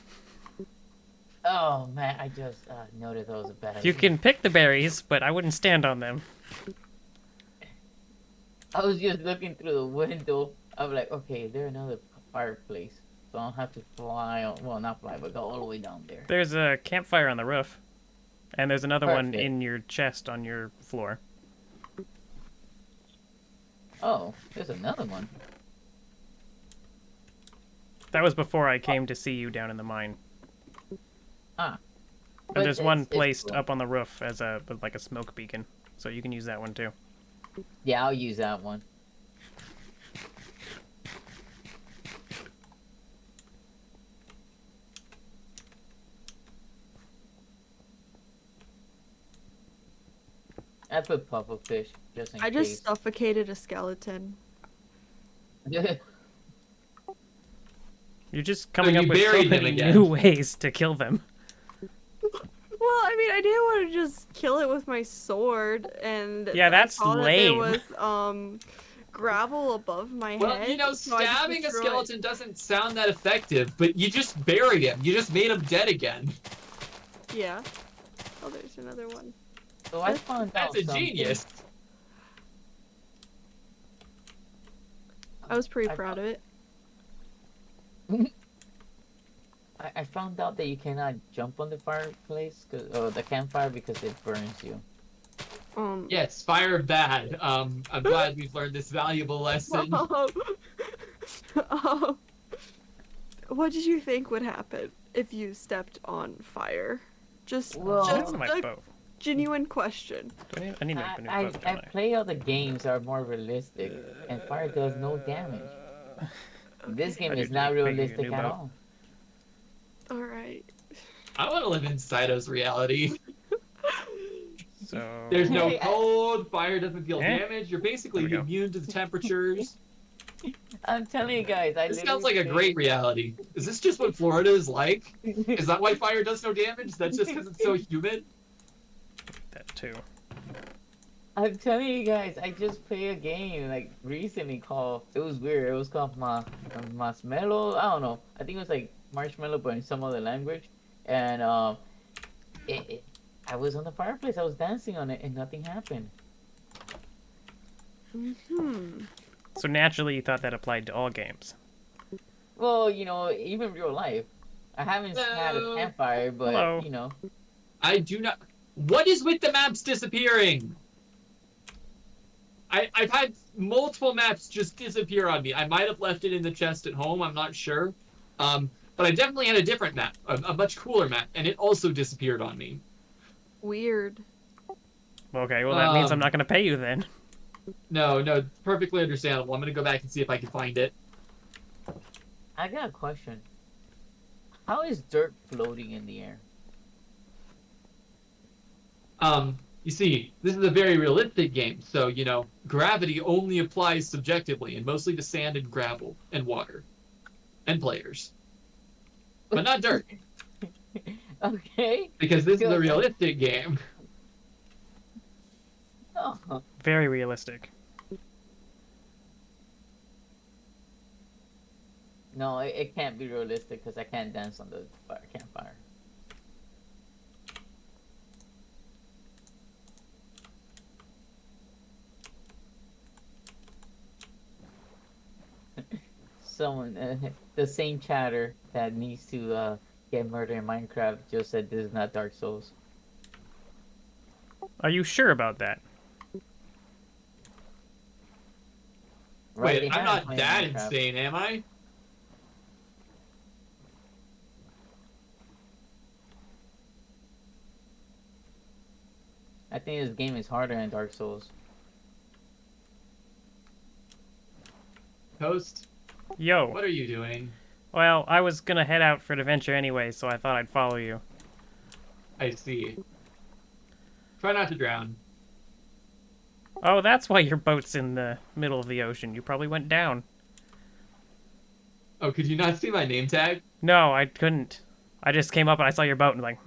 Oh man, I just noticed that was a bad You idea. can pick the berries, but I wouldn't stand on them. I was just looking through the window. I'm like, okay, there's another fireplace. So I'll have to fly, well, not fly, but go all the way down there. There's a campfire on the roof. And there's another one Perfect. in your chest on your floor. Oh, there's another one. That was before I came to see you down in the mine. Ah. And there's one it's placed cool. up on the roof as a like a smoke beacon, so you can use that one too. Yeah, I'll use that one. I put puffer fish just in I just case. suffocated a skeleton. You're just coming you up with so buried him many again. new ways to kill them. Well, I mean, I didn't want to just kill it with my sword, and Yeah, that's I saw lame. That there was gravel above my Well, head. you know, so I just stabbing a destroyed- skeleton doesn't sound that effective, but you just buried him. You just made him dead again. Yeah. Oh, there's another one. So I found out That's a something. genius. I was pretty I proud of it. I found out that you cannot jump on the fireplace, or the campfire, because it burns you. Yes, fire bad. I'm glad we've learned this valuable lesson. What did you think would happen if you stepped on fire? Just, Well- just Where's my a bow? genuine question. I need to make a new I bow, don't I? play other games that are more realistic, and fire does no damage. This game I is did not make you a realistic new at bow. all. All right. I want to live in Saito's reality. So There's no Hey, cold, fire doesn't deal Eh? damage, you're basically There we go. immune to the temperatures. I'm telling you guys, I This sounds like literally a great reality. Is this just what Florida is like? Is that why fire does no damage? That's just because it's so humid? that too. I'm telling you guys, I just played a game like recently called. It was weird. It was called Marshmallow. I don't know. I think it was like Marshmallow, but in some other language. And I was on the fireplace. I was dancing on it, and nothing happened. Hmm. So naturally, you thought that applied to all games. Well, even real life. I haven't had a No. campfire, but Hello. I do not. What is with the maps disappearing? I've had multiple maps just disappear on me. I might have left it in the chest at home. I'm not sure. But I definitely had a different map, a much cooler map, and it also disappeared on me. Weird. Okay, well that means I'm Um, not gonna pay you then. No, it's perfectly understandable. I'm gonna go back and see if I can find it. I got a question. How is dirt floating in the air? You see, this is a very realistic game, so, gravity only applies subjectively, and mostly to sand and gravel and water. And players. But not dirt, Okay. because this is a Good. realistic game. Oh. Very realistic. No, it can't be realistic because I can't dance on the campfire. Someone, the same chatter that needs to get murdered in Minecraft just said this is not Dark Souls. Are you sure about that? Right? Wait, They I'm haven't not played that Minecraft. insane, am I? I think this game is harder than Dark Souls. Toast, Yo. what are you doing? Well, I was gonna head out for an adventure anyway, so I thought I'd follow you. I see. Try not to drown. Oh, that's why your boat's in the middle of the ocean. You probably went down. Oh, could you not see my name tag? No, I couldn't. I just came up and I saw your boat and like,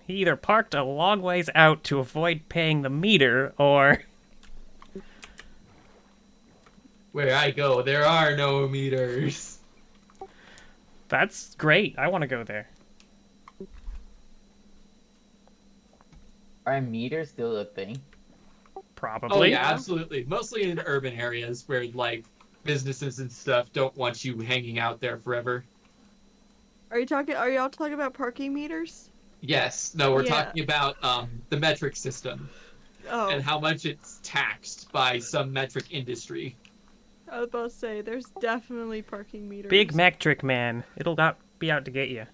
he either parked a long ways out to avoid paying the meter, or... Where I go, there are no meters. That's great. I want to go there. Are meters still a thing? Probably. Oh yeah, absolutely. Mostly in urban areas where like businesses and stuff don't want you hanging out there forever. Are y'all talking about parking meters? Yes. No, we're Yeah. talking about the metric system Oh, and how much it's taxed by some metric industry. I was about to say, there's definitely parking meters. Big metric man. It'll be out to get you.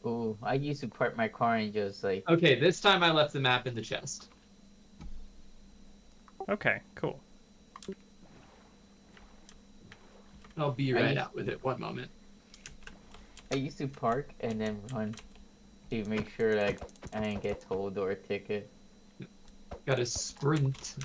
Ooh, I used to park my car and just like... Okay, this time I left the map in the chest. Okay, cool. I'll be Are right you- out with it. One moment. I used to park and then run to make sure like I didn't get towed or a ticket. Got to sprint.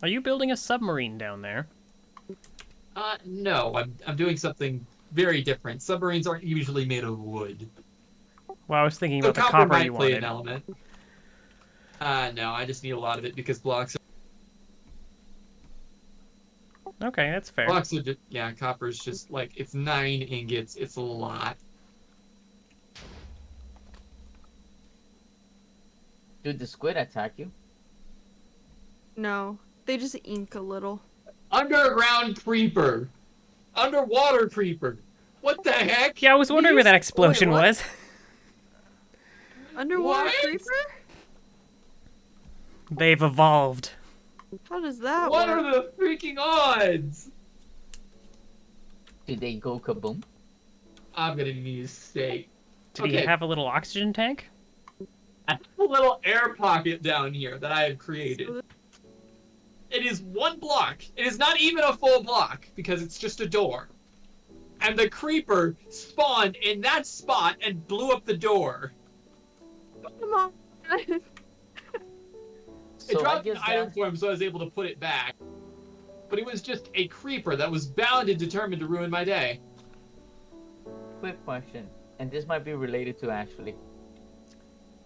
Are you building a submarine down there? No, I'm doing something very different. Submarines aren't usually made of wood. Well, I was thinking So about the copper copper might you play wanted. an element. No, I just need a lot of it because blocks Okay, that's fair. are just, yeah, copper's just like, it's 9 ingots, it's a lot. Did the squid attack you? No, they just ink a little. Underground creeper. Underwater creeper. What the heck? Yeah, I was wondering where that explosion what? was. Underwater What? creeper? They've evolved. How does that What work? are the freaking odds? Did they go kaboom? I'm gonna need a steak. Did he Okay. have a little oxygen tank? I have a little air pocket down here that I have created. So It is 1 block. It is not even a full block because it's just a door. And the creeper spawned in that spot and blew up the door. come on. It So I dropped an guess item that, for him, so I was able to put it back. But it was just a creeper that was bound and determined to ruin my day. quick question, and this might be related to Ashley.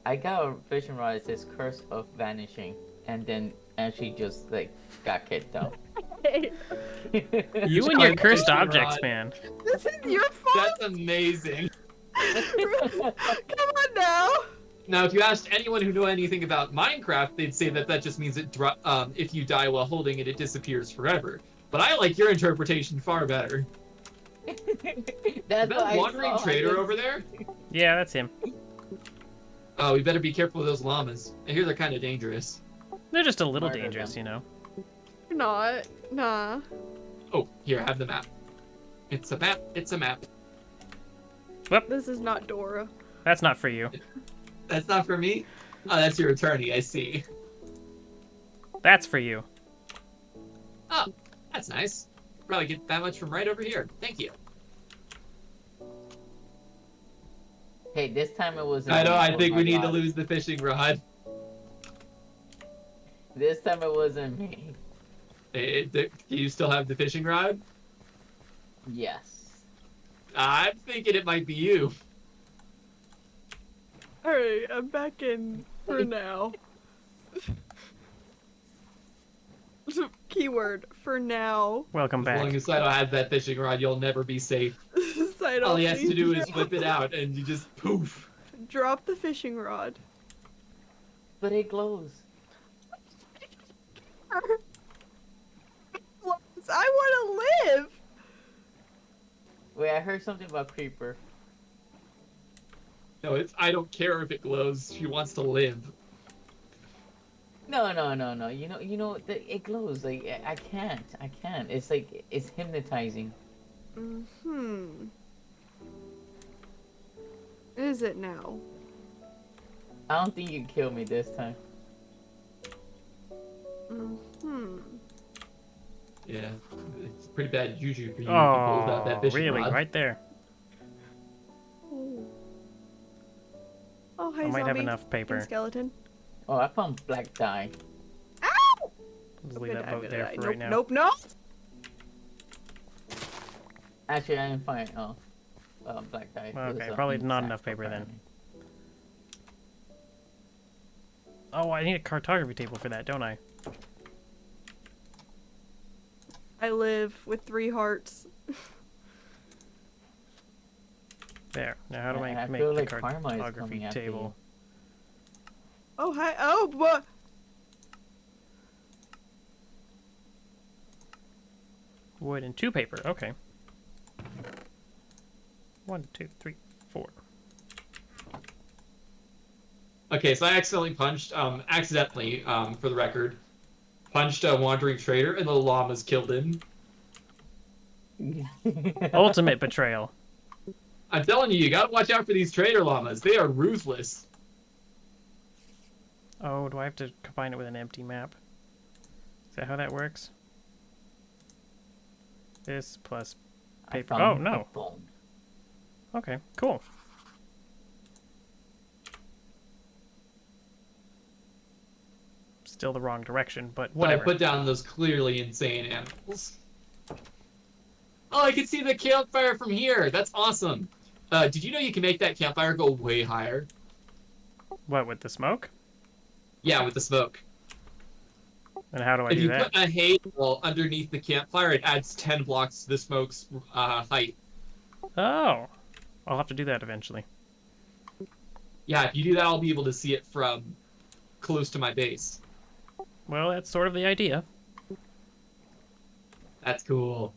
I got a fishing rod that says "Curse of Vanishing," and then Ashley just like got kicked out. You and your cursed objects, man. This is your fault. That's amazing. Come on now. Now, if you asked anyone who knew anything about Minecraft, they'd say that that just means if you die while holding it, it disappears forever. But I like your interpretation far better. Is That's that what I wandering saw. trader over there? Yeah, that's him. Oh, we better be careful with those llamas. I hear they're kind of dangerous. They're just a little Murder dangerous, them. you know. You're not. Nah. Oh, here, have the map. It's a map. It's a map. This is not Dora. That's not for you. That's not for me? Oh, that's your attorney, I see. That's for you. Oh, that's nice. Probably get that much from right over here. Thank you. Hey, this time it wasn't. I know, me, I it was think my we need to rod. lose the fishing rod. This time it wasn't me. Do you still have the fishing rod? Yes. I'm thinking it might be you. Alright, I'm back in for now. Keyword, for now. Welcome As back. long as Saito has that fishing rod, you'll never be safe. Saito, All he has to please do is whip it out, and you just poof. drop the fishing rod. But it glows. I want to live! Wait, I heard something about creeper. No, it's I don't care if it glows. She wants to live. No. You know, it glows. Like I can't. It's like it's hypnotizing. Hmm. Is it now? I don't think you can kill me this time. Hmm. Yeah, it's pretty bad juju for you to Oh, hold out that fishing really? rod. Right there. Oh. Oh, hi, I might have zombie enough and paper. skeleton. Oh, I found black dye. Ow! Just I'm leave gonna that die, boat I'm there gonna for die. right now. Nope, nope. Actually, I didn't find black dye. It Okay, was, probably not sack, enough paper then. apparently. Oh, I need a cartography table for that, don't I? I live with 3 hearts. There. Now how do I I make feel the like karma is cartography coming after table? Oh, hi. Oh, what? Wood and 2 paper. Okay. 1, 2, 3, 4. Okay, so I accidentally punched, for the record, punched a wandering trader, and the llamas killed him. Ultimate betrayal. I'm telling you, you gotta watch out for these trader llamas. They are ruthless. Oh, do I have to combine it with an empty map? Is that how that works? This plus I paper. found Oh, a no. bone. Okay, cool. Still the wrong direction, but But I whatever. put down those clearly insane animals. Oh, I can see the campfire from here. That's awesome. Did you know you can make that campfire go way higher? What, with the smoke? Yeah, with the smoke. And how do I If do you that? put a hay bale underneath the campfire, it adds 10 blocks to the smoke's height. Oh. I'll have to do that eventually. Yeah, if you do that, I'll be able to see it from close to my base. Well, that's sort of the idea. That's cool.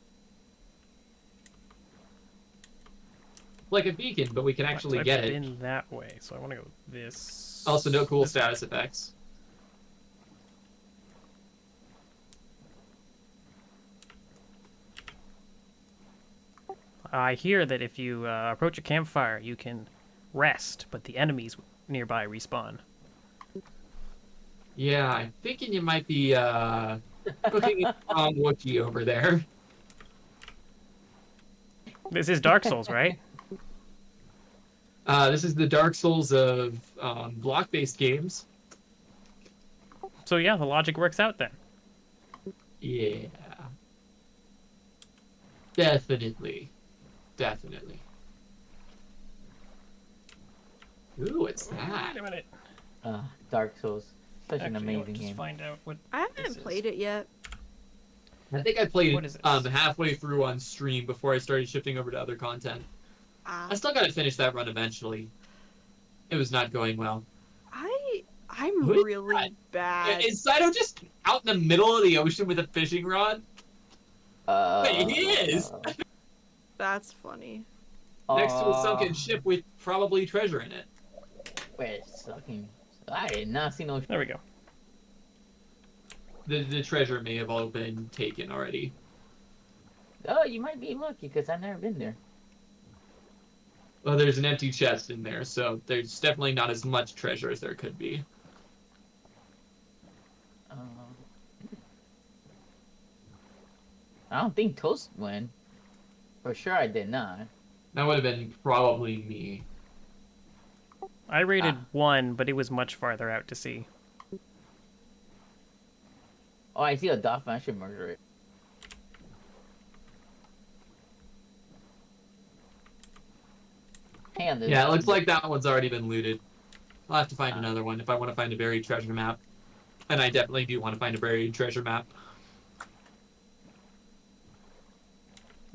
Like a beacon, but we can actually So I've get it. been that way, so I want to go this. Also, no cool this way. status effects. I hear that if you approach a campfire, you can rest, but the enemies nearby respawn. Yeah, I'm thinking you might be cooking it wrong Wookiee over there. This is Dark Souls, right? This is the Dark Souls of block-based games. So yeah, the logic works out then. Yeah, definitely, definitely. Ooh, what's that? Wait a minute. Dark Souls. Such an Actually, amazing just game. find out what. I This haven't is- played it yet. I think I played What it is this? halfway through on stream before I started shifting over to other content. Ah, I still gotta finish that run eventually. It was not going well. I'm Who is really that? bad. Is Saito just out in the middle of the ocean with a fishing rod? Wait, he is! That's funny. Next to a sunken Uh, ship with probably treasure in it. Wait, sucking. I did not see no. There we go. The treasure may have all been taken already. Oh, you might be lucky because I've never been there. Well, there's an empty chest in there, so there's definitely not as much treasure as there could be. I don't think Toast went. For sure, I did not. That would have been probably me. I rated 1, but it was much farther out to sea. Oh, I see a dolphin. I should murder it. Hang on, Yeah, it looks like that one's already been looted. I'll have to find another one if I want to find a buried treasure map. And I definitely do want to find a buried treasure map.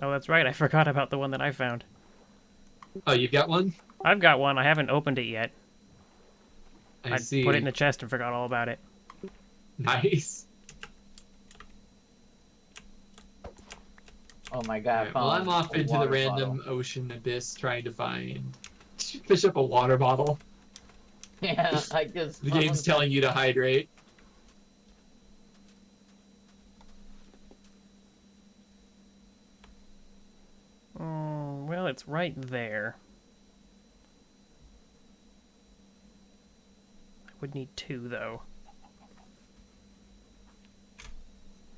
Oh, that's right. I forgot about the one that I found. Oh, you've got one? I've got one. I haven't opened it yet. I see. Put it in the chest and forgot all about it. Nice. Oh my god! Alright, well, I'm off into the random ocean abyss trying to find... Did you fish up a water bottle? Yeah, I just. The game's telling you to hydrate. Well, it's right there. I would need 2, though.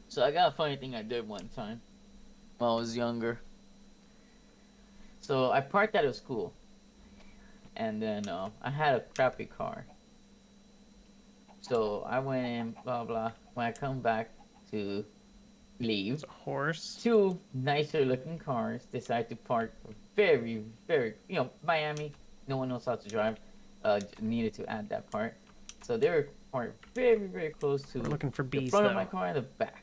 So I got a funny thing I did one time when I was younger. So I parked out of school, and then I had a crappy car. So I went in, blah blah. When I come back to leave, It's a horse. 2 nicer looking cars decide to park very, very, Miami. No one knows how to drive. Needed to add that part. So they were parked very, very close to We're looking for the bees, front though. of my car and the back.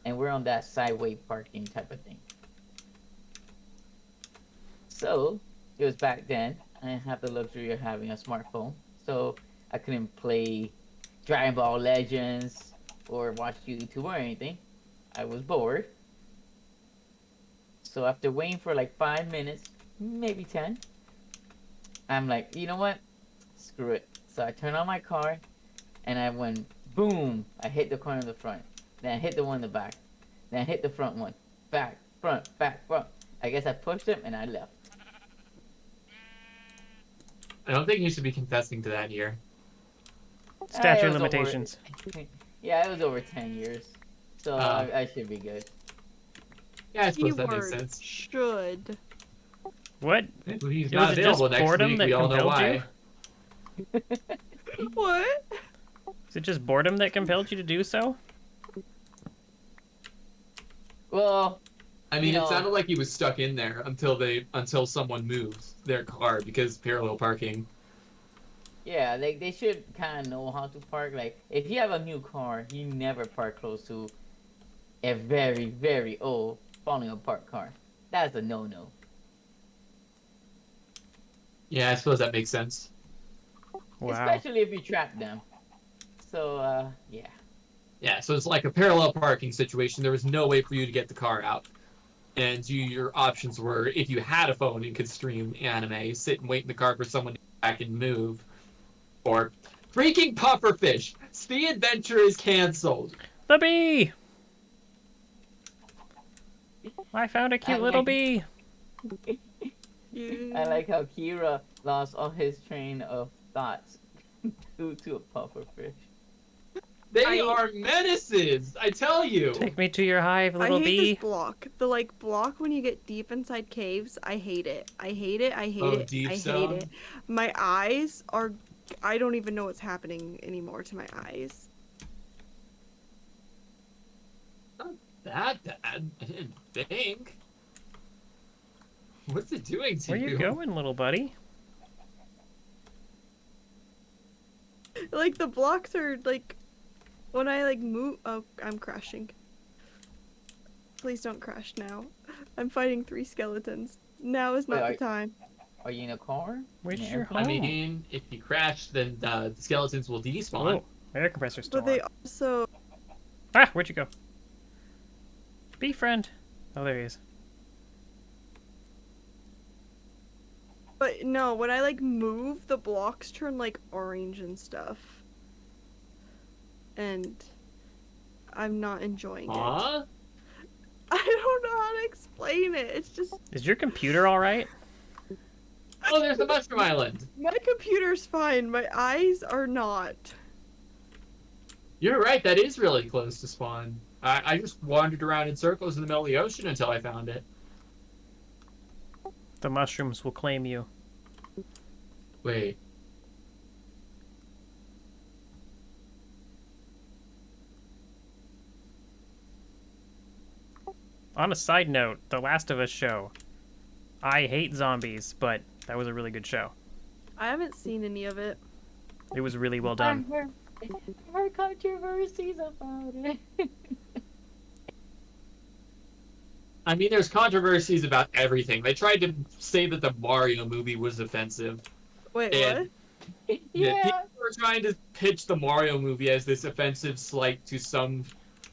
And we're on that sideway parking type of thing. So, it was back then. I didn't have the luxury of having a smartphone. So, I couldn't play Dragon Ball Legends or watch YouTube or anything. I was bored. So, after waiting for like 5 minutes, maybe 10, I'm like, you know what? Screw it. So, I turned on my car and I went boom. I hit the corner in the front. Then I hit the one in the back. Then I hit the front one. Back, front, back, front. I guess I pushed him and I left. I don't think you should be confessing to that here. Statute it was limitations. Yeah, it was over 10 years. So I should be good. Yeah, I suppose that makes Keyword sense. should. What? He's Was not it just available next boredom week. that We all know compelled why. you? What? Is it just boredom that compelled you to do so? Well, I mean, You it know- sounded like he was stuck in there until someone moved their car because parallel parking. yeah, they should kind of know how to park. Like, if you have a new car, you never park close to a very, very old, falling apart car. That's a no-no. Yeah, I suppose that makes sense. Wow. Especially if you trap them. So, yeah. Yeah, so it's like a parallel parking situation. There was no way for you to get the car out. And your options were, if you had a phone and could stream anime, sit and wait in the car for someone to get back and move. Or, freaking pufferfish! The adventure is canceled! The bee! I found a cute I little like- bee. I like how Kira lost all his train of thoughts due to a pufferfish. They are menaces, I tell you. Take me to your hive, little I hate bee. this block. The like block when you get deep inside caves. I hate it. I hate it. I hate Oh, it. deep I hate stone? it. My eyes are. I don't even know what's happening anymore to my eyes. Not that bad, I didn't think. What's it doing to Where you going, little buddy? Like the blocks are like when I like move. Oh, I'm crashing. Please don't crash now. I'm fighting 3 skeletons. Now is not Wait, the time. Are you in a car? Where's In an your airplane? I home? mean, if you crash, then the skeletons will despawn. Oh, air compressor's still But they on. also. Ah, where'd you go? Bee friend. Oh, there he is. But no, when I like move, the blocks turn like orange and stuff. And I'm not enjoying it. Huh? I don't know how to explain it. It's just Is your computer all right? Oh, there's the Mushroom Island. my computer's fine. My eyes are not. You're right, that is really close to spawn. I just wandered around in circles in the middle of the ocean until I found it. The mushrooms will claim you. Wait. On a side note, The Last of Us show. I hate zombies, but that was a really good show. I haven't seen any of it. It was really well done. I heard controversies about it. I mean, there's controversies about everything. They tried to say that the Mario movie was offensive. Wait, And what? Yeah. people were trying to pitch the Mario movie as this offensive slight to some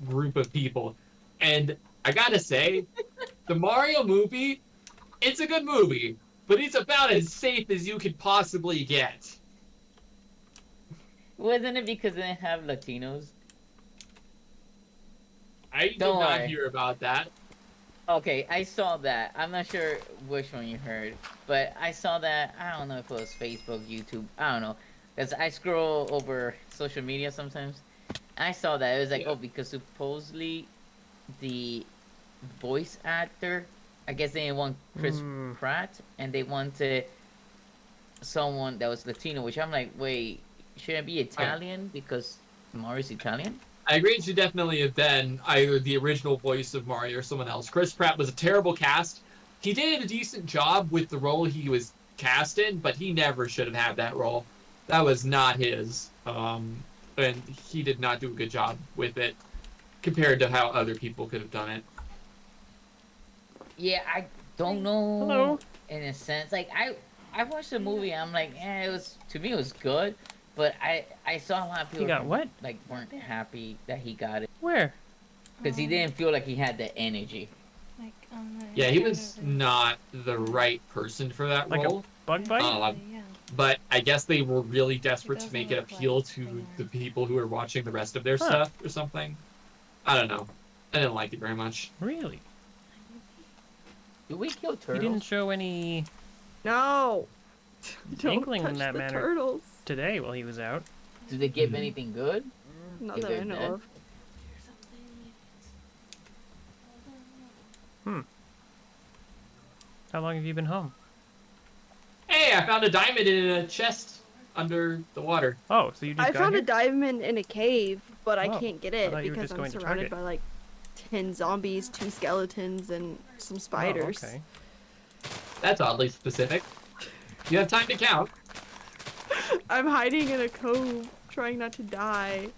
group of people. And I gotta say, the Mario movie, it's a good movie, but it's about as safe as you could possibly get. Wasn't it because they didn't have Latinos? I did Don't not worry. hear about that. Okay, I saw that. I'm not sure which one you heard, but I saw that. I don't know if it was Facebook, YouTube. I don't know, because I scroll over social media sometimes. I saw that it was like, Yeah. oh, because supposedly the voice actor, I guess they didn't want Chris Pratt, and they wanted someone that was Latino. Which I'm like, wait, shouldn't it be Italian because Mario's Italian? I agree it should definitely have been either the original voice of Mario or someone else. Chris Pratt was a terrible cast. He did a decent job with the role he was cast in, but he never should have had that role. That was not his. And he did not do a good job with it compared to how other people could have done it. Yeah, I don't know. Hello. In a sense, like I watched the movie. I'm like, it was, to me it was good, but I saw a lot of people He got what? like weren't happy that he got it Where? because he didn't feel like he had the energy. Like on the Yeah, he inside was of it. not the right person for that Like role. a bug bite? Yeah. But I guess they were really desperate to doesn't make it look appeal like to they the are. people who are watching the rest of their Huh. stuff or something. I don't know. I didn't like it very much. Really? Do we kill He turtles? didn't show any No. Don't inkling touch in that the manner turtles. today while he was out. Do they give anything good? Not If that I they're know dead? of. How long have you been home? Hey, I found a diamond in a chest under the water. Oh, so you just I got found here? a diamond in a cave, but I Oh, can't get I it thought you were because just I'm going to surrounded Target. by like 10 zombies, 2 skeletons, and some spiders. Oh, okay. That's oddly specific. You have time to count. I'm hiding in a cove, trying not to die.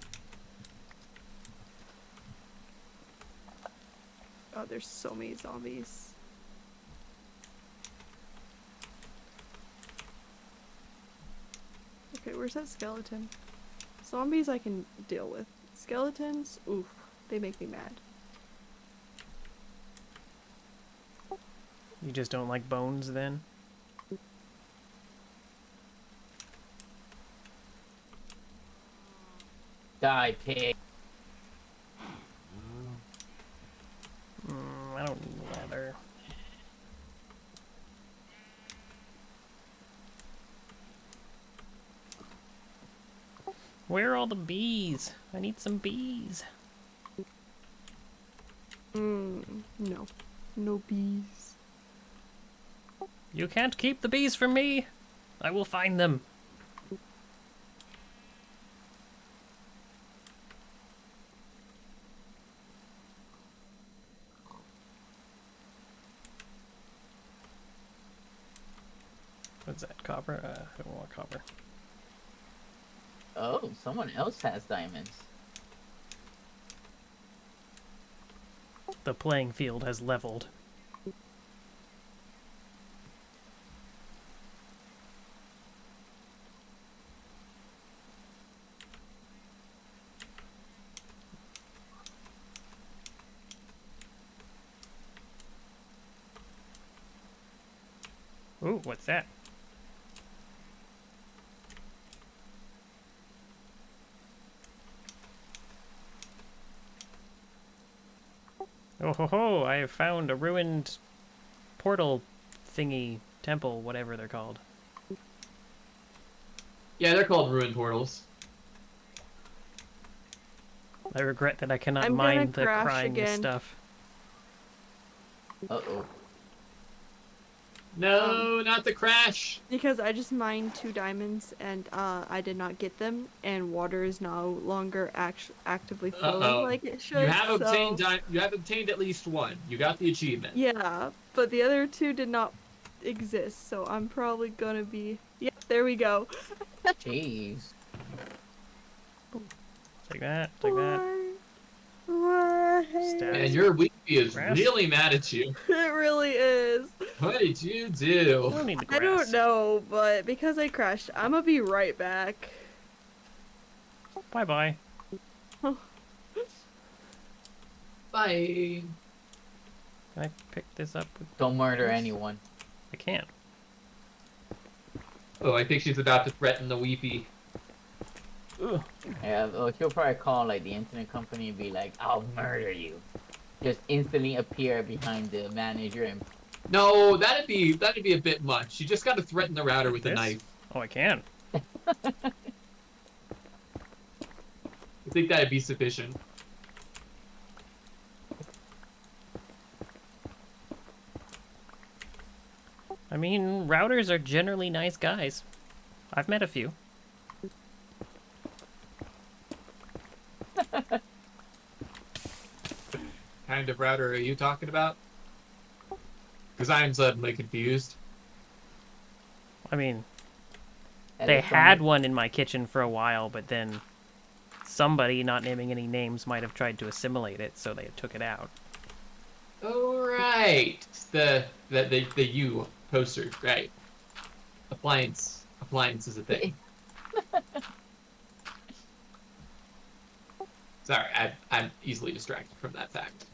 Oh, there's so many zombies. Okay, where's that skeleton? Zombies I can deal with. Skeletons, oof, they make me mad. You just don't like bones then? Die, pig. I don't need leather. Where are all the bees? I need some bees. No. No bees. You can't keep the bees from me. I will find them. What's that, copper? I don't want copper. Oh, someone else has diamonds. The playing field has leveled. Ooh, what's that? Oh ho ho, I have found a ruined portal thingy, temple, whatever they're called. Yeah, they're called ruin portals. I regret that I cannot I'm gonna mine the crash crying again. stuff. Uh-oh. No, not the crash. Because I just mined 2 diamonds and I did not get them, and water is no longer actively flowing Uh-oh. like it should. You have so... obtained you have obtained at least one. You got the achievement. Yeah, but the other 2 did not exist, so I'm probably gonna be. Yep, there we go. Jeez. Take that, take that. Why? Stab. And your Weepy is Grass? really mad at you. It really is. What did you I do? don't need the I grass. don't know, but because I crashed, I'm gonna be right back. Bye bye. Bye. Can I pick this up? Don't murder anyone. I can't. Oh, I think she's about to threaten the Weepy. Ugh. Yeah, well, she'll probably call like the internet company and be like, "I'll murder you." Just instantly appear behind the manager and No, that'd be a bit much. You just got to threaten the router with a This? knife. Oh, I can. I think that'd be sufficient. I mean, routers are generally nice guys. I've met a few. Kind of router are you talking about? Because I'm suddenly confused. I mean, they electronic- had one in my kitchen for a while, but then somebody, not naming any names, might have tried to assimilate it, so they took it out. Oh, right. The U poster, right. Appliance is a thing. Sorry, I'm easily distracted from that fact.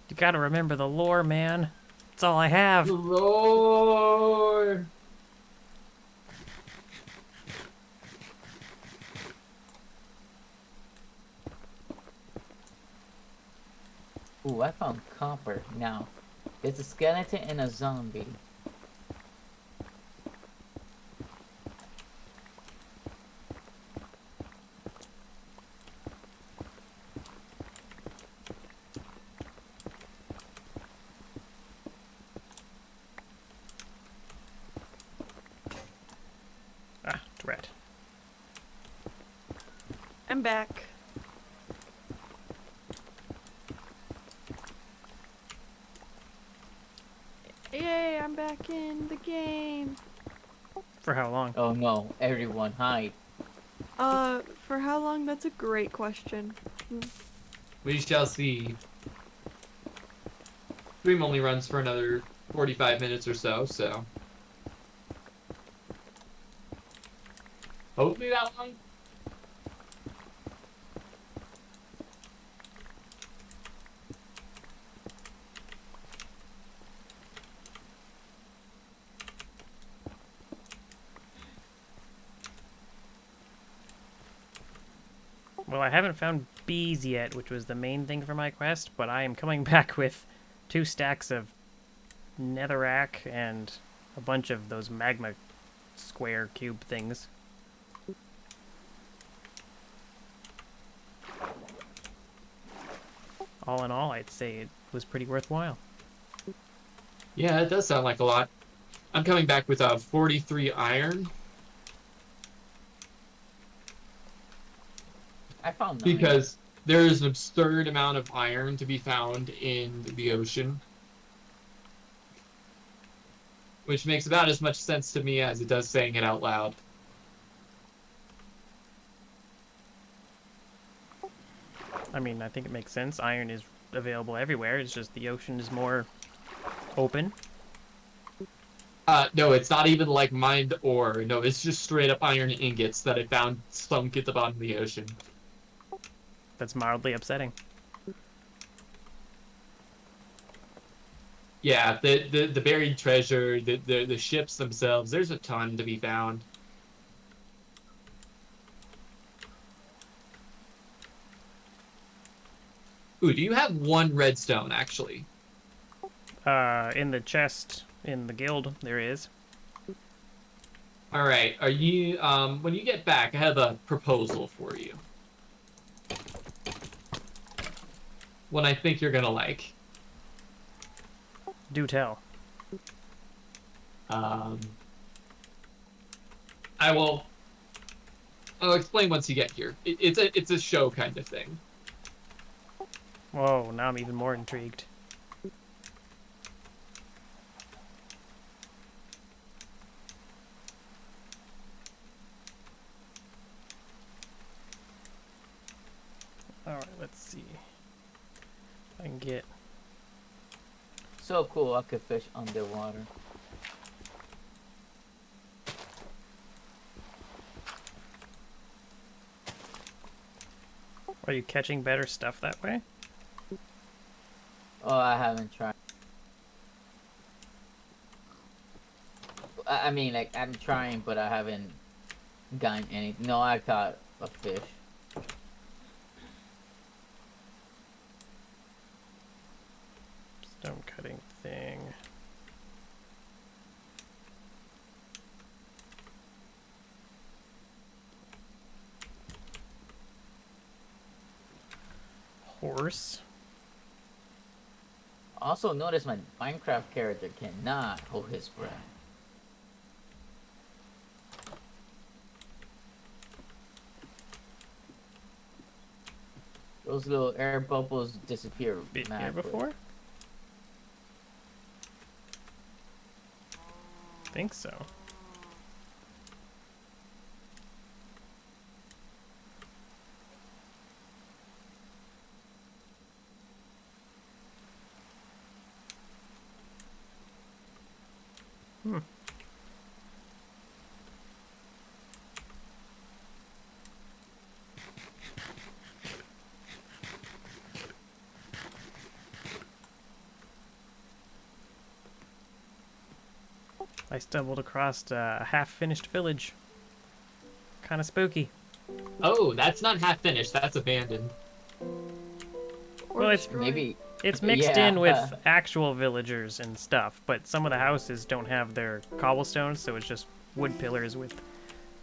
You gotta remember the lore, man. That's all I have. Lord. Ooh, I found copper. Now, there's a skeleton and a zombie. Ah, dread. I'm back. Yay, I'm back in the game. For how long? Oh no, everyone hide. For how long? That's a great question. We shall see. Stream only runs for another 45 minutes or so, so. Hopefully that long. Well, I haven't found bees yet, which was the main thing for my quest, but I am coming back with 2 stacks of netherrack and a bunch of those magma square cube things. all in all, I'd say it was pretty worthwhile. Yeah, it does sound like a lot. I'm coming back with 43 iron I found 9. because there is an absurd amount of iron to be found in the ocean, which makes about as much sense to me as it does saying it out loud. I mean, I think it makes sense. Iron is available everywhere. It's just the ocean is more open. No, it's not even like mined ore. No, it's just straight up iron ingots that I found sunk at the bottom of the ocean. That's mildly upsetting. Yeah, the buried treasure, the ships themselves, there's a ton to be found. Ooh, do you have 1 redstone, actually? In the chest in the guild, there is. Alright, are you, when you get back, I have a proposal for you. One I think you're gonna like. Do tell. I will. I'll explain once you get here. It's a show kind of thing. Whoa, now I'm even more intrigued. Alright, let's see. If I can get... So cool, I could fish underwater. Are you catching better stuff that way? Oh, I haven't tried. I mean, like, I'm trying, but I haven't gotten any. No, I caught a fish. Stone cutting thing. Horse. Also, notice my Minecraft character cannot hold his breath. Those little air bubbles disappear. Been here mad quick. before? Think so. I stumbled across a half-finished village. Kind of spooky. Oh, that's not half finished. That's abandoned. Or Well, it's destroyed. Maybe. It's mixed Yeah. in with actual villagers and stuff, but some of the houses don't have their cobblestones, so it's just wood pillars with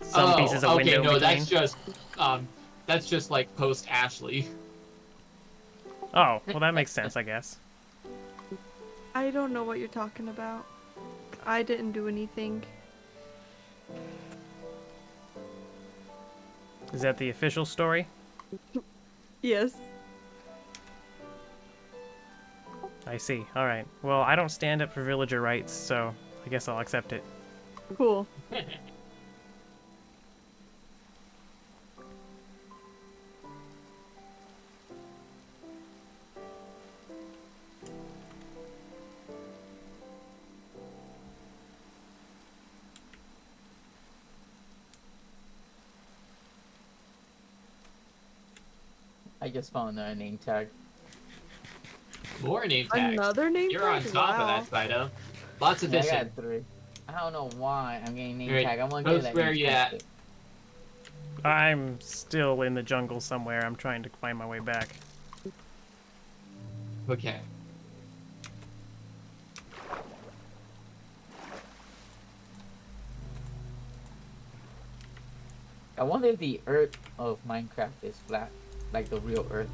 some pieces of okay, window no, between. that's just like post Ashley. Oh, well that makes sense, I guess. I don't know what you're talking about. I didn't do anything. Is that the official story? Yes. I see. All right. Well, I don't stand up for villager rights, so I guess I'll accept it. Cool. I just found a name tag. More name tags. Another name You're on tag? top Wow. of that, Fido. Lots of Yeah, I fishing. got 3. I don't know why I'm getting name Alright, tag. I'm gonna Post, get that. where name you tag at? stick. I'm still in the jungle somewhere. I'm trying to find my way back. Okay. I wonder if the earth of Minecraft is flat, like the real earth.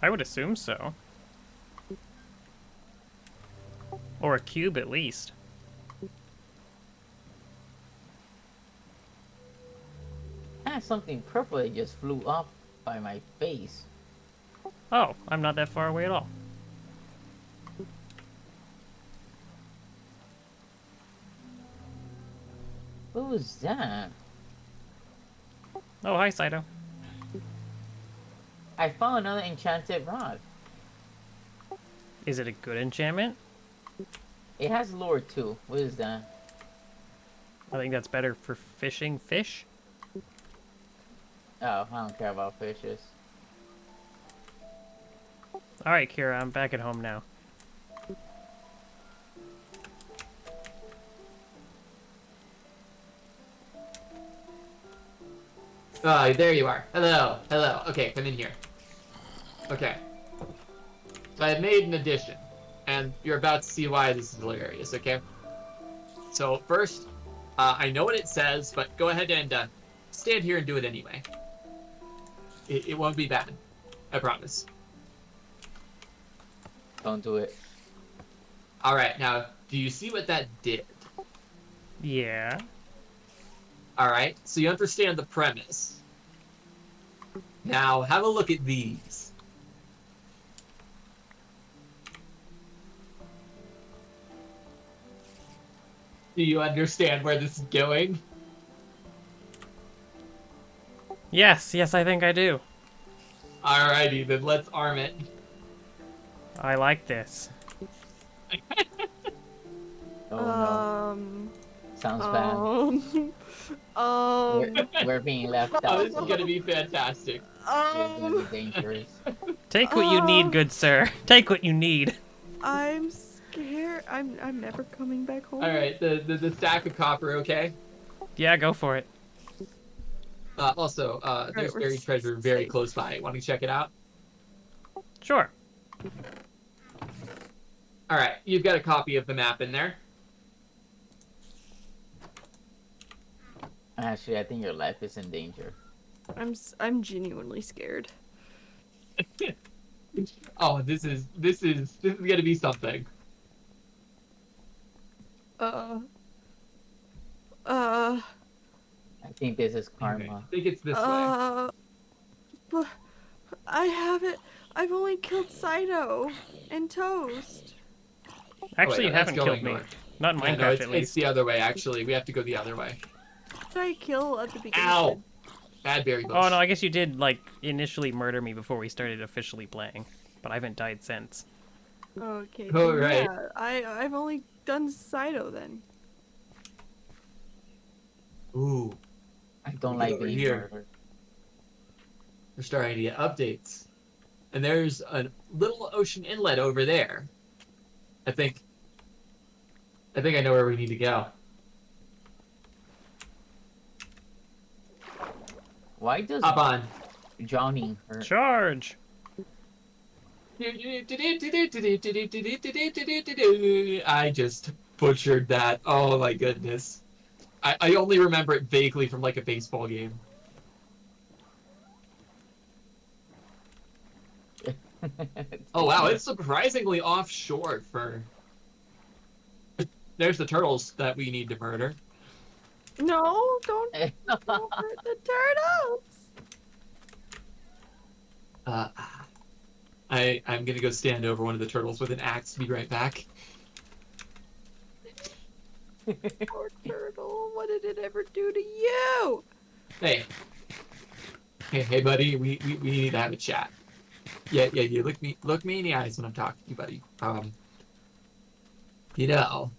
I would assume so. Or a cube at least. I had something purple that just flew off by my face. Oh, I'm not that far away at all. What was that? Oh, hi, Saito. I found another enchanted rod. Is it a good enchantment? It has lore too. What is that? I think that's better for fishing fish. Oh, I don't care about fishes. Alright, Kira, I'm back at home now. There you are. Hello. Hello. Okay, come in here. Okay. So I have made an addition, and you're about to see why this is hilarious, okay? So first, I know what it says, but go ahead and stand here and do it anyway. It won't be bad. I promise. Don't do it. Alright, now, do you see what that did? Yeah. Alright, so you understand the premise. Now, have a look at these. Do you understand where this is going? Yes, I think I do. Alrighty, then let's arm it. I like this. Oh no. Sounds bad. We're being left Oh, out. this is gonna be fantastic. It's gonna be dangerous. Take what you need, good sir. Take what you need. I'm scared. I'm never coming back home. Alright, the stack of copper, okay? Yeah, go for it. Also, there's we're buried treasure very safe. close by. Want to check it out? Sure. Alright, you've got a copy of the map in there. Actually, I think your life is in danger. I'm genuinely scared. Oh, this is gonna be something. I think this is karma. I think it's this way. But I haven't. I've only killed Saito and Toast. Actually, no, you that's haven't killed going me. north. Not in Yeah, Minecraft, no, at it's least. the other way, actually. We have to go the other way. What did I kill at the beginning? Ow! Bad berry bush. Oh, no, I guess you did, like, initially murder me before we started officially playing. But I haven't died since. Okay. Oh, then right. Yeah, I've only done Saito then. Ooh, I don't Look like over being here. murdered. we're starting to get updates. And there's a little ocean inlet over there. I think I know where we need to go. Why does Hop on. drowning hurt? Charge! I just butchered that. Oh my goodness. I only remember it vaguely from like a baseball game. Oh wow, it's surprisingly offshore for... There's the turtles that we need to murder. No, don't hurt the turtles. I'm gonna go stand over one of the turtles with an axe. Be right back. Poor turtle. What did it ever do to you? Hey. Hey, buddy. We need to have a chat. Yeah. You look me in the eyes when I'm talking to you, buddy. You know,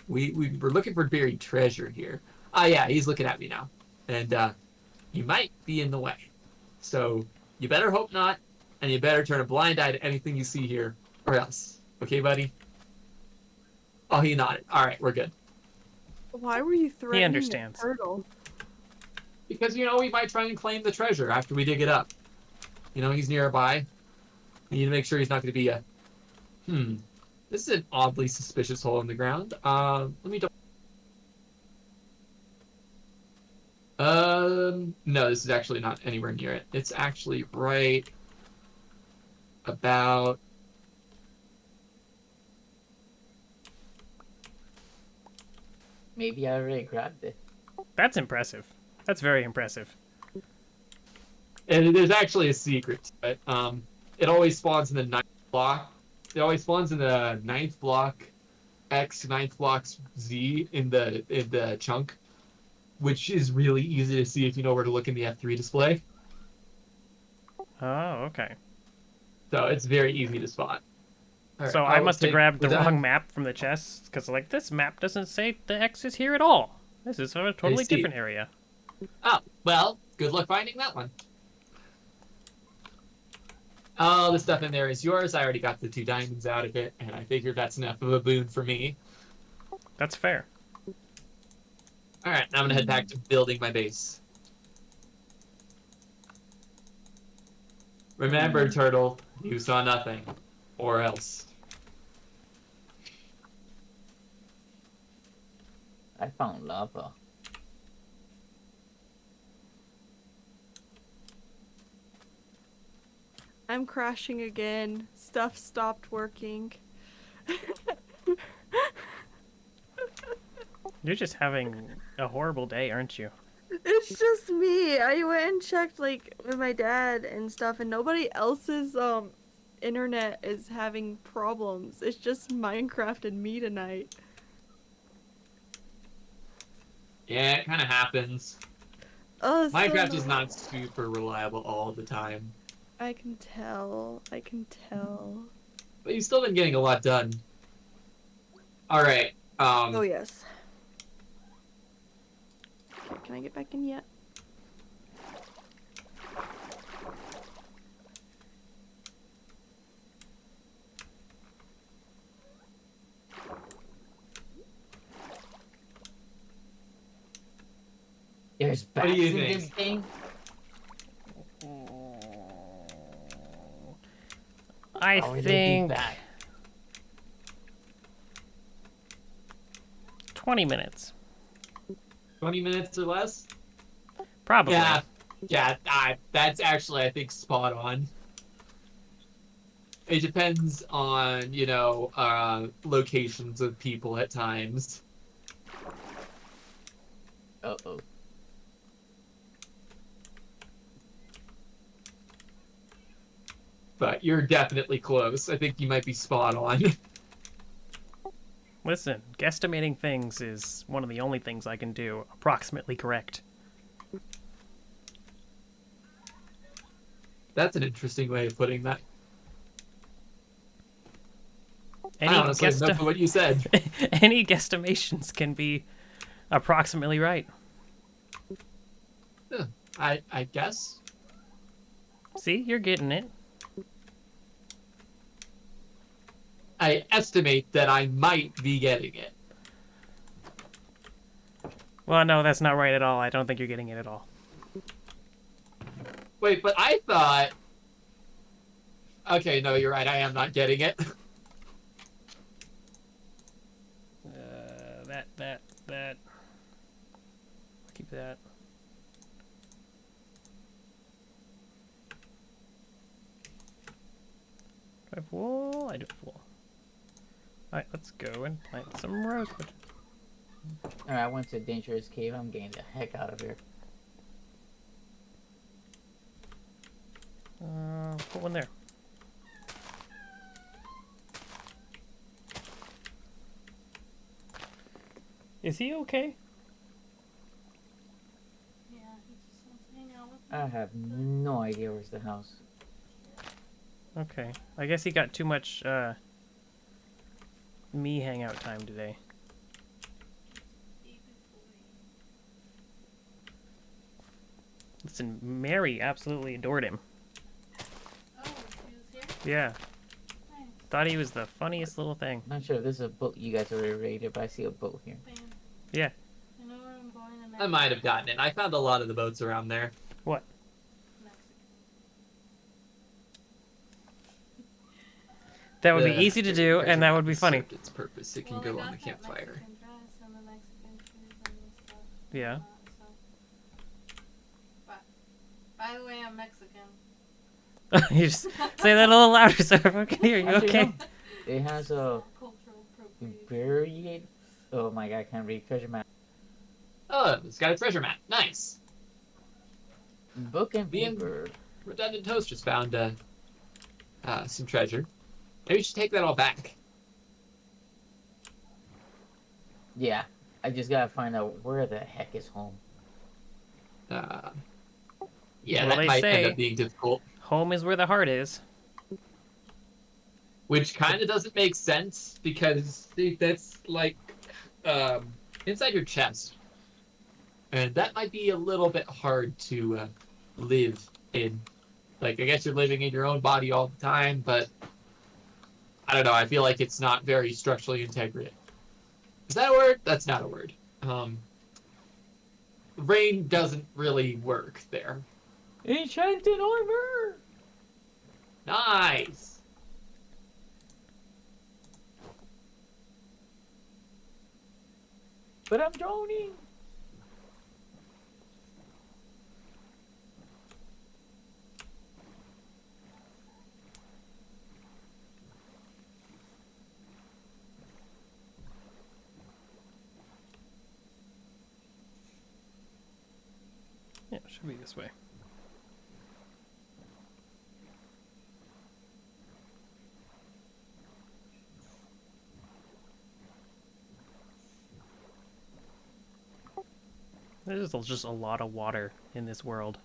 we're looking for buried treasure here. Yeah, he's looking at me now, and he might be in the way. So you better hope not, and you better turn a blind eye to anything you see here, or else. Okay, buddy? Oh, he nodded. All right, we're good. Why were you threatening understands. the turtle? Because, we might try and claim the treasure after we dig it up. He's nearby. We need to make sure he's not going to be a... This is an oddly suspicious hole in the ground. Let me... No, this is actually not anywhere near it. It's actually right about. Maybe I already grabbed it. That's impressive. That's very impressive. And there's actually a secret to it. It always spawns in the ninth block. It always spawns in the ninth block X, ninth block Z in the chunk, which is really easy to see if you know where to look in the F3 display. Oh, okay. So it's very easy to spot. All So right, I must have grabbed the was that- wrong map from the chest, because like this map doesn't say the X is here at all. This is a totally see. different area. Oh, well, good luck finding that one. All the stuff in there is yours. I already got the 2 diamonds out of it, and I figured that's enough of a boon for me. That's fair. All right, now I'm gonna head back to building my base. Remember, Turtle, you saw nothing, or else. I found lava. I'm crashing again. Stuff stopped working. You're just having a horrible day, aren't you? It's just me. I went and checked like with my dad and stuff, and nobody else's internet is having problems. It's just Minecraft and me tonight. Yeah, it kind of happens. Oh, so Minecraft is annoying. not super reliable all the time, I can tell. I can tell. but you've still been getting a lot done. All right. Oh yes. Okay, can I get back in yet? There's What do bats you in think? this game. I How are they think back? 20 minutes. 20 minutes or less? Probably. Yeah, that's actually, I think, spot on. It depends on, locations of people at times. Uh-oh. But you're definitely close. I think you might be spot on. Listen, guesstimating things is one of the only things I can do approximately correct. That's an interesting way of putting that. Any I honestly have no clue what you said. any guesstimations can be approximately right. I guess. See, you're getting it. I estimate that I might be getting it. Well, no, that's not right at all. I don't think you're getting it at all. Wait, but I thought... Okay, no, you're right. I am not getting it. That. Keep that. Do I have wool? I do have wool. Alright, let's go and plant some rosewood. Alright, I went to a dangerous cave. I'm getting the heck out of here. Put one there. Is he okay? Yeah, he just wants to hang out with me. I have no idea where's the house. Okay. I guess he got too much, me hangout time today. Baby boy. Listen, Mary absolutely adored him. Oh, he was here? Yeah. Nice. Thought he was the funniest little thing. I'm not sure if this is a boat you guys already raided, but I see a boat here. Bam. Yeah. You know where I'm going in I might have gotten it. I found a lot of the boats around there. What? Mexico. That would be easy to do, and that would be funny. Served its purpose. It can Well, go we on got the that campfire. Mexican dress and the Mexican shoes and the stuff. Yeah. So By the way, I'm Mexican. You just say that a little louder so everyone can hear you. Actually, Okay. no. It has a Cultural appropriation. very. Oh my god, I can't read treasure map. Oh, it's got a treasure map. Nice. Book and Me and paper. Redundant Toast just found some treasure. Maybe we should take that all back. Yeah, I just gotta find out where the heck is home. Yeah, Well, that they might end say- up being difficult. Home is where the heart is. Which kind of doesn't make sense because that's like inside your chest. And that might be a little bit hard to live in. Like, I guess you're living in your own body all the time, but I don't know. I feel like it's not very structurally integrated. Is that a word? That's not a word. Rain doesn't really work there. Enchanted armor! Nice. But I'm drowning! Yeah, it should be this way. There's just a lot of water in this world.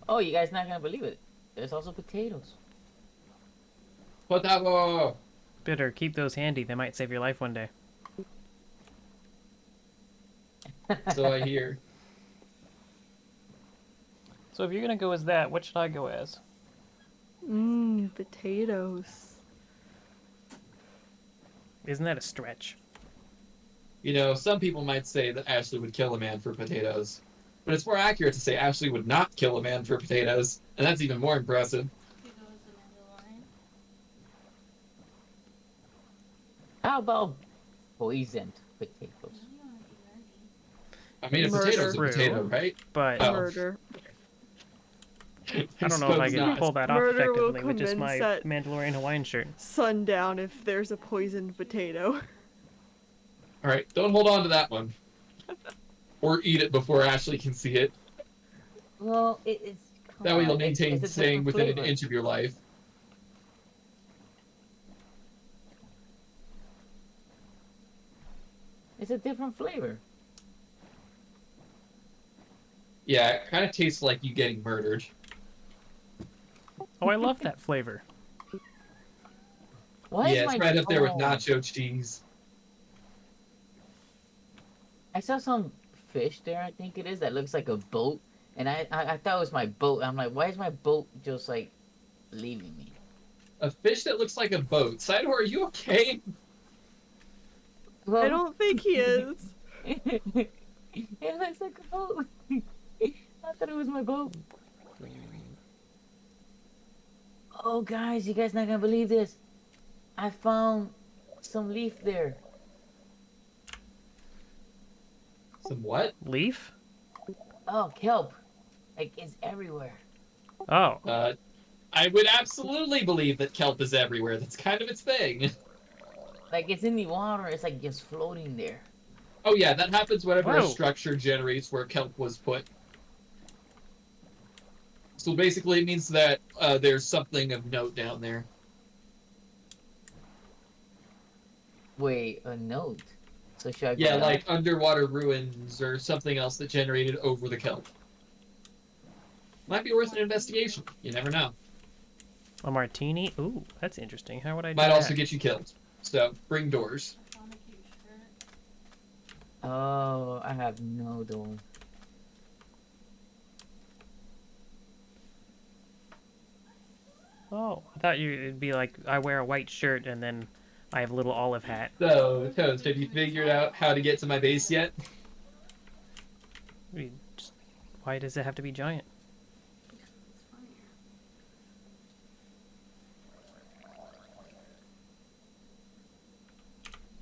Oh, you guys not gonna believe it. There's also potatoes. Potato. Better keep those handy. They might save your life one day. So I hear. So if you're gonna go as that, what should I go as? Potatoes. Isn't that a stretch? You know, some people might say that Ashley would kill a man for potatoes. But it's more accurate to say Ashley would not kill a man for potatoes. And that's even more impressive. He goes the Mandalorian. How about poisoned potatoes? You wanna be nerdy. I mean, a Murder. potato's a True. potato, right? But Oh. Murder. I don't know if I suppose can not. pull that off Murder will effectively with just my convince that- Mandalorian Hawaiian shirt. Sundown if there's a poisoned potato. All right, don't hold on to that one. Or eat it before Ashley can see it. Well, it's. That way you'll it's maintain a staying different within an flavor. inch of your life. It's a different flavor. Yeah, it kind of tastes like you getting murdered. Oh, I love that flavor. Why Yeah, is it's my right up there with phone- nacho cheese. I saw some fish there, I think it is, that looks like a boat. And I thought it was my boat. I'm like, why is my boat just like leaving me? A fish that looks like a boat. Sidor, are you okay? Well, I don't think he is. it looks like a boat. I thought it was my boat. Oh, guys, you guys not gonna believe this. I found some leaf there. Some what? Leaf? Oh, kelp. Like, it's everywhere. Oh. I would absolutely believe that kelp is everywhere. That's kind of its thing. Like, it's in the water. It's like just floating there. Oh yeah, that happens whenever a Whoa. structure generates where kelp was put. So basically it means that there's something of note down there. Wait, a note. So should I go Yeah, down? like underwater ruins or something else that generated over the kelp. Might be worth an investigation. You never know. A martini? Ooh, that's interesting. How would I do Might that? also get you killed. So bring doors. On a cute shirt. Oh, I have no door. Oh, I thought it'd be like I wear a white shirt and then I have a little olive hat. So, Toast, have you figured out how to get to my base yet? Why does it have to be giant? Because it's funnier.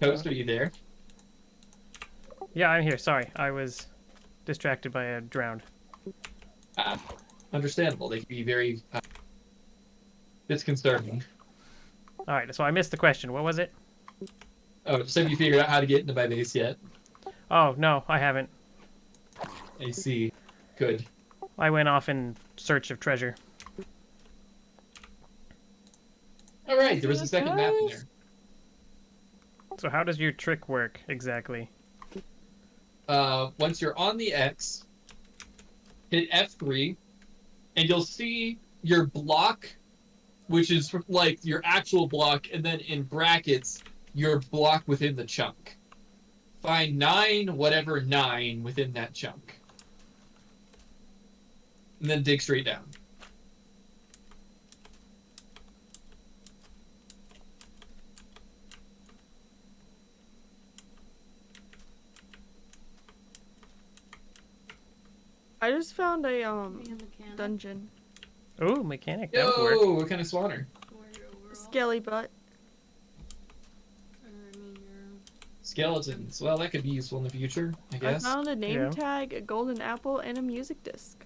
Toast, are you there? Yeah, I'm here. Sorry, I was distracted by a drowned. Ah, understandable. They can be very disconcerting. All right, so I missed the question. What was it? Oh, just have you figured out how to get into my base yet? Oh no, I haven't. I see. Good. I went off in search of treasure. All right, there was a second map in there. So how does your trick work exactly? Once you're on the X, hit F3, and you'll see your block, which is like your actual block, and then in brackets, your block within the chunk. Find 9, whatever 9 within that chunk. And then dig straight down. I just found a Be a mechanic. dungeon. Oh, mechanic. That would work. Yo, what kind of spawner? For your overall. Scaly butt. Or, I mean, your. Skeletons. Well, that could be useful in the future, I I guess. found a name Yeah. tag, a golden apple, and a music disc.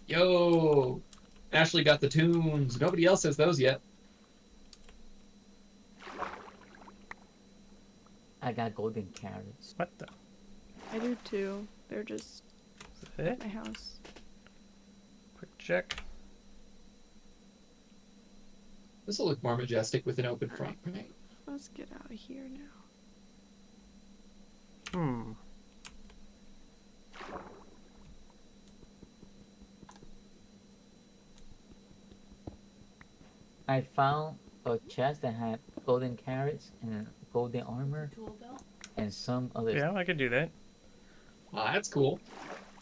Yo, Ashley got the tunes. Nobody else has those yet. I got golden carrots. What the? I do too. They're just Is that at it? my house. Quick check. This will look more majestic with an open front, right? Let's get out of here now. Hmm. I found a chest that had golden carrots and golden armor Tool belt? and some other Yeah, I could do that. That's cool.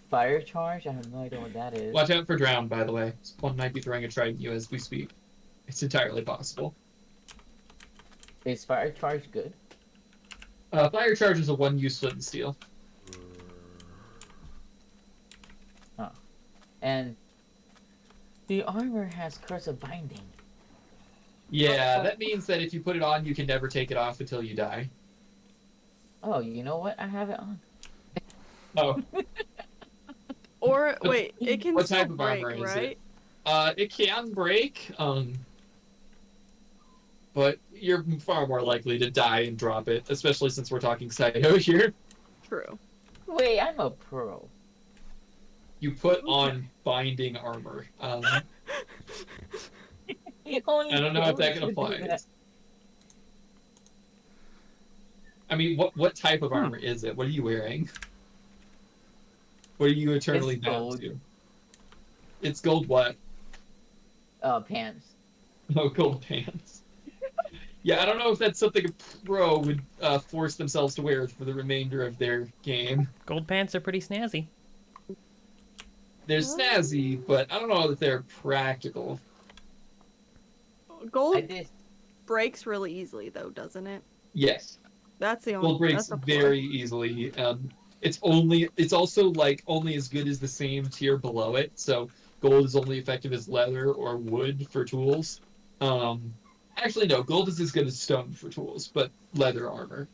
fire charge. I have no idea what that is. Watch out for drown, by the way. One might be throwing a trident at you as we speak. It's entirely possible. Is fire charge good? Fire charge is a one-use flint and steel. And the armor has curse of binding. Yeah, that means that if you put it on, you can never take it off until you die. Oh, you know what? I have it on. Oh, Or wait, it can what still type of break, armor is right? it can break, but you're far more likely to die and drop it, especially since we're talking Saito here. True. Wait, I'm a pro. You put on binding armor. I don't know if that can apply. I mean, what type of armor is it? What are you wearing? What are you eternally It's bound gold. to? It's gold what? Pants. Oh, gold pants. Yeah, I don't know if that's something a pro would force themselves to wear for the remainder of their game. Gold pants are pretty snazzy. They're snazzy, but I don't know that they're practical. I Gold did. breaks really easily, though, doesn't it? Yes, That's the only. gold breaks that's a plus. very easily. It's also like only as good as the same tier below it. So gold is only effective as leather or wood for tools. Actually, no, gold is as good as stone for tools, but leather armor.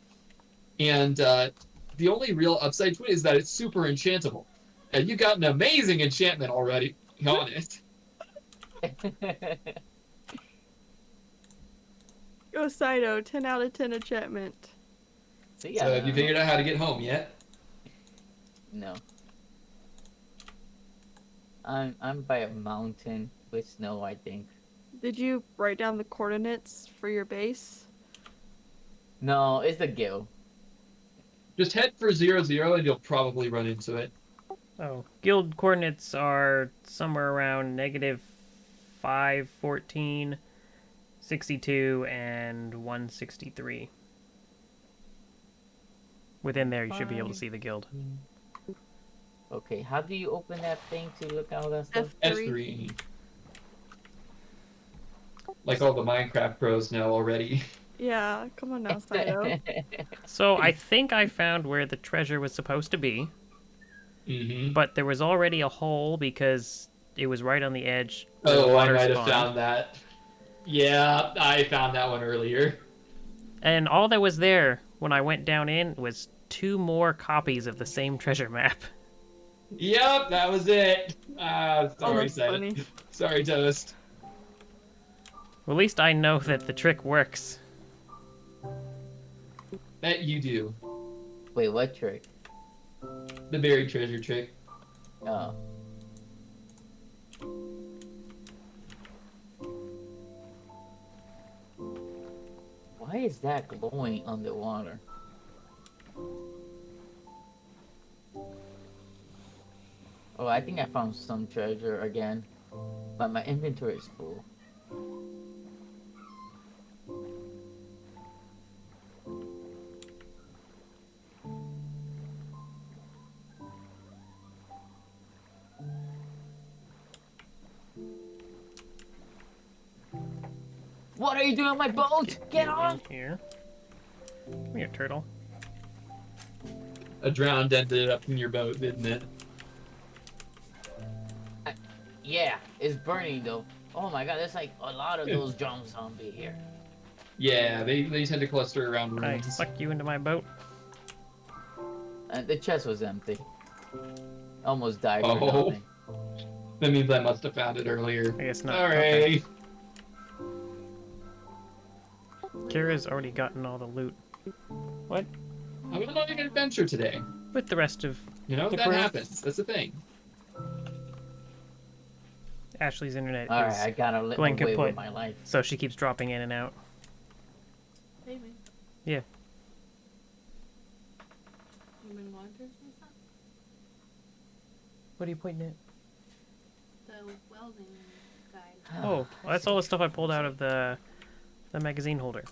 And the only real upside to it is that it's super enchantable. And you got an amazing enchantment already on it. Go Saito, 10 out of 10 enchantment. So So yeah. have you figured out how to get home yet? No. I'm by a mountain with snow, I think. Did you write down the coordinates for your base? No, it's the Gill. Just head for 0-0 and you'll probably run into it. Oh, guild coordinates are somewhere around -5, 14, 62, and 163. Within there, you should be able to see the guild. Okay, how do you open that thing to look at all that stuff? F3. F3. Like all the Minecraft pros know already. Yeah, come on now, Saito. So I think I found where the treasure was supposed to be. Mm-hmm. but there was already a hole because it was right on the edge where the Oh, I water might have spawned. found that. Yeah, I found that one earlier. And all that was there when I went down in was 2 more copies of the same treasure map. Yep, that was it. Oh, Sorry, that's said funny. it. Sorry, Toast. Well, at least I know that the trick works. Bet you do. Wait, what trick? The buried treasure trick. Oh. Why is that glowing underwater? Oh, I think I found some treasure again, but my inventory is full. What are you doing on my boat? Get off! Here. Come here, turtle. A drowned ended up in your boat, didn't it? Yeah, it's burning though. Oh my god, there's like a lot of those jump zombies here. Yeah, they tend to cluster around I ruins. sucked you into my boat. And the chest was empty. Almost died for Oh. nothing. That means I must have found it earlier. I guess not. Alright. Okay. Kira's already gotten all the loot. What? I'm gonna on an adventure today. With the rest of You know, The that crew. happens. That's the thing. Ashley's internet Alright, is I gotta live going away kaput. with my life. so she keeps dropping in and out. Baby. Yeah. You been watching some stuff? What are you pointing at? The welding guide. Oh, that's all the stuff I pulled out of the magazine holder.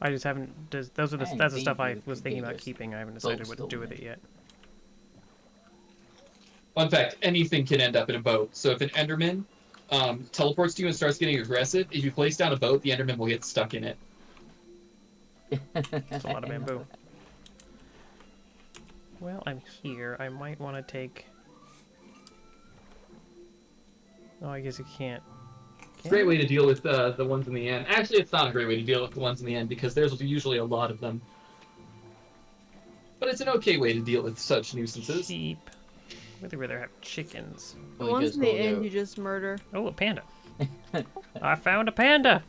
I just haven't. Those are the Man, that's the stuff these I are was thinking about ridiculous. keeping. I haven't decided what to do with Stolen. it yet. Fun fact, anything can end up in a boat. So if an Enderman teleports to you and starts getting aggressive, if you place down a boat, the Enderman will get stuck in it. That's a lot of bamboo. Well, I'm here. I might want to take. Oh, I guess you can't. Great way to deal with the ones in the end. Actually, it's not a great way to deal with the ones in the end because there's usually a lot of them. But it's an okay way to deal with such nuisances. Sheep. I'd really rather have chickens. The We ones just in the go end there. you just murder. Oh, a panda. I found a panda.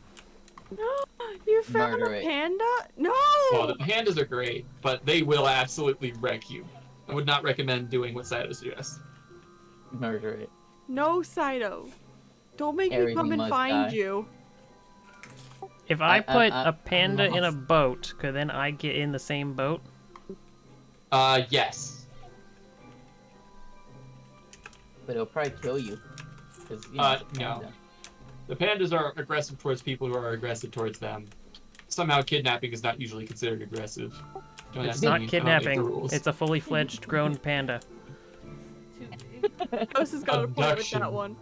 You found Murder a it. panda? No! Well, the pandas are great, but they will absolutely wreck you. I would not recommend doing what Sato suggests. Murder it. No, Saito. Don't make me Everything come and must find die. you. If I put I- a panda in a lost. boat, could then I get in the same boat? Yes. But it'll probably kill you. 'Cause, you know, it's a No. panda. The pandas are aggressive towards people who are aggressive towards them. Somehow kidnapping is not usually considered aggressive. Don't It's ask not me, I don't make the kidnapping. rules. It's a fully fledged grown panda. Ghost has got a point with Abduction. that one.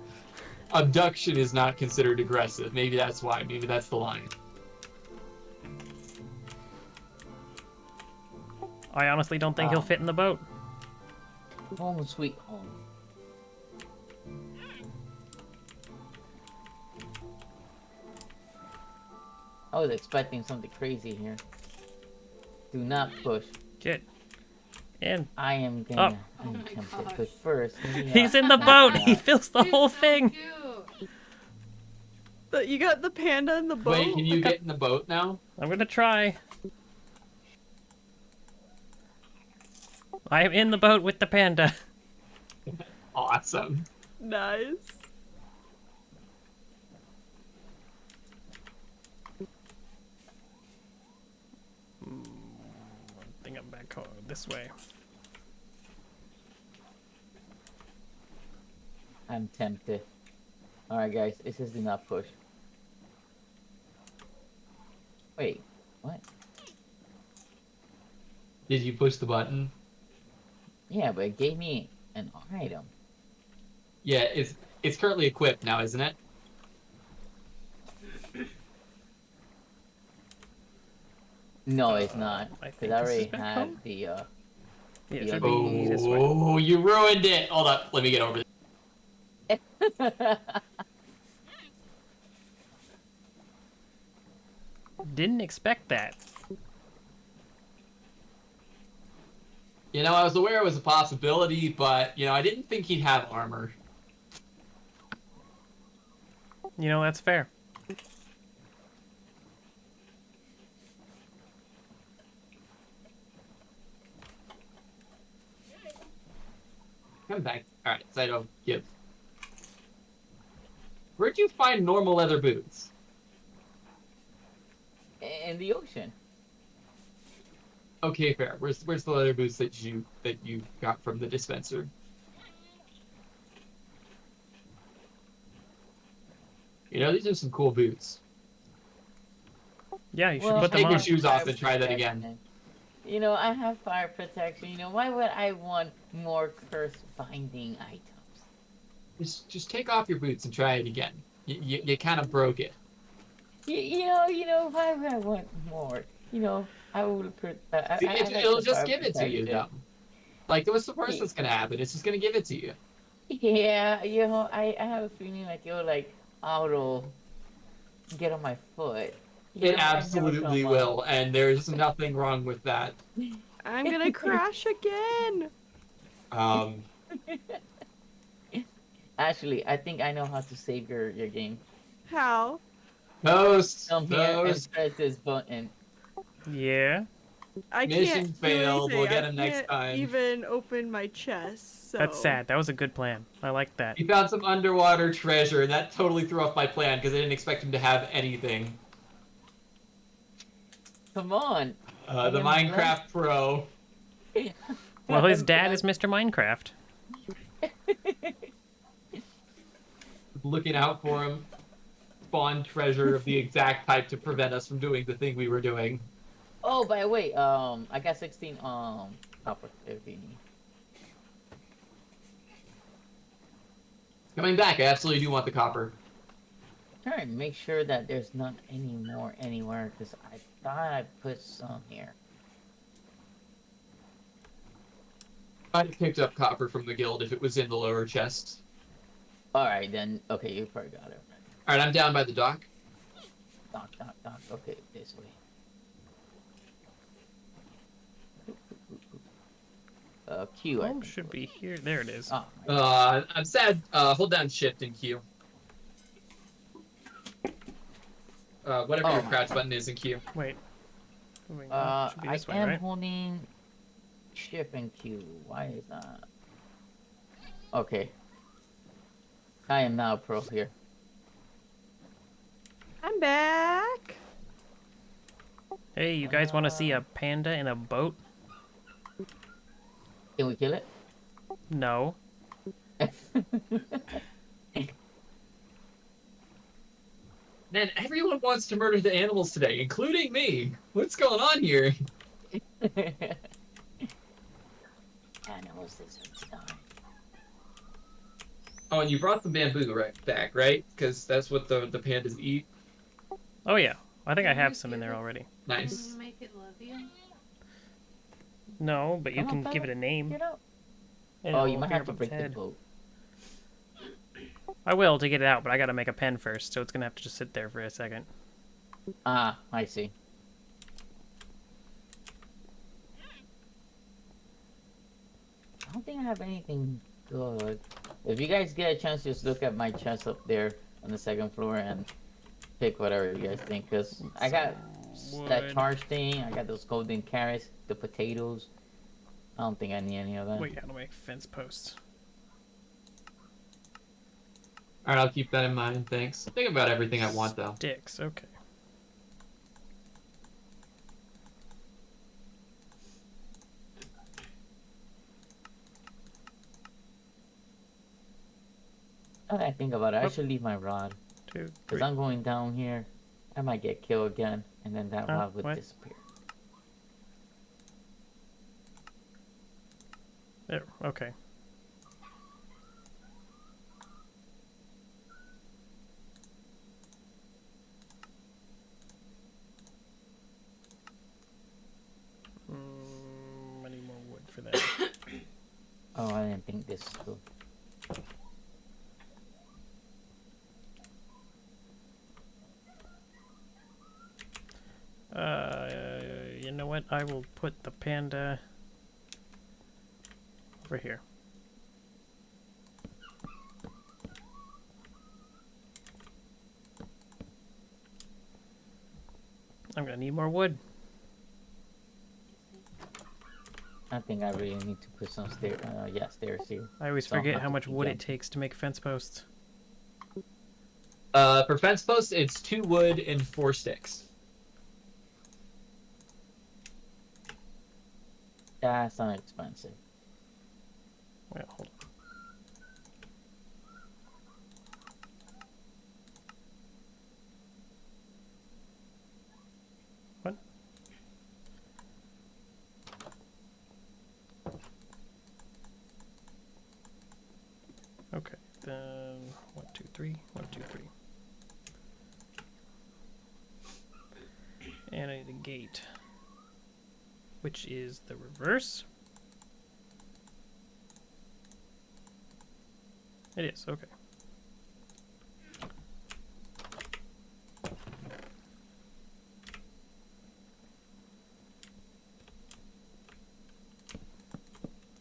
Abduction is not considered aggressive. Maybe that's why. Maybe that's the line. I honestly don't think he'll Oh. fit in the boat. Home sweet home. I was expecting something crazy here. Do not push. Get in. I am gonna Oh my attempt it, gosh. but first. He's in the boat. He fills the whole so thing. Cute. You got the panda in the boat? Wait, can you get in the boat now? I'm gonna try. I am in the boat with the panda. Awesome. Nice. I think I'm back home this way. I'm tempted. Alright, guys, it says do not push. Wait, what? Did you push the button? Yeah, but it gave me an item. Yeah, it's currently equipped now, isn't it? No, it's not. I Because think I this is already back have home. the Yeah, the it should other be this way. Oh, you ruined it. Hold up. Let me get over this. Didn't expect that. You know, I was aware it was a possibility, but, you know, I didn't think he'd have armor. You know, that's fair. Come back. Alright, so I don't give. Where'd you find normal leather boots? In the ocean. Okay, fair. Where's the leather boots that you got from the dispenser? You know, these are some cool boots. Yeah, you should Well, put them Take your on. shoes fire off and try that again. protection. You know, I have fire protection. You know, why would I want more curse binding items? Just take off your boots and try it again. You kind of broke it. You know, why would I want more? You know, I would put. See, I like it'll the just fire give it to you, though. protection. Like, what's the worst that's gonna happen? It's just gonna give it to you. Yeah, you know, I have a feeling like it'll like auto get on my foot. You It know, and never absolutely come will, and there's nothing wrong with that. I'm gonna crash again. Um, Actually, I think I know how to save your game. How? Toast, Come here and toast. press this button. Yeah, I Mission can't failed. do We'll anything. get him I next can't time. even open my chest. So. that's sad. That was a good plan. I like that. He found some underwater treasure, and that totally threw off my plan because I didn't expect him to have anything. Come on. The Minecraft Pro. Well, his dad is Mr. Minecraft. Looking out for him. Spawn treasure of the exact type to prevent us from doing the thing we were doing. Oh, by the way, I got 16 copper if you need. Coming back, I absolutely do want the copper. Try and make sure that there's not any more anywhere because I thought I put some here. I'd have picked up copper from the guild if it was in the lower chest. All right, then. Okay, you probably got it. Alright, I'm down by the dock. Dock. Okay, this way. Q. I Home think should it be here. There it is. was. Oh, I'm sad. Hold down shift and Q. Whatever Oh your my crouch button is in Q. Wait. Moving on. Should be I this way, am right? holding shift and Q. Why is that? Okay. I am now pro here. I'm back. Hey, you guys want to see a panda in a boat? Can we kill it? No. Man, everyone wants to murder the animals today, including me. What's going on here? Animals this time. Oh, and you brought the bamboo back, right? Because that's what the pandas eat. Oh yeah, I think I Can have you some in give there it- already. Can Nice. you make it love you? No, but you Come on, can give it fella, a name. Get out. and Oh, it'll you might appear have to above break its the head. boat. I will to get it out, but I gotta make a pen first, so it's gonna have to just sit there for a second. Ah, I see. I don't think I have anything good. If you guys get a chance, just look at my chest up there on the second floor and pick whatever you guys think. Cause I got that Wood. charge thing. I got those golden carrots, the potatoes. I don't think I need any of that. Wait, how to make fence posts? Alright, I'll keep that in mind, thanks. Think about everything I want, though. Sticks. Okay. Now that I think about it, I Oh. should leave my rod. 2, Because 3. I'm going down here. I might get killed again. And then that rod would what? disappear. There. Okay. This is cool. You know what? I will put the panda over here. I'm gonna need more wood. I think I really need to put some stairs. Yeah, stairs here. I always So I'll forget have how to much keep wood going. it takes to make fence posts. For fence posts, it's 2 wood and 4 sticks. That's not expensive. Wait, hold on. What? Okay, then 1, 2, 3, 1, 2, 3. And I need a gate, which is the reverse. It is, okay. There's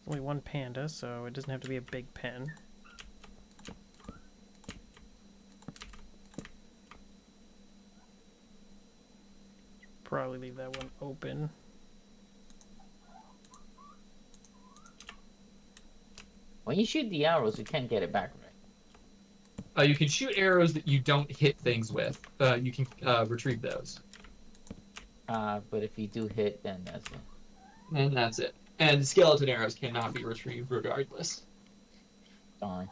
only one panda, so it doesn't have to be a big pen. Probably leave that one open. When you shoot the arrows, you can't get it back, right? You can shoot arrows that you don't hit things with. You can retrieve those. But if you do hit, then that's it. And that's it. And skeleton arrows cannot be retrieved regardless. Darn.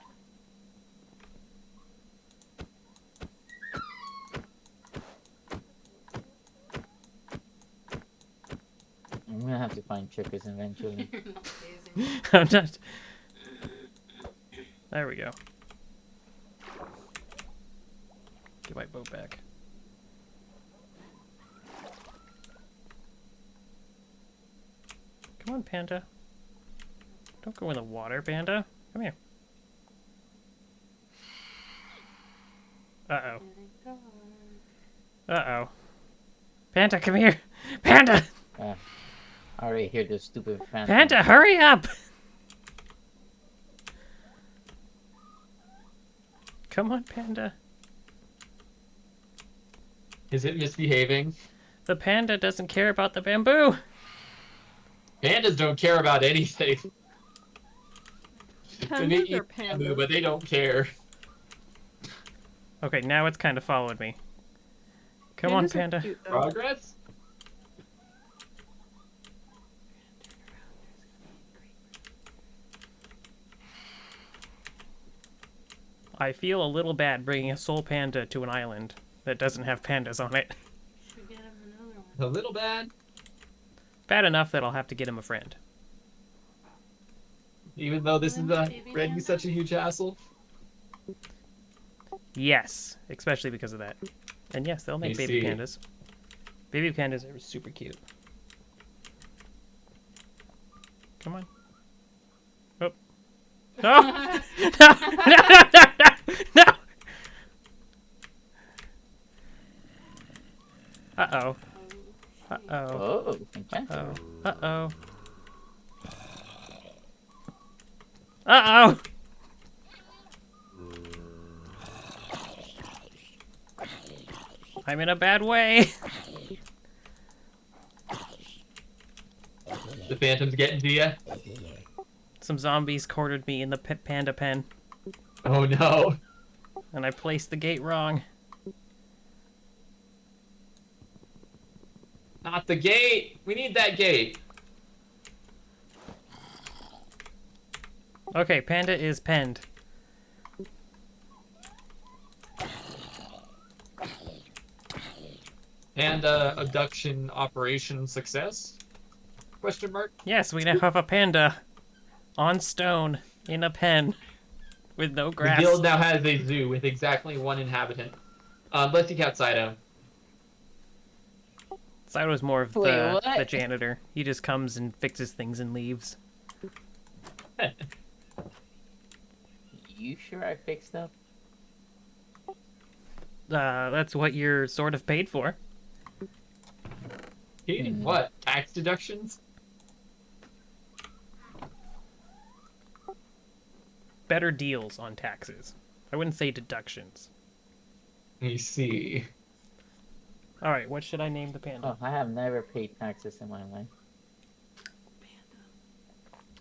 I'm gonna have to find chickens eventually. You're not phasing. I'm not. There we go. Get my boat back. Come on, panda. Don't go in the water, panda. Come here. Uh-oh. Here they go. Uh-oh. Panda, come here. Panda! I already hear this stupid phantom. Panda, hurry up! Come on, panda. Is it misbehaving? The panda doesn't care about the bamboo. Pandas don't care about anything. They may Pandas are eat bamboo, pandas. but they don't care. Okay, now it's kind of followed me. Come on, Pandas are panda. cute, though. Progress? I feel a little bad bringing a soul panda to an island that doesn't have pandas on it. Should get him another one. A little bad. Bad enough that I'll have to get him a friend. Even though this is Baby already panda? such a huge hassle. Yes, especially because of that. And yes, they'll make I baby see. pandas. Baby pandas are super cute. Come on. Oh. No! No! No! No! No! No! Uh-oh. Uh-oh. Oh, fantastic. Uh-oh. Uh-oh. Uh-oh! I'm in a bad way. The phantom's getting to you. Some zombies cornered me in the panda pen, Oh no. and I placed the gate wrong. Not the gate. We need that gate. Okay, panda is penned. And abduction operation success? Question mark? Yes, we now have a panda on stone in a pen with no The grass. guild now has a zoo with exactly 1 inhabitant. Let's take out Saito. Saito's more of Wait, the what? janitor. He just comes and fixes things and leaves. you sure I fixed up? That's what you're sort of paid for. Getting what? Tax deductions? Better deals on taxes. I wouldn't say deductions. Let me see. All right, what should I name the panda? Oh, I have never paid taxes in my life.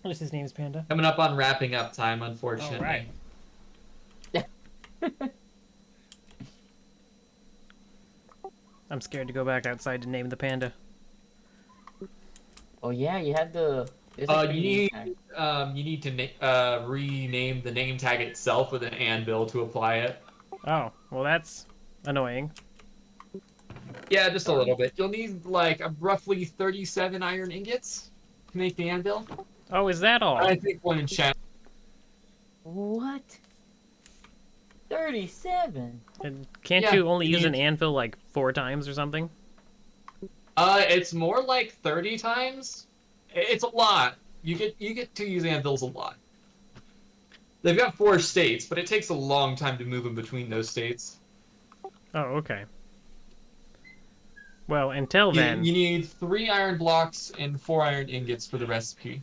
What's his name is Panda? Coming up on wrapping up time, unfortunately. All right. I'm scared to go back outside to name the panda. Oh yeah, you have the. there's a You free name need tag. you need to rename the name tag itself with an anvil to apply it. Oh, well that's annoying. Yeah, just a little bit. You'll need like roughly 37 iron ingots to make the anvil. Oh, is that all? I think one in chat. What? 37. And can't Yeah, you only you use an need- anvil like 4 times or something? It's more like 30 times. It's a lot. You get to use anvils a lot. They've got 4 states, but it takes a long time to move them between those states. Oh, okay. Well, until then, You need 3 iron blocks and 4 iron ingots for the recipe.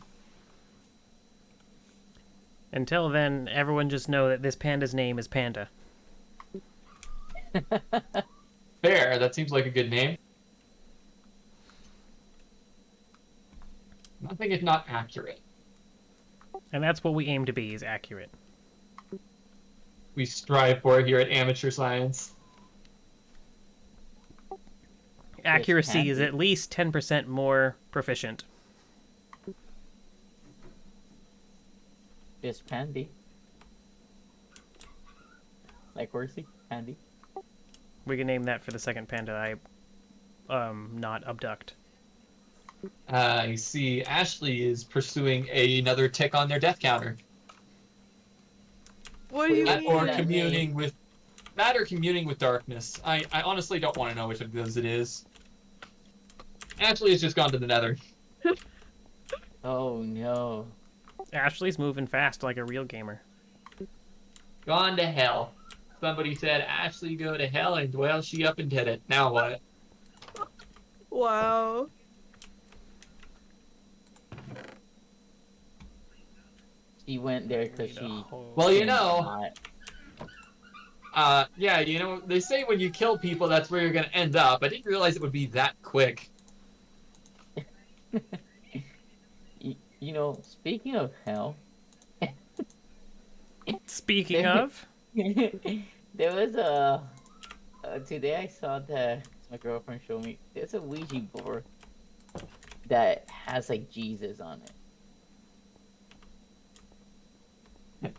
everyone just know that this panda's name is Panda. Fair, that seems like a good name. Nothing if not accurate. And that's what we aim to be, is accurate. We strive for here at Amateur Science. Accuracy is Panda. at least 10% more proficient. Just Pandy. Like Horsey? Pandy. We can name that for the second panda I not abduct. I see Ashley is pursuing another tick on their death counter. What do you That mean? Or that communing with... That or communing with darkness. I honestly don't want to know which of those it is. Ashley has just gone to the nether. Oh no. Ashley's moving fast like a real gamer. Gone to hell. Somebody said, Ashley go to hell, and well, she up and did it. Now what? Wow. She went there because Need a she. whole- Well, you came know, hot. yeah, you know, they say when you kill people, that's where you're gonna end up. I didn't realize it would be that quick. You know, speaking of hell, Speaking of, there was a. Today I saw that my girlfriend showed me. There's a Ouija board that has like Jesus on it.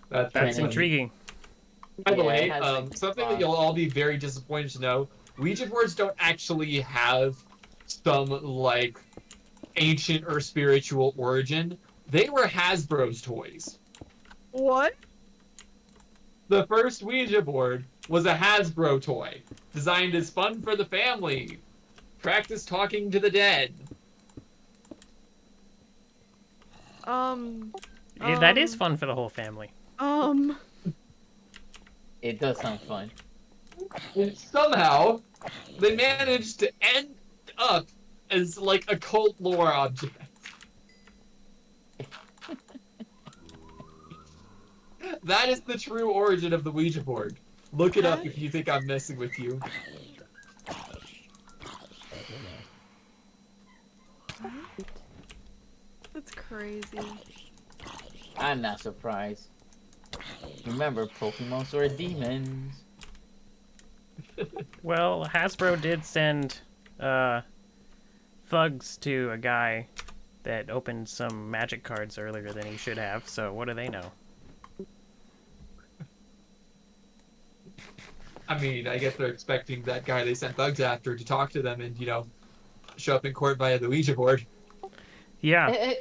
that's Funny. intriguing. By the Yeah, way, it has, like, something that you'll all be very disappointed to know: Ouija boards don't actually have some like ancient or spiritual origin. They were Hasbro's toys. What? The first Ouija board was a Hasbro toy, designed as fun for the family. Practice talking to the dead. That is fun for the whole family. It does sound fun. And somehow, they managed to end up as like a cult lore object. That is the true origin of the Ouija board. Look it up if you think I'm messing with you. That's crazy. I'm not surprised. Remember, Pokemon were demons. Well, Hasbro did send thugs to a guy that opened some magic cards earlier than he should have, so what do they know? I mean, I guess they're expecting that guy they sent thugs after to talk to them and, you know, show up in court via the Ouija board. Yeah,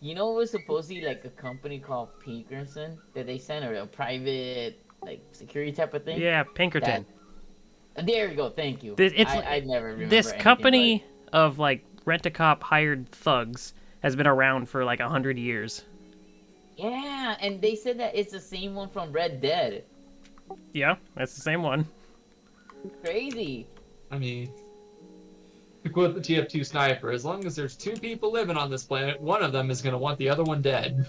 You know, it was supposedly like a company called Pinkerton that they sent, or a private like security type of thing. yeah, Pinkerton. There you go. Thank you. It's I never remember this anything company of like rent-a-cop hired thugs has been around for like 100 years. Yeah, and they said that it's the same one from Red Dead. Yeah, that's the same one. Crazy. I mean, to quote the TF2 sniper, as long as there's two people living on this planet, one of them is going to want the other one dead.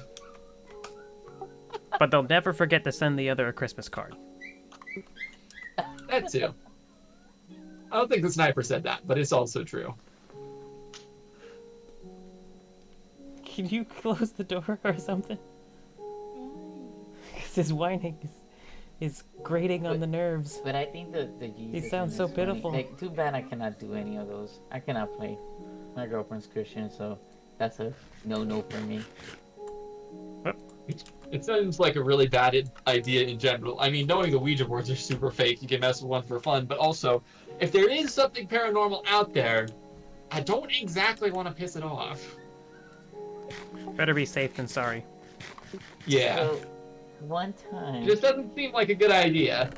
But they'll never forget to send the other a Christmas card. That too. I don't think the sniper said that, but it's also true. Can you close the door or something? Because his whining is grating on the nerves. But I think the Jesus sounds one so is funny. pitiful. Like, too bad I cannot do any of those. I cannot play. My girlfriend's Christian, so that's a no for me. It sounds like a really bad idea in general. I mean, knowing the Ouija boards are super fake, you can mess with one for fun, but also, if there is something paranormal out there, I don't exactly want to piss it off. Better be safe than sorry. Yeah. So, one time, It just doesn't seem like a good idea.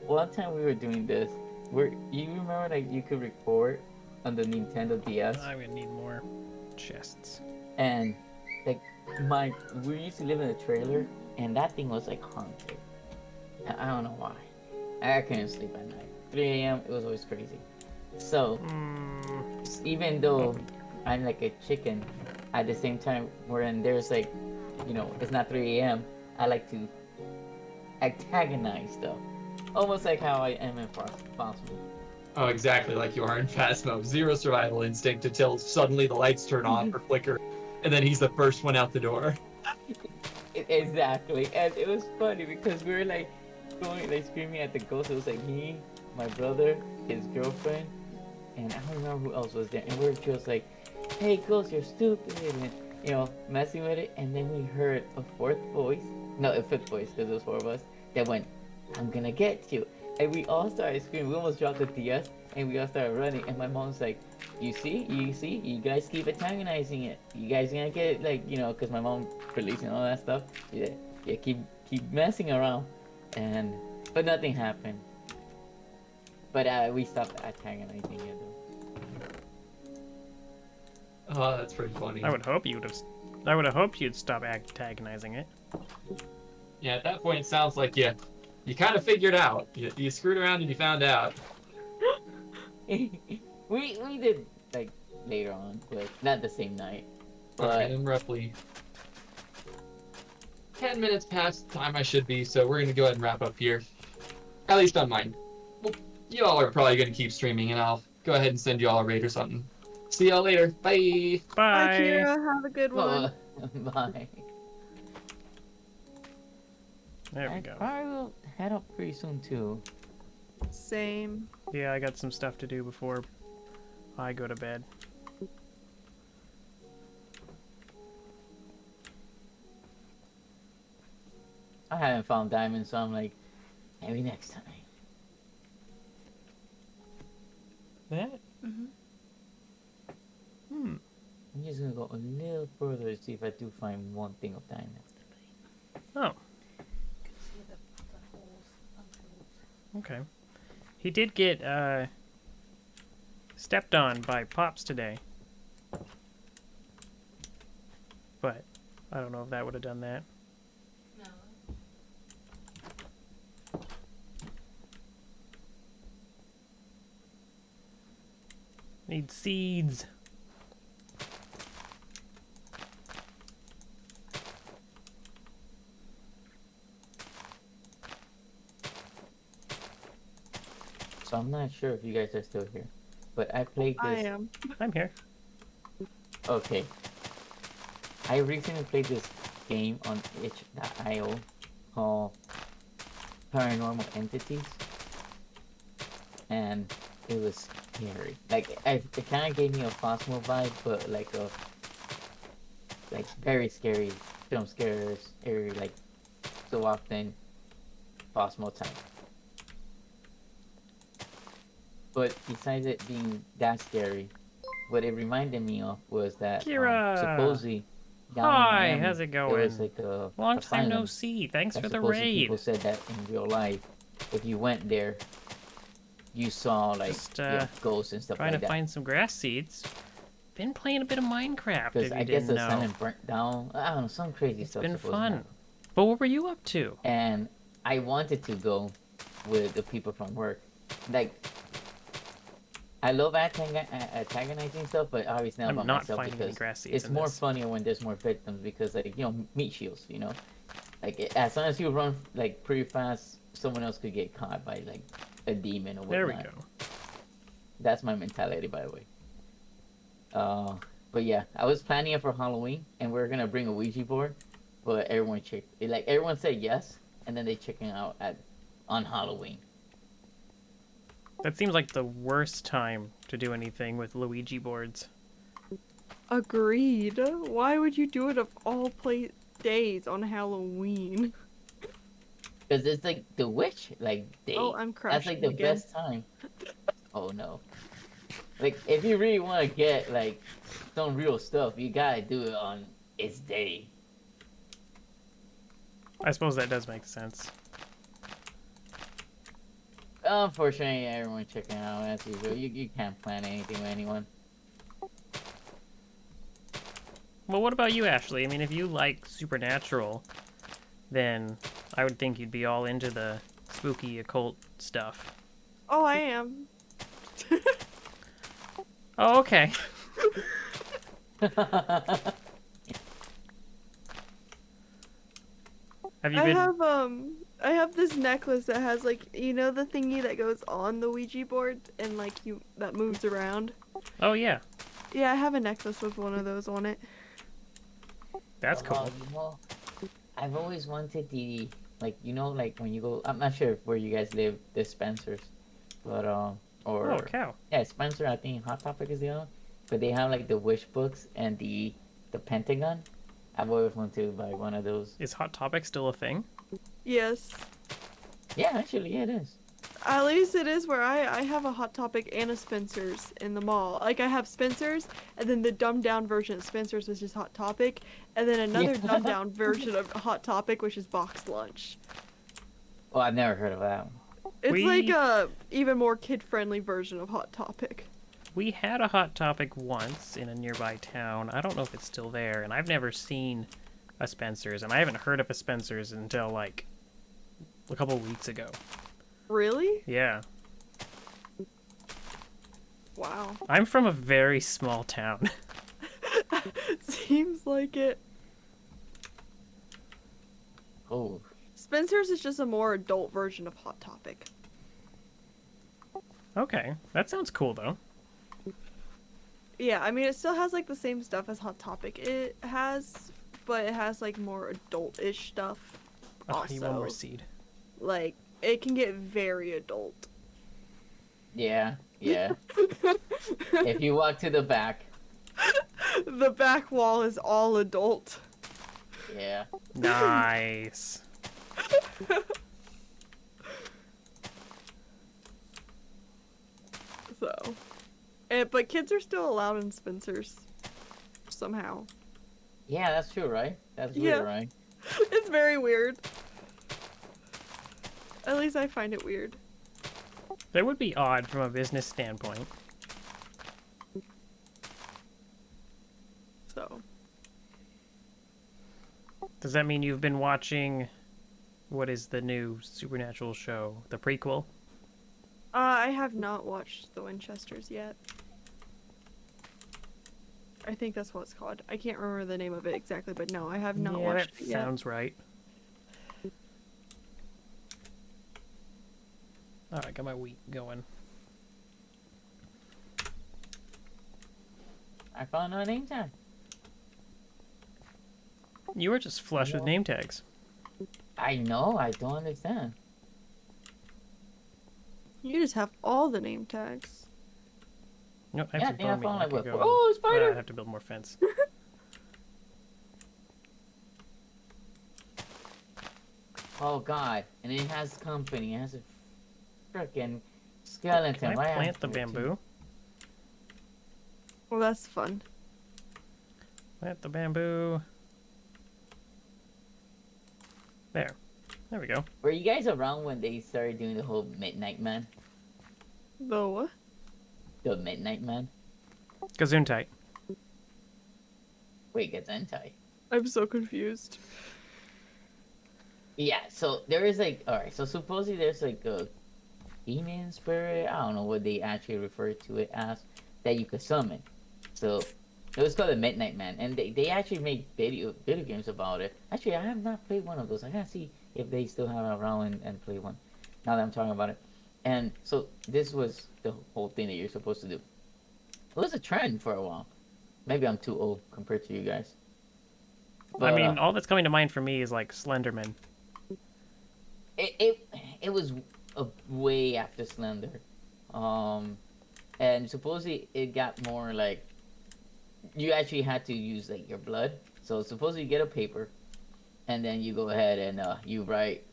one time we were doing this. You remember like you could record on the Nintendo DS, I'm gonna need more chests. and like we used to live in a trailer, and that thing was like haunted. And I don't know why. I couldn't sleep at night. 3 a.m. It was always crazy. So even though I'm like a chicken, at the same time, when there's like, it's not 3 a.m., I like to antagonize stuff. Almost like how I am in Phasmo. Oh, exactly like you are in Phasmo. Zero survival instinct until suddenly the lights turn off or flicker, and then he's the first one out the door. Exactly. And it was funny because we were like going, like screaming at the ghost. It was like me, my brother, his girlfriend, and I don't remember who else was there. And we were just like, hey, ghost, you're stupid. And, messing with it. And then we heard a fifth voice, because it was four of us, that went, I'm gonna get you. And we all started screaming. We almost dropped the DS, and we all started running. And my mom's like, you see, you guys keep antagonizing it. You guys gonna get it, like, because my mom releasing all that stuff. Yeah, keep messing around. But nothing happened. But we stopped antagonizing it though. Oh, that's pretty funny. I would have hoped you'd stop antagonizing it. Yeah, at that point, it sounds like you kind of figured out. You screwed around and you found out. we did like later on, but not the same night. But Okay, and roughly 10 minutes past the time I should be, so we're gonna go ahead and wrap up here. At least on mine. Well, you all are probably gonna keep streaming, and I'll go ahead and send you all a raid or something. See y'all later. Bye. Bye. Bye, Kira. Have a good one. bye. There we I go. probably will head up pretty soon too. Same. Yeah, I got some stuff to do before I go to bed. I haven't found diamonds, so I'm like, maybe next time. That? I'm just gonna go a little further to see if I do find one thing of diamonds. Oh, can see the holes on the holes. okay. He did get stepped on by Pops today. But I don't know if that would have done that. No. Need seeds. So I'm not sure if you guys are still here, but I played I this. am. I'm here. Okay. I recently played this game on itch.io called Paranormal Entities, and it was scary. Like, it kind of gave me a Phasmo vibe, but like very scary film scares, every like so often Phasmo type. But besides it being that scary, what it reminded me of was that Kira! supposedly down in Hi, Miami, how's it there going? was like a Long time no asylum see. Thanks that for the supposedly raid. people said that in real life, if you went there, you saw like Just, ghosts and stuff Trying like to that. find some grass seeds. been playing a bit of Minecraft, Because if you I guess didn't the know. sun burnt down. I don't know, some crazy It's stuff. been supposed to fun. happen. But what were you up to? And I wanted to go with the people from work. Like, I love antagonizing stuff, but obviously not I'm by not myself finding any because grass seeds it's in more this. funnier when there's more victims because, like, meat shields, Like, as long as you run, like, pretty fast, someone else could get caught by, like, a demon or whatnot. There we go. That's my mentality, by the way. But yeah, I was planning it for Halloween, and we are gonna bring a Ouija board, but everyone said yes, and then they chicken out on Halloween. That seems like the worst time to do anything with Luigi boards. Agreed. Why would you do it of all days on Halloween? Because it's like the witch, like, day. Oh, I'm That's like crashing the again. best time. Oh no. Like, if you really want to get, like, some real stuff, you gotta do it on its day. I suppose that does make sense. Unfortunately, everyone checking out as usual. You can't plan anything with anyone. Well, what about you, Ashley? I mean, if you like Supernatural, then I would think you'd be all into the spooky occult stuff. Oh, I am. Oh, okay. Have you been... I have this necklace that has like, you know, the thingy that goes on the Ouija board and like that moves around. Oh, yeah. Yeah, I have a necklace with one of those on it. That's cool. I've always wanted like when you go, I'm not sure where you guys live, the Spencers, but Oh, cow. yeah, Spencer, I think Hot Topic is the other one, but they have like the wish books and the Pentagon. I've always wanted to buy one of those. Is Hot Topic still a thing? Yes. Yeah, actually, yeah, it is. At least it is where I have a Hot Topic and a Spencer's in the mall. Like, I have Spencer's, and then the dumbed down version of Spencer's, which is Hot Topic, and then another dumbed down version of Hot Topic, which is Box Lunch. Oh, I've never heard of that one. It's We- like a even more kid-friendly version of Hot Topic. We had a Hot Topic once in a nearby town. I don't know if it's still there, and I've never seen a Spencer's, and I haven't heard of a Spencer's until, like, a couple weeks ago. Really? Yeah. Wow. I'm from a very small town. Seems like it. Oh, Spencer's is just a more adult version of Hot Topic. Okay. That sounds cool, though. Yeah, I mean, it still has like the same stuff as Hot Topic. It has, but it has like more adult-ish stuff. Oh, I need one more Also. seed. Like, it can get very adult. yeah. If you walk to the back, The back wall is all adult. yeah. Nice. So, but kids are still allowed in Spencer's somehow. Yeah, that's true, right? That's Yeah. weird, right? It's very weird. At least I find it weird. That would be odd from a business standpoint. So, Does that mean you've been watching... What is the new Supernatural show? The prequel? I have not watched The Winchesters yet. I think that's what it's called. I can't remember the name of it exactly, but no, I have not yeah, watched that it yet. sounds right. Alright, got my wheat going. I found a name tag. You were just flush with Yeah. name tags. I know, I don't understand. You just have all the name tags. No, I Yeah, I have to think I bone meal. found, like, could what- go- oh, spider! I have to build more fence. Oh god, and it has company. It has a freaking skeleton. Can I right plant the after it, too. bamboo? Well, that's fun. Plant the bamboo. There. There we go. Were you guys around when they started doing the whole Midnight Man? The what? The Midnight Man? Gesundheit. Wait, Gesundheit. I'm so confused. Yeah, so there is like, alright, so supposedly there's like a demon spirit, I don't know what they actually refer to it as, that you could summon. So it was called the Midnight Man, and they actually made video games about it. Actually, I have not played one of those. I gotta see if they still have it around and play one. Now that I'm talking about it, and so this was the whole thing that you're supposed to do. It was a trend for a while. Maybe I'm too old compared to you guys. I But mean, all that's coming to mind for me is like Slenderman. it was way after Slender, and supposedly it got more like you actually had to use like your blood. So supposedly you get a paper, and then you go ahead and you write,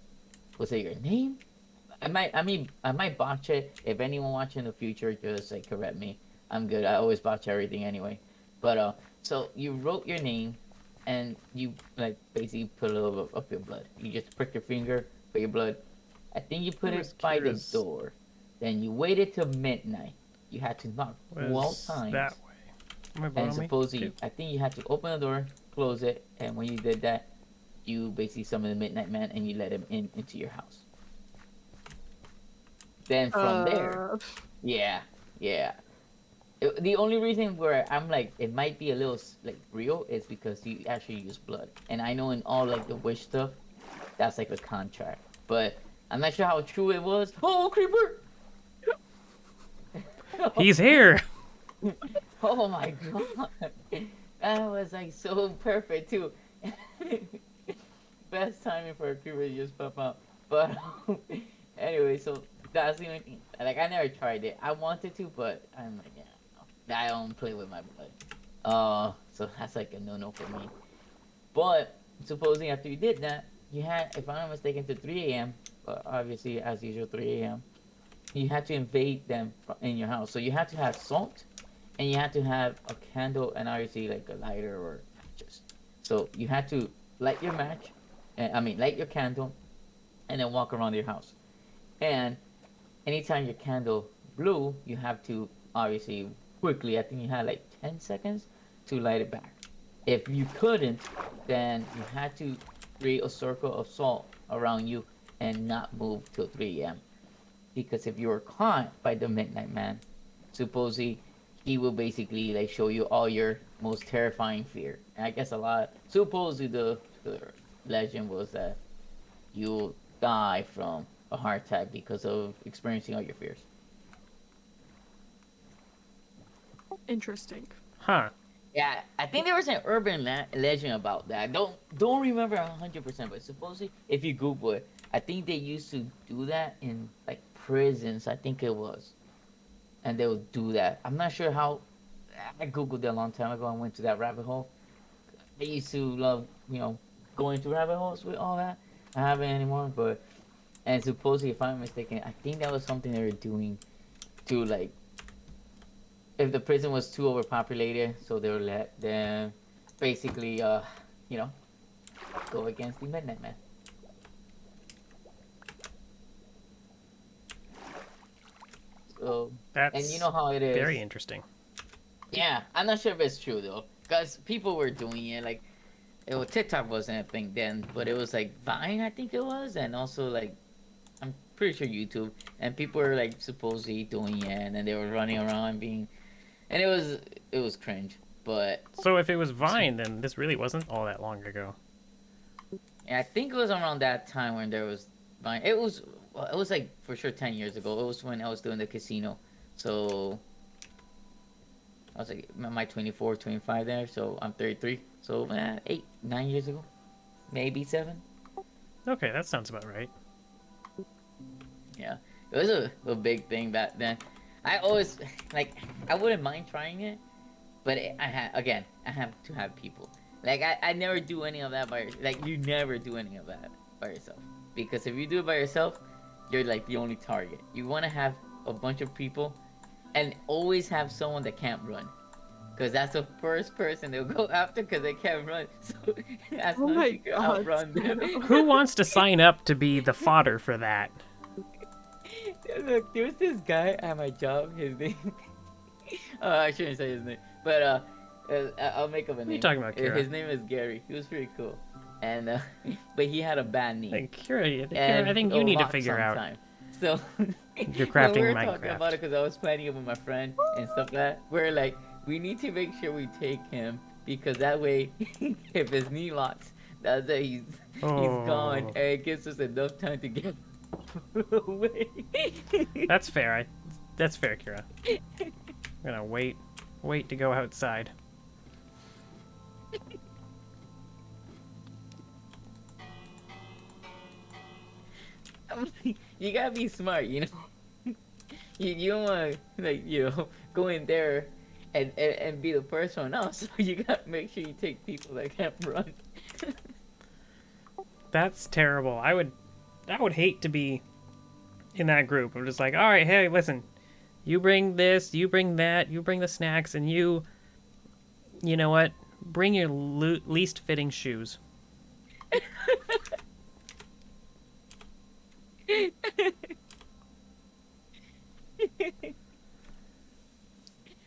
what's it, your name? I might botch it. If anyone watching in the future, just like correct me. I'm good. I always botch everything anyway. But so you wrote your name, and you like basically put a little bit of your blood. You just prick your finger, put your blood. I think you put it by the door. Then you waited till midnight. You had to knock 12 times. That way. Am I And me? supposedly, Okay. I think you had to open the door, close it, and when you did that, you basically summoned the Midnight Man and you let him into your house. Then from there, yeah, yeah. The only reason where I'm like it might be a little like real is because you actually use blood, and I know in all like the wish stuff, that's like a contract, but I'm not sure how true it was. Oh, creeper! He's here. Oh my god, that was like so perfect too. Best timing for a creeper to just pop out. But anyway, so that's the only thing. Like I never tried it. I wanted to, but I'm like, yeah, no. I don't play with my blood. So that's like a no-no for me. But supposing after you did that, you had, if I'm not mistaken, to 3 a.m. But obviously, as usual, 3 a.m. You had to invade them in your house. So you had to have salt, and you had to have a candle, and obviously like a lighter or matches. So you had to light your match, light your candle, and then walk around your house. And anytime your candle blew, you have to obviously quickly, I think you had like 10 seconds to light it back. If you couldn't, then you had to create a circle of salt around you and not move till 3 a.m. Because if you were caught by the Midnight Man, supposedly he will basically like show you all your most terrifying fear. And I guess supposedly the legend was that you'll die from a heart attack because of experiencing all your fears. Interesting. Huh. Yeah, I think there was an urban legend about that. Don't remember 100%, but supposedly if you Google it, I think they used to do that in like prisons. I think it was, and they would do that. I'm not sure how. I Googled it a long time ago and went to that rabbit hole. I used to love, going to rabbit holes with all that. I haven't anymore, but and supposedly, if I'm mistaken, I think that was something they were doing to like if the prison was too overpopulated, so they would let them basically, go against the Midnight Man. So, That's and you know how it is. very interesting. Yeah, I'm not sure if it's true though, because people were doing it. Like, TikTok wasn't a thing then, but it was like Vine, I think it was, and also like I'm pretty sure YouTube, and people were like supposedly doing it, and then they were running around and it was cringe. But So if it was Vine, then this really wasn't all that long ago. yeah, I think it was around that time when there was Vine. It was like for sure 10 years ago. It was when I was doing the casino, so I was like my 24, 25 there. So I'm 33. So 8, 9 years ago, maybe 7. Okay, that sounds about right. Yeah, it was a big thing back then. I always like I wouldn't mind trying it, but I have to have people. Like I never do any of that like you never do any of that by yourself, because if you do it by yourself, you're like the only target. You want to have a bunch of people, and always have someone that can't run, because that's the first person they'll go after because they can't run. So as Oh long my as you can God, outrun them. Who wants to sign up to be the fodder for that? Look, there was this guy at my job. His name. I shouldn't say his name, but I'll make up a What are name. you talking about, Kira? His name is Gary. He was pretty cool, and but he had a bad knee. Hey, Kira, And I think you a need to rock figure out sometime. So your when we crafting were in talking about Minecraft. it, because I was planning it with my friend and stuff like that, we're like, we need to make sure we take him because that way, if his knee locks, that's it. He's gone, Oh. and it gives us enough time to get away. That's fair. That's fair, Kira. I'm gonna wait to go outside. You gotta be smart, you know. You don't want to go in there and be the first one out. So you gotta make sure you take people that can't run. That's terrible. I would hate to be in that group. I'm just like, all right, hey, listen, you bring this, you bring that, you bring the snacks, and you know what? Bring your least fitting shoes.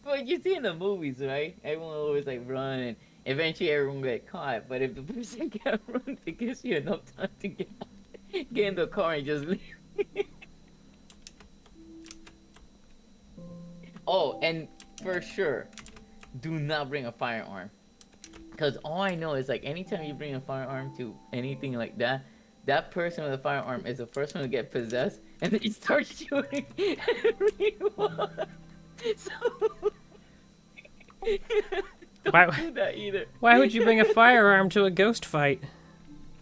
Well, you see in the movies, right? Everyone always like run, and eventually everyone get caught. But if the person can't run, it gives you enough time to get in the car and just leave. Oh, and for sure, do not bring a firearm. Because all I know is like anytime you bring a firearm to anything like that, that person with a firearm is the first one to get possessed, and then you start shooting everyone. So don't do that either. Why would you bring a firearm to a ghost fight?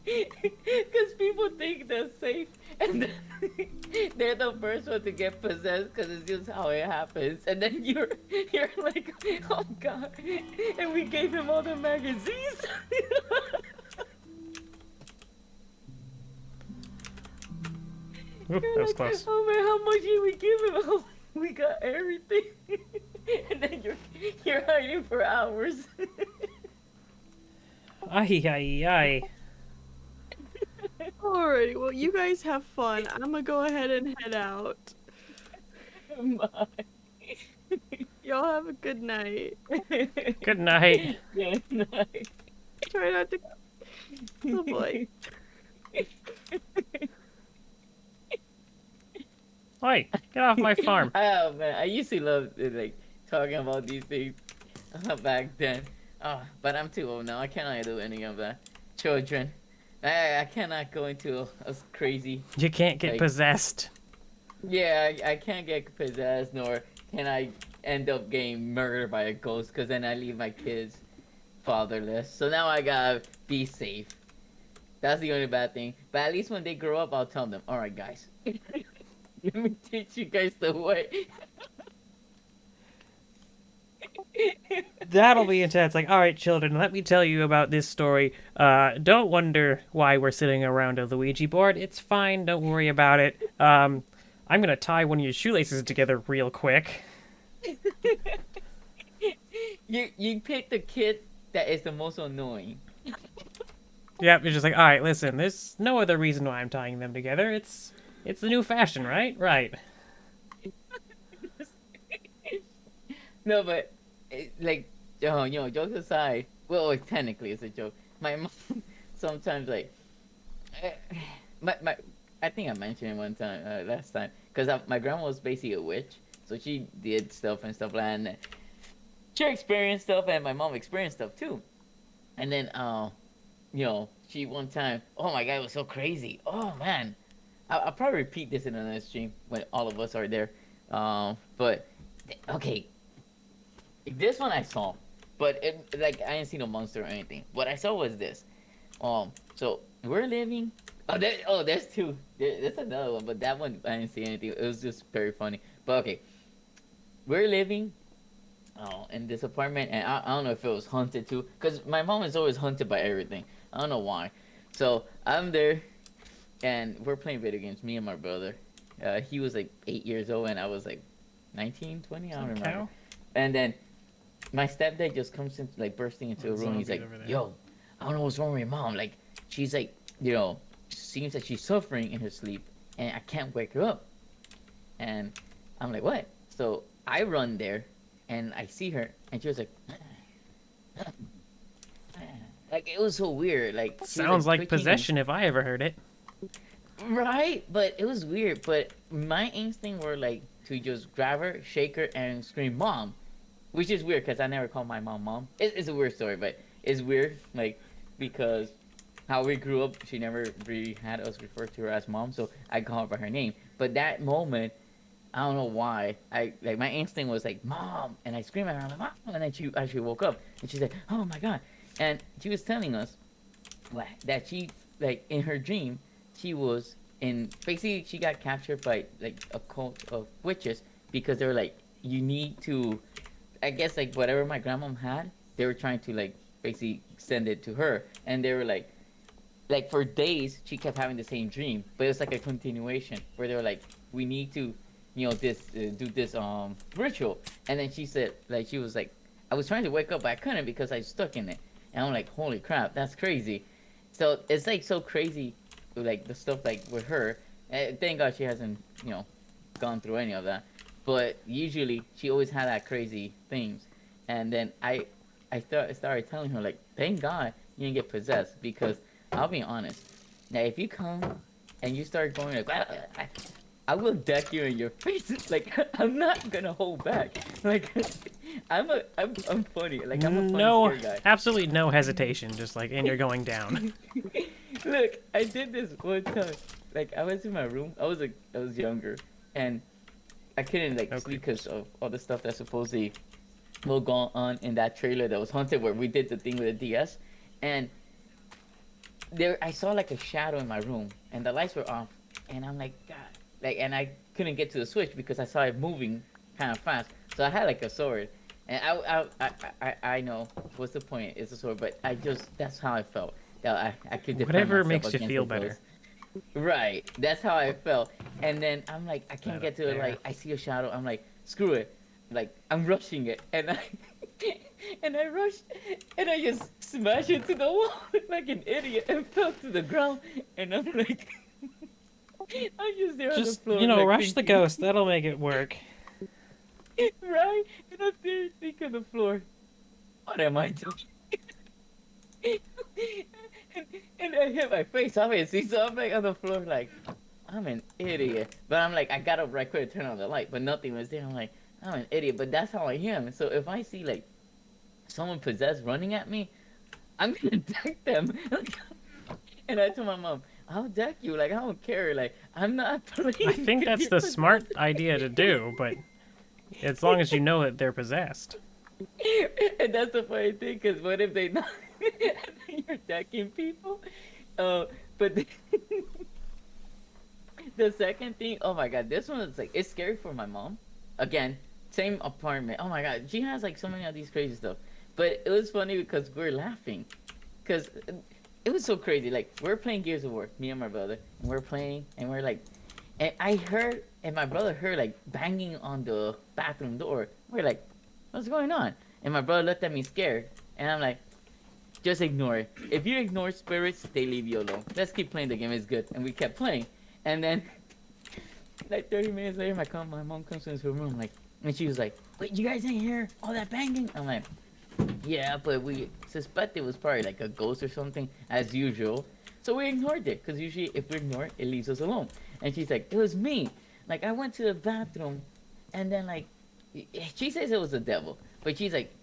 Because people think they're safe, and then they're the first one to get possessed because it's just how it happens. And then you're like, oh god, and we gave him all the magazines. Oop, that was close. Oh man, how much did we give him? Oh, we got everything. And then you're hiding for hours. Ay, ay, ay. Alrighty, well, you guys have fun. I'm gonna go ahead and head out. Bye. Y'all have a good night. Good night. Good night. Try not to. Oh boy. Oi, get off my farm. Oh man, I used to love like talking about these things back then. But I'm too old now. I cannot do any of that. Children, I cannot go into a crazy. You can't get Like- possessed. Yeah, I can't get possessed, nor can I end up getting murdered by a ghost, because then I leave my kids fatherless. So now I gotta be safe. That's the only bad thing. But at least when they grow up, I'll tell them, alright guys, let me teach you guys the way. That'll be intense. Like, all right, children, let me tell you about this story. Don't wonder why we're sitting around a Luigi board. It's fine. Don't worry about it. I'm gonna tie one of your shoelaces together real quick. You pick the kid that is the most annoying. Yep, you're just like, all right, listen. There's no other reason why I'm tying them together. It's the new fashion, right? Right. No, but like, jokes aside. Well, technically it's a joke. My mom sometimes like, my I think I mentioned it one time last time because my grandma was basically a witch, so she did stuff and stuff like that. And she experienced stuff, and my mom experienced stuff too. And then, she one time, oh my god, it was so crazy. Oh man, I'll probably repeat this in another stream when all of us are there. But okay. This one I saw, but I didn't see no monster or anything. What I saw was this. So we're living. There's two. There's another one, but that one I didn't see anything. It was just very funny. But okay, we're living. In this apartment, and I don't know if it was haunted too, cause my mom is always haunted by everything. I don't know why. So I'm there, and we're playing video games. Me and my brother. He was like 8 years old, and I was like 19, 20. I don't remember. Cow? And then my stepdad just comes in, like bursting into a room. He's like, "Yo, I don't know what's wrong with your mom. Like, she's like, seems like she's suffering in her sleep, and I can't wake her up." And I'm like, "What?" So I run there, and I see her, and she was like, Like it was so weird. Like she was, Sounds like twitching and- possession if I ever heard it. Right, but it was weird. But my instinct were like to just grab her, shake her, and scream "mom," which is weird because I never called my mom. It's a weird story, but it's weird, like because how we grew up, she never really had us refer to her as mom, so I call her by her name. But that moment, I don't know why, I like my instinct was like "mom," and I screamed at her, I'm like "mom," and then she actually woke up and she's like, "Oh my god," and she was telling us that she like in her dream she was in basically she got captured by like a cult of witches because they were like you need to I guess like whatever my grandmom had they were trying to like basically send it to her and they were like for days she kept having the same dream but it was like a continuation where they were like we need to this do this ritual and then she said like she was like I was trying to wake up but I couldn't because I was stuck in it and I'm like holy crap that's crazy so it's like so crazy like the stuff like with her thank god she hasn't gone through any of that but usually she always had that crazy things and then I started telling her like thank god you didn't get possessed because I'll be honest now if you come and you start going like I will deck you in your face like I'm not gonna hold back like I'm funny like I'm a funny No, scare guy. absolutely no hesitation. Just like, and you're going down. Look, I did this one time. Like I was in my room. I was younger, and I couldn't like sleep because of all the stuff that supposedly will go on in that trailer that was haunted, where we did the thing with the DS, and there I saw like a shadow in my room, and the lights were off, and I'm like, God, like, and I couldn't get to the switch because I saw it moving kind of fast. So I had like a sword, and I know what's the point? It's a sword, but that's how I felt. That I could defend Whatever myself makes you against feel the better. ghost. Right, that's how I felt. And then I'm like, I can't get to it. There. Like I see a shadow. I'm like, screw it. Like I'm rushing it, and I and I rushed, and I just smashed into the wall like an idiot and fell to the ground. And I'm like, I'm just there on the Just, floor. Like, rush the thinking, ghost. That'll make it work. right? And I'm there thinking on the floor, what am I doing? and I hit my face, obviously, so I'm like on the floor, like, I'm an idiot. But I'm like, I got up right quick to turn on the light, but nothing was there. I'm like, I'm an idiot, but that's how I am. So if I see, like, someone possessed running at me, I'm gonna deck them. And I told my mom, I'll deck you, like, I don't care, like, I'm not playing. I think that's the smart idea to do, but as long as you know that they're possessed. And that's the funny thing, because what if they not? You're decking people? But the second thing, oh my god, this one is like, it's scary for my mom. Again, same apartment. Oh my god, she has like so many of these crazy stuff. But it was funny because we're laughing. Because it was so crazy. Like, we're playing Gears of War, me and my brother. And we're playing, and we're like, and I heard, and my brother heard like banging on the bathroom door. We're like, what's going on? And my brother looked at me scared. And I'm like, just ignore it. If you ignore spirits, they leave you alone. Let's keep playing the game, it's good. And we kept playing. And then, like 30 minutes later, my mom comes into her room, like, and she was like, wait, you guys ain't hear all that banging? I'm like, yeah, but we suspect it was probably like a ghost or something, as usual. So we ignored it, because usually if we ignore it, it leaves us alone. And she's like, it was me. Like, I went to the bathroom, and then, like, she says it was the devil. But she's like,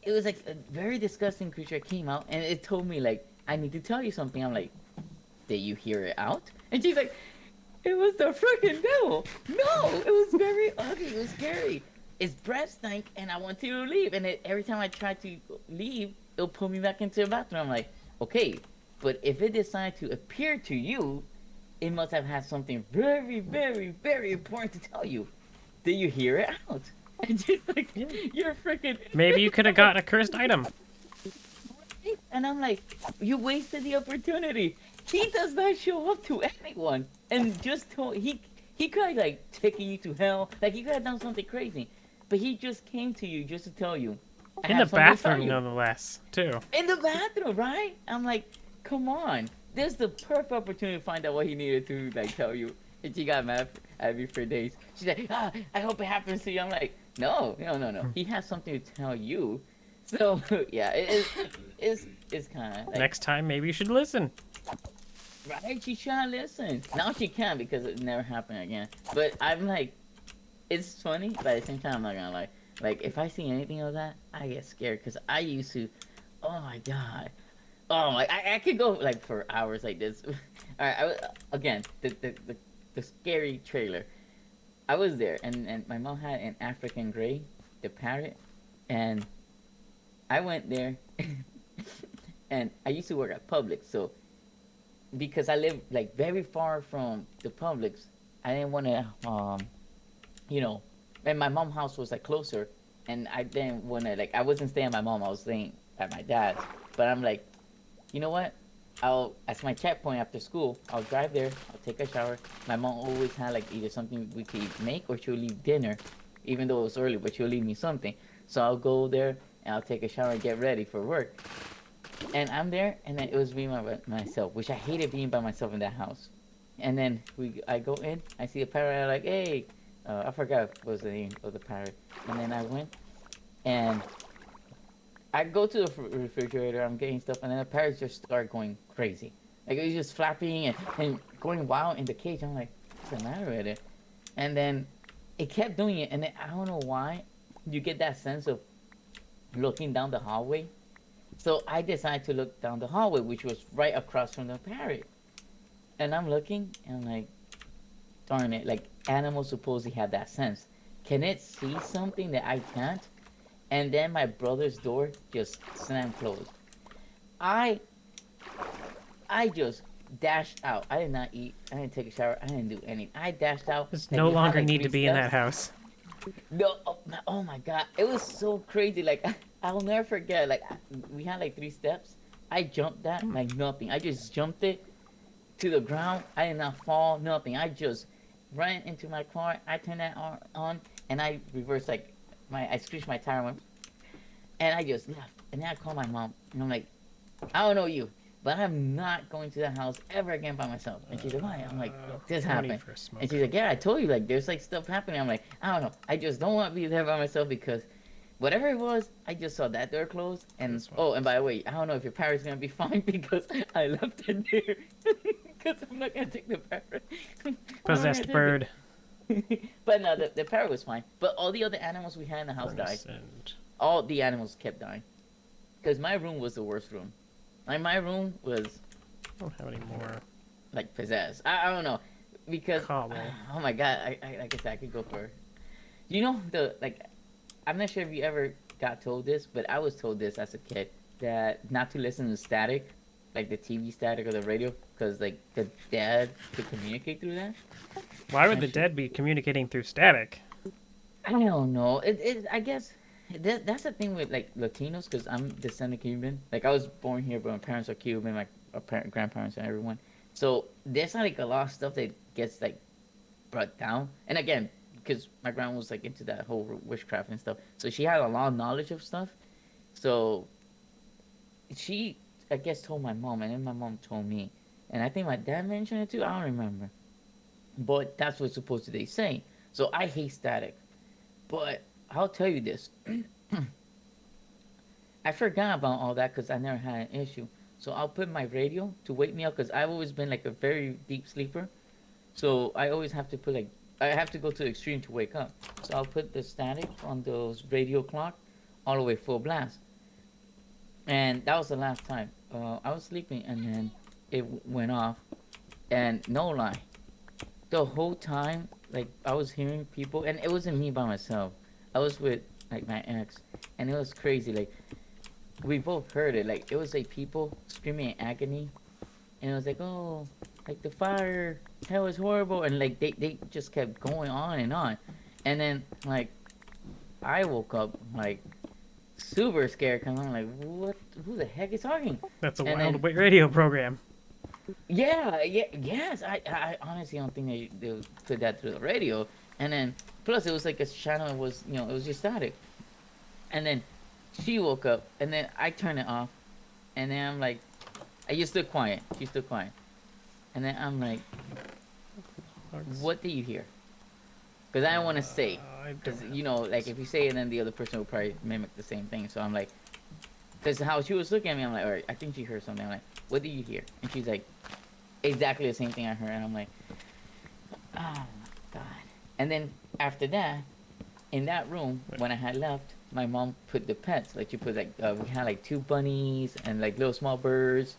it was like a very disgusting creature came out, and it told me, like, I need to tell you something. I'm like, did you hear it out? And she's like, it was the freaking devil. No, it was very ugly. It was scary. Its breath stank, and I wanted to leave. And every time I tried to leave, it'll pull me back into the bathroom. I'm like, okay, but if it decided to appear to you, it must have had something very, very, very important to tell you. Did you hear it out? And she's like, you're freaking... Maybe you could have gotten a cursed item. And I'm like, you wasted the opportunity. He does not show up to anyone. And just told... He could have, like, taken you to hell. Like, he could have done something crazy. But he just came to you just to tell you. In the bathroom, nonetheless, too. In the bathroom, right? I'm like, come on. This is the perfect opportunity to find out what he needed to, like, tell you. And she got mad at me for days. She's like, I hope it happens to you. I'm like, no. He has something to tell you. So yeah, it's kind of like, Next time, maybe you should listen. right. She trying to listen. Now she can because it never happened again. But I'm like, it's funny, but at the same time, I'm not gonna lie. Like if I see anything of that, I get scared because I used to. Oh my god. Oh my! I could go like for hours like this. All right. Again, the scary trailer. I was there, and my mom had an African gray, the parrot, and I went there, and I used to work at Publix, so because I live like very far from the Publix, I didn't want to, you know, and my mom's house was like closer, and I didn't want to like I wasn't staying at my mom, I was staying at my dad's, but I'm like, you know what? I'll as my checkpoint after school. I'll drive there. I'll take a shower. My mom always had like either something we could make or she'll leave dinner, even though it was early. But she'll leave me something. So I'll go there and I'll take a shower and get ready for work. And I'm there, and then it was me by myself, which I hated being by myself in that house. And then I go in. I see a parrot. I'm like, hey, I forgot what was the name of the parrot. And then I went and I go to the refrigerator, I'm getting stuff, and then the parrots just start going crazy. Like, it's just flapping and going wild in the cage. I'm like, what's the matter with it? And then it kept doing it, and then I don't know why. You get that sense of looking down the hallway. So I decided to look down the hallway, which was right across from the parrot. And I'm looking, and I'm like, darn it. Like, animals supposedly have that sense. Can it see something that I can't? And then my brother's door just slammed closed. I just dashed out. I did not eat. I didn't take a shower. I didn't do anything. I dashed out. There's Like, no you had, longer like, need to 3 be in that steps. house. No, oh my god, it was so crazy. Like I'll never forget. Like we had like 3 steps. I jumped that like nothing. I just jumped it to the ground. I did not fall. Nothing. I just ran into my car. I turned that on and I reversed like I screeched my tire went, and I just left. And then I called my mom and I'm like, I don't know you, but I'm not going to the house ever again by myself. And she's like, why? I'm like, this no need happened. for a smoke. And she's like, yeah, I told you, like, there's like stuff happening. I'm like, I don't know. I just don't want to be there by myself because whatever it was, I just saw that door closed. And This one. oh, and by the way, I don't know if your parrot's gonna be fine because I left it there. Because I'm not gonna take the parrot. Possessed bird. But no, the parrot was fine. But all the other animals we had in the house died. And All the animals kept dying. Because my room was the worst room. Like, my room was, I don't have any more. like, possessed. I don't know. Because, Cobble. oh my god, I like I said, I could go for, you know, I'm not sure if you ever got told this, but I was told this as a kid, that not to listen to static, like the TV static or the radio, because, like, the dead could communicate through that. Why would the dead be communicating through static? I don't know. I guess that's the thing with like Latinos, because I'm descendant Cuban. Like I was born here, but my parents are Cuban, my grandparents and everyone. So there's like a lot of stuff that gets like brought down. And again, because my grandma was like into that whole witchcraft and stuff, so she had a lot of knowledge of stuff. So she, I guess, told my mom, and then my mom told me, and I think my dad mentioned it too. I don't remember, but that's what supposed to they say. So I hate static. But I'll tell you this. I forgot about all that because I never had an issue. So I'll put my radio to wake me up because I've always been like a very deep sleeper. So I always have to put like, I have to go to the extreme to wake up. So I'll put the static on those radio clock all the way full blast. And that was the last time. I was sleeping and then it went off. And no lie, the whole time, like, I was hearing people, and it wasn't me by myself. I was with, like, my ex, and it was crazy. Like, we both heard it. Like, it was, like, people screaming in agony, and it was like, oh, like, the fire, that was horrible, and, like, they just kept going on and on. And then, like, I woke up, like, super scared, because I'm like, what, who the heck is talking? That's a And wild then- radio program. Yes. I honestly don't think they would put that through the radio. And then, plus it was like a channel was, it was just static. And then she woke up, and then I turned it off, and then I'm like, I just stood quiet. She stood quiet. And then I'm like, what do you hear? Because I don't want to say. I Because, don't have like if you say it, then the other person will probably mimic the same thing. So I'm like, Because how she was looking at me, I'm like, all right, I think she heard something. I'm like, what did you hear? And she's like, exactly the same thing I heard. And I'm like, oh my god. And then after that, in that room, when I had left, my mom put the pets. Like she put like we had like 2 bunnies and like little small birds,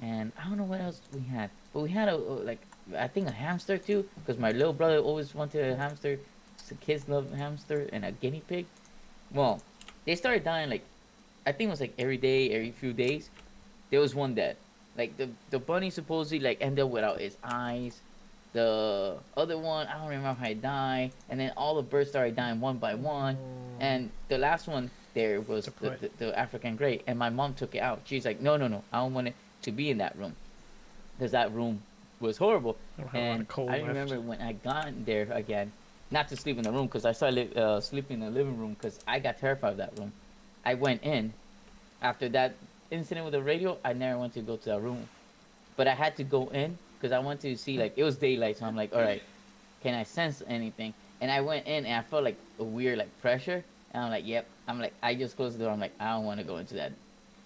and I don't know what else we had, but we had like I think a hamster too, because my little brother always wanted a hamster. So kids love hamster and a guinea pig. Well, they started dying like I think it was like every day, every few days. There was one dead. Like the bunny supposedly like ended up without its eyes. The other one, I don't remember how it died. And then all the birds started dying one by one. And the last one there was the African gray. And my mom took it out. She's like, no, I don't want it to be in that room. Because that room was horrible. And I remember when I got in there again, not to sleep in the room because I started sleeping in the living room because I got terrified of that room. I went in. After that incident with the radio, I never wanted to go to that room. But I had to go in because I wanted to see, like, it was daylight. So I'm like, all right, can I sense anything? And I went in and I felt like a weird, like, pressure. And I'm like, yep. I'm like, I just closed the door. I'm like, I don't want to go into that.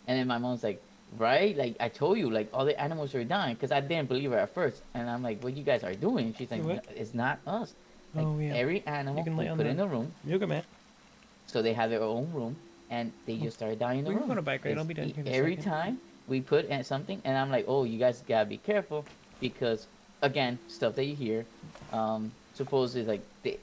And then my mom's like, right? Like, I told you, like, all the animals are dying because I didn't believe her at first. And I'm like, what you guys are doing? And she's like, no, it's not us. Like, every animal we put in a room. Yoga mat. So they have their own room. And they just started dying in the room. We're going to bike ride. I'll be done here in a every second. time we put in something, and I'm like, oh, you guys gotta be careful because, again, stuff that you hear, supposedly like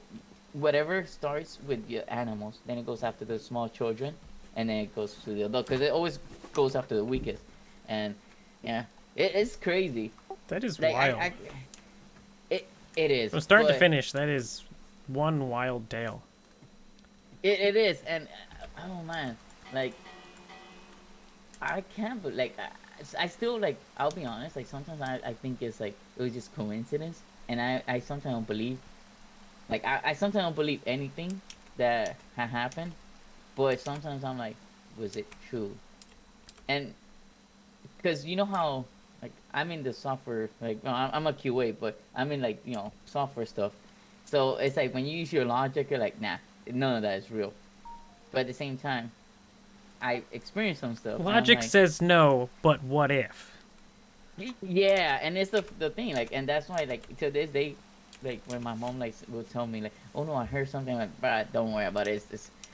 whatever starts with the animals, then it goes after the small children, and then it goes to the adult because it always goes after the weakest, and yeah, it's crazy. That is like, wild. It is. From start to finish, that is one wild tale. It is, and oh man, like I can't, but like I still like. I'll be honest. Like sometimes I think it's like it was just coincidence, and I sometimes don't believe. Like I sometimes don't believe anything that happened, but sometimes I'm like, was it true? And because you know how like I'm in the software, like no, I'm a QA, but I'm in like software stuff. So it's like when you use your logic, you're like, nah, none of that is real. But at the same time, I experienced some stuff. Logic says no, but what if? Yeah, and it's the thing, like, and that's why, like, to this day, like, when my mom like will tell me, like, oh no, I heard something, like, but don't worry about it.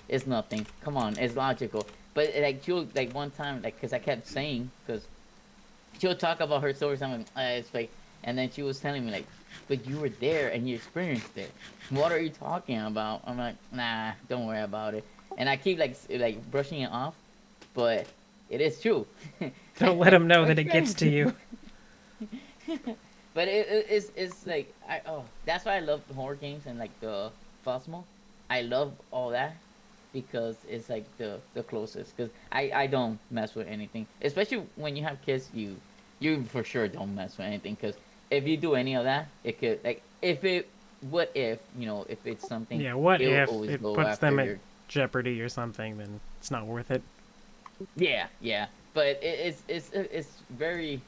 It's nothing. Come on, it's logical. But like she'll like one time, like, cause I kept saying, cause she'll talk about her stories. I'm like, it's fake. And then she was telling me like, but you were there and you experienced it. What are you talking about? I'm like, nah, don't worry about it. And I keep like brushing it off, but it is true. Don't let them know that it gets to you. But it's like that's why I love horror games and like the Phasmo. I love all that because it's like the closest. Because I don't mess with anything, especially when you have kids. You for sure don't mess with anything because if you do any of that, it could like if it's something. Yeah, what if it puts them at jeopardy or something? Then it's not worth it. Yeah, but it's very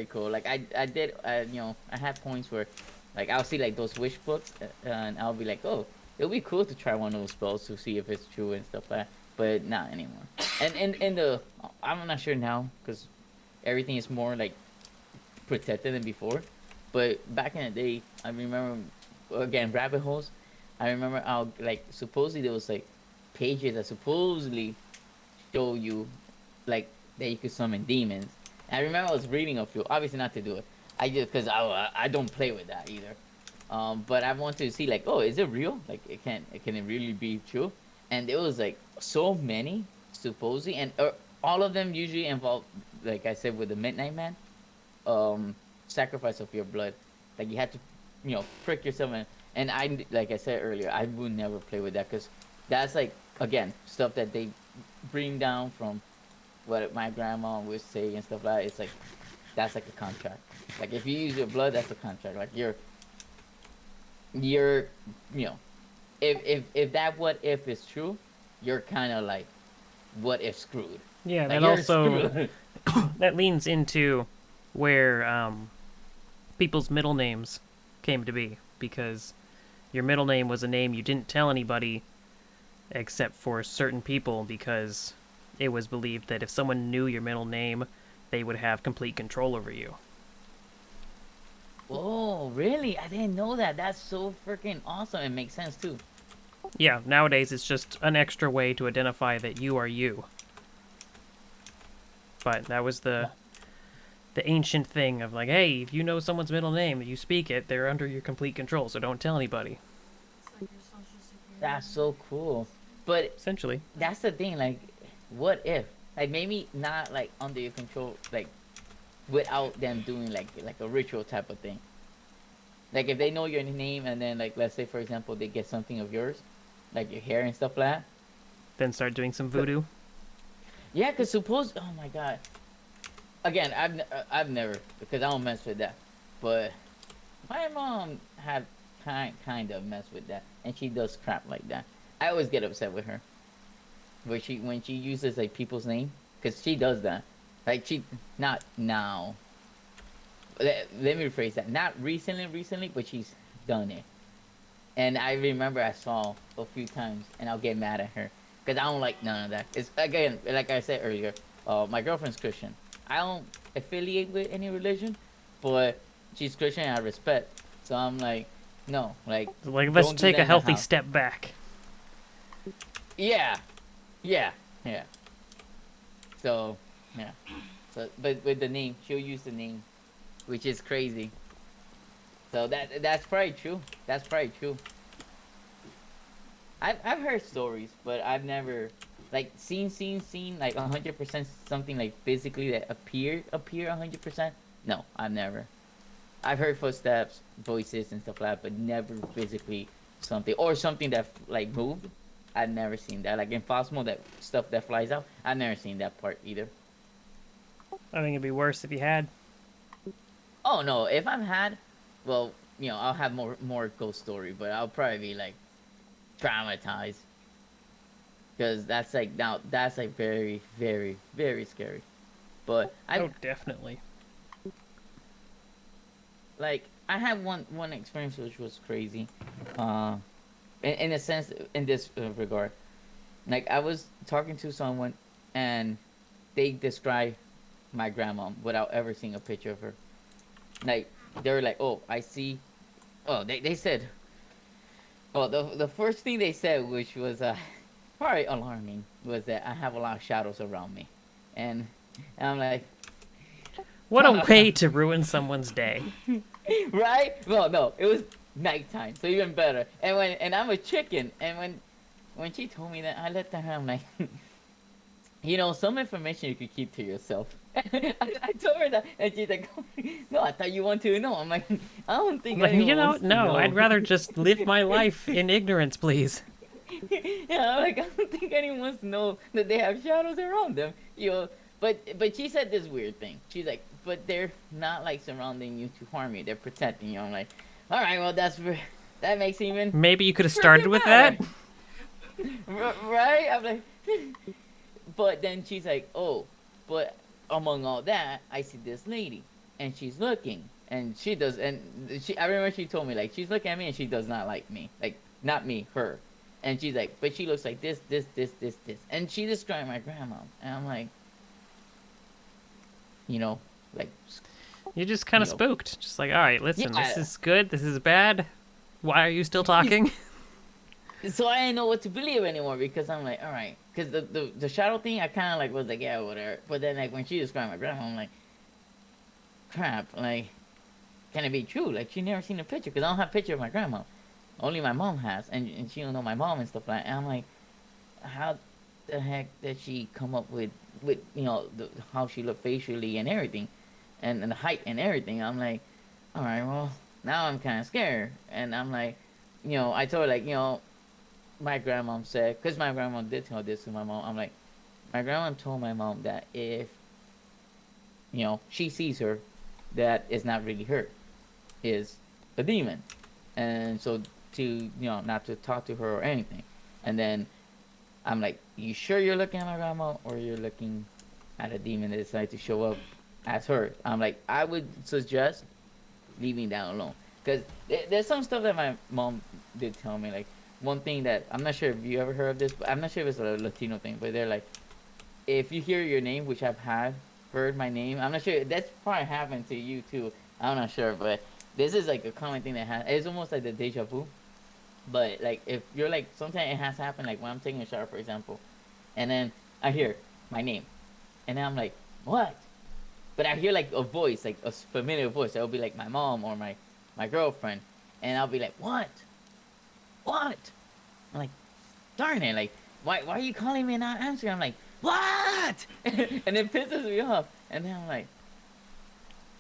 cool. Like I did, I had points where, like I'll see like those wish books, and I'll be like, oh, it'll be cool to try one of those spells to see if it's true and stuff like that. But not anymore. And in the, I'm not sure now because everything is more like protected than before. But back in the day, I remember again rabbit holes. I remember I'll like supposedly there was like pages that supposedly show you like that you could summon demons. And I remember I was reading a few, obviously not to do it. I just because I don't play with that either. But I wanted to see like, oh, is it real? Like can it really be true? And there was like so many supposedly, and all of them usually involve, like I said with the Midnight Man, sacrifice of your blood. Like you had to, prick yourself, and I like I said earlier, I would never play with that because that's like again stuff that they bring down from what my grandma would say and stuff like that. It's like that's like a contract. Like if you use your blood, that's a contract. Like you're if that what if is true, you're kind of like what if screwed. Yeah, like that also that leans into where people's middle names came to be, because your middle name was a name you didn't tell anybody except for certain people, because it was believed that if someone knew your middle name, they would have complete control over you. Oh, really? I didn't know that. That's so freaking awesome. It makes sense too. Yeah, nowadays it's just an extra way to identify that you are you. But that was the ancient thing of like, hey, if you know someone's middle name, you speak it, they're under your complete control, so don't tell anybody. It's like your social security. That's so cool. But Essentially. that's the thing, like, what if? Like, maybe not, like, under your control, like, without them doing, like a ritual type of thing. Like, if they know your name and then, like, let's say, for example, they get something of yours, like your hair and stuff like that. Then start doing some voodoo. Yeah, because suppose, oh my god. Again, I've never, because I don't mess with that. But my mom had kind of mess with that. And she does crap like that. I always get upset with her. When she uses, like, people's name. Because she does that. Like, not now. Let me rephrase that. Not recently, but she's done it. And I remember I saw a few times, and I'll get mad at her. Because I don't like none of that. It's, again, like I said earlier, my girlfriend's Christian. I don't affiliate with any religion, but she's Christian and I respect. So I'm like, no, like... Like, let's don't do take that a in the healthy house. step back. Yeah. So, yeah. So, but with the name, she'll use the name, which is crazy. So that's probably true. That's probably true. I've heard stories, but I've never like seen like 100% something like physically that appear 100%. No, I've never. I've heard footsteps, voices, and stuff like that, but never physically something that like moved. I've never seen that. Like in Phosmo, that stuff that flies out. I've never seen that part either. I think it'd be worse if you had. Oh no, if I've had, well, I'll have more ghost story, but I'll probably be like traumatized because that's like very, very, very scary. But Oh, definitely. like I had one experience which was crazy, in a sense, in this regard. Like I was talking to someone, and they described my grandma without ever seeing a picture of her. Like they were like, "Oh, I see." Oh, they said. Well, the first thing they said, which was probably alarming, was that I have a lot of shadows around me, and I'm like, What a way to ruin someone's day. right? Well, no, it was nighttime, so even better. And I'm a chicken, and when she told me that, I let her. I'm like, some information you could keep to yourself. I told her that, and she's like, "No, I thought you want to know." I'm like, "I don't think Like, anyone wants to no, know." I'd rather just live my life in ignorance, please. Yeah, I'm like, I don't think anyone wants to know that they have shadows around them. But she said this weird thing. She's like, but they're not like surrounding you to harm you. They're protecting you. I'm like, all right, well that makes even Maybe you could have started with that. right. I'm like, but then she's like, oh, but among all that, I see this lady, and she's looking, and she does, and I remember she told me like she's looking at me, and she does not like me, like not me, her. And she's like, but she looks like this. And she described my grandma. And I'm like, like... You just kind of spooked. Just like, all right, listen, Yeah. this is good, this is bad. Why are you still talking? So I didn't know what to believe anymore because I'm like, all right. Because the shadow thing, I kind of like was like, yeah, whatever. But then like when she described my grandma, I'm like, crap, like, can it be true? Like, she never seen a picture because I don't have a picture of my grandma. Only my mom has, and she don't know my mom and stuff like that. And I'm like, how the heck did she come up with how she looked facially and everything, and the height and everything? I'm like, all right, well, now I'm kind of scared. And I'm like, I told her like, my grandma said, because my grandma did tell this to my mom. I'm like, my grandma told my mom that if she sees her, that is not really her, is a demon, and so to not to talk to her or anything. And then I'm like, you sure you're looking at my grandma or you're looking at a demon that decided to show up as her? I'm like, I would suggest leaving that alone because there's some stuff that my mom did tell me. Like one thing that I'm not sure if you ever heard of this, but I'm not sure if it's a Latino thing, but they're like, if you hear your name, which I've had heard my name, I'm not sure. That's probably happened to you too. I'm not sure, but this is like a common thing that has. It's almost like the deja vu. But like if you're like sometimes it has happened like when I'm taking a shower, for example, and then I hear my name, and then I'm like, what? But I hear like a voice, like a familiar voice. It'll be like my mom or my girlfriend, and I'll be like, what? I'm like, darn it, like why are you calling me and not answering? I'm like, what? And it pisses me off. And then I'm like,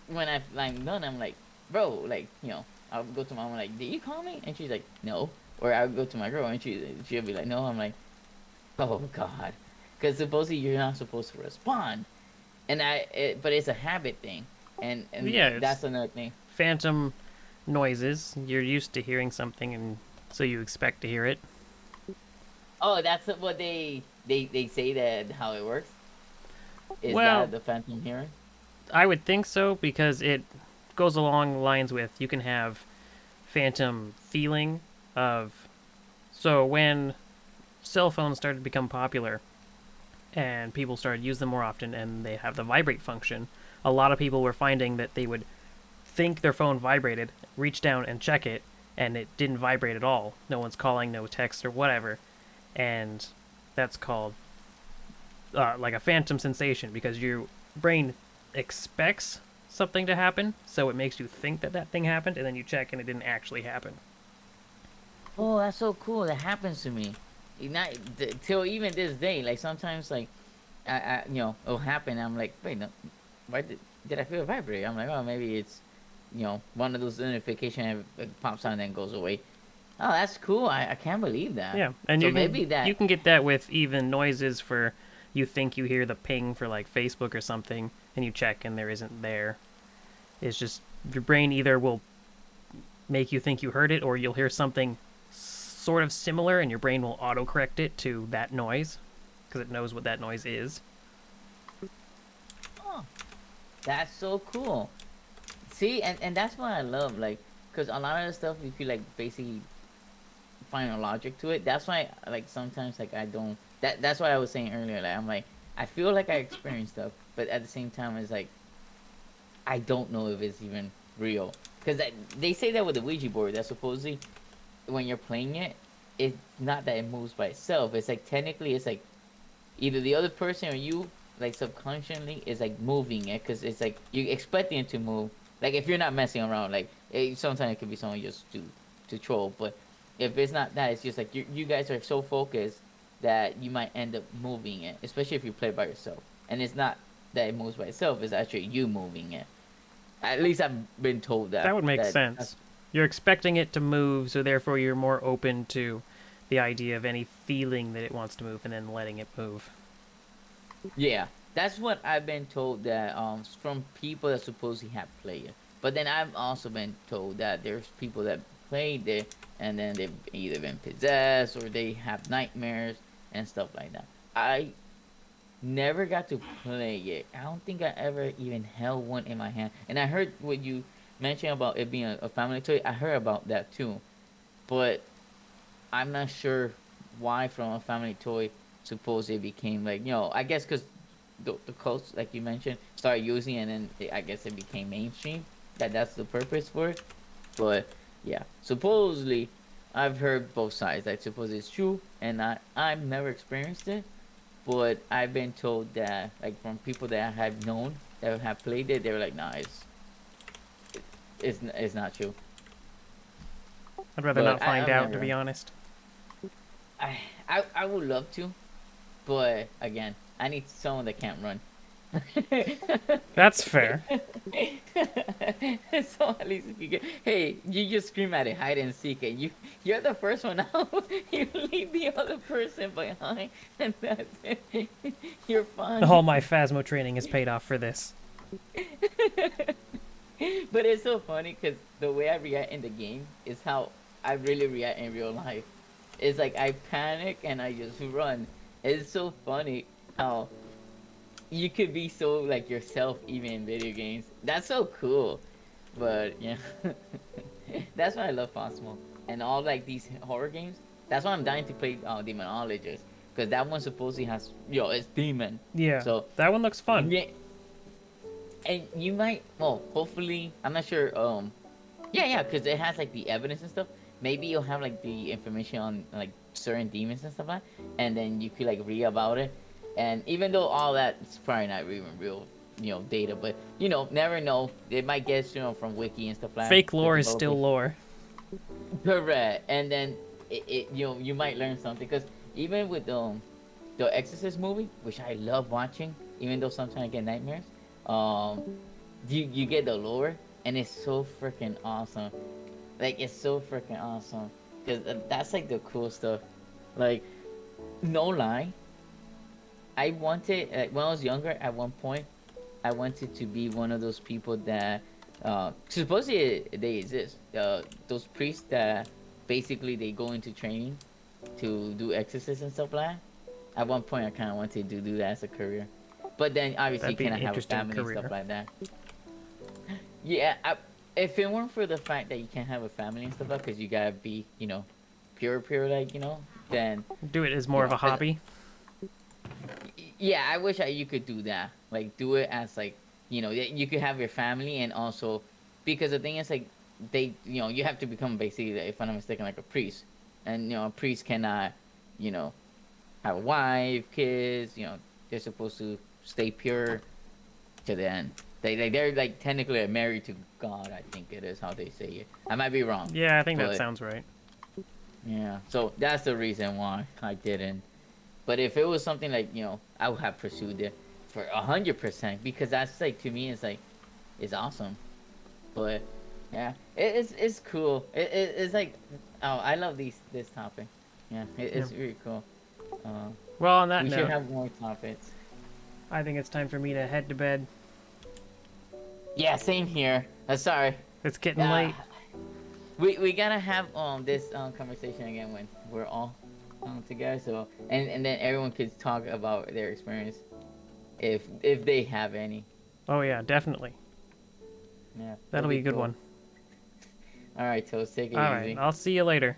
when I'm done, I'm like, bro, like, I'll go to my mom, like, did you call me? And she's like, no. Or I'll go to my girl and she'll be like, no. I'm like, oh god, because supposedly you're not supposed to respond. And but it's a habit thing, and Yeah, that's another thing. phantom noises. You're used to hearing something, and so you expect to hear it. Oh, that's what they say that how it works. Is Well, that the phantom hearing? I would think so because it goes along lines with you can have phantom feeling of. So when cell phones started to become popular and people started to use them more often and they have the vibrate function, a lot of people were finding that they would think their phone vibrated, reach down and check it, and it didn't vibrate at all. No one's calling, no text or whatever. And that's called like a phantom sensation because your brain expects something to happen, so it makes you think that that thing happened, and then you check and it didn't actually happen. Oh, that's so cool. That happens to me. Not till even this day. Like sometimes, like it'll happen. I'm like, wait, no, why did I feel a vibrate? I'm like, oh, maybe it's, one of those notification pops on and then goes away. Oh, that's cool. I can't believe that. Yeah, and So you maybe can that. you can get that with even noises for you think you hear the ping for like Facebook or something, and you check and there isn't there. It's just your brain either will make you think you heard it, or you'll hear something sort of similar, and your brain will autocorrect it to that noise because it knows what that noise is. Oh, that's so cool. See, and that's what I love, like, because a lot of the stuff, if you like basically find a logic to it, that's why, like, sometimes, like, I don't. That's what I was saying earlier. Like, I'm like, I feel like I experience stuff, but at the same time, it's like, I don't know if it's even real. Because they say that with the Ouija board, that supposedly when you're playing it, it's not that it moves by itself. It's like technically, it's like either the other person or you, like subconsciously, is like moving it because it's like you expecting it to move. Like if you're not messing around, like sometimes it could be someone just to troll. But if it's not that, it's just like you guys are so focused that you might end up moving it, especially if you play by yourself. And it's not that it moves by itself; it's actually you moving it. At least I've been told that. That would make that's sense. You're expecting it to move, so therefore you're more open to the idea of any feeling that it wants to move and then letting it move. Yeah, that's what I've been told that from people that supposedly have played it. But then I've also been told that there's people that played it and then they've either been possessed or they have nightmares and stuff like that. I never got to play it. I don't think I ever even held one in my hand. And I heard what you mentioned about it being a family toy. I heard about that too, but I'm not sure why from a family toy supposedly became like I guess because the cults like you mentioned started using it and then I guess it became mainstream. That's the purpose for it. But yeah, supposedly I've heard both sides. I suppose it's true, and I've never experienced it, but I've been told that like from people that I have known that have played it, they were like, nah, it's not true. I'd rather But not find I've out, to never. be honest. I, I would love to, but again, I need someone that can't run. That's fair. So at least if you get, hey, you just scream at it, hide and seek it. You're the first one out. You leave the other person behind, and that's it. You're fine. All my Phasmo training is paid off for this. But it's so funny because the way I react in the game is how I really react in real life. It's like I panic and I just run. It's so funny how you could be so like yourself even in video games. That's so cool. But yeah, that's why I love Phasmo and all like these horror games. That's why I'm dying to play Demonologist because that one supposedly has, it's demon. Yeah. So That one looks fun. yeah, and you might, well, hopefully, I'm not sure. Yeah, because it has like the evidence and stuff. Maybe you'll have like the information on like certain demons and stuff like that, and then you could like read about it. And even though all that's probably not even real, data, but never know. It might get from wiki and stuff like that. Fake the lore is still developers. lore. Correct, and then you might learn something because even with the Exorcist movie, which I love watching, even though sometimes I get nightmares, you get the lore, and it's so freaking awesome. Like it's so freaking awesome because that's like the cool stuff. Like no lie, I wanted when I was younger. At one point, I wanted to be one of those people that supposedly they exist. Those priests that basically they go into training to do exorcism and stuff like that. At one point, I kind of wanted to do that as a career, but then obviously That'd be you an cannot have a interesting family and career. stuff like that. Yeah, if it weren't for the fact that you can't have a family and stuff like that, because you gotta be, pure, like, then Do it as more of a Yeah, hobby. yeah, I wish you could do that. Like, do it as like, you could have your family and also, because the thing is like, you have to become basically, if I'm not mistaken, like a priest, and a priest cannot, you know, have a wife, kids. They're supposed to stay pure to the end. They're like technically married to God. I think it is how they say it. I might be wrong. Yeah, I think that But- sounds right. Yeah, so that's the reason why I didn't. But if it was something like I would have pursued it for 100% because that's like to me it's awesome. But yeah, it's cool. It's like I love this topic. Yeah, it's really cool. Well, on that We should note, have more topics. I think it's time for me to head to bed. Yeah, same here. Sorry. It's getting Ah, late. we gotta have this conversation again when we're all together. So and then everyone could talk about their experience if they have any. Oh yeah, definitely. Yeah, That'll be a good cool. one. All right, Toast, take it All easy. right, I'll see you later.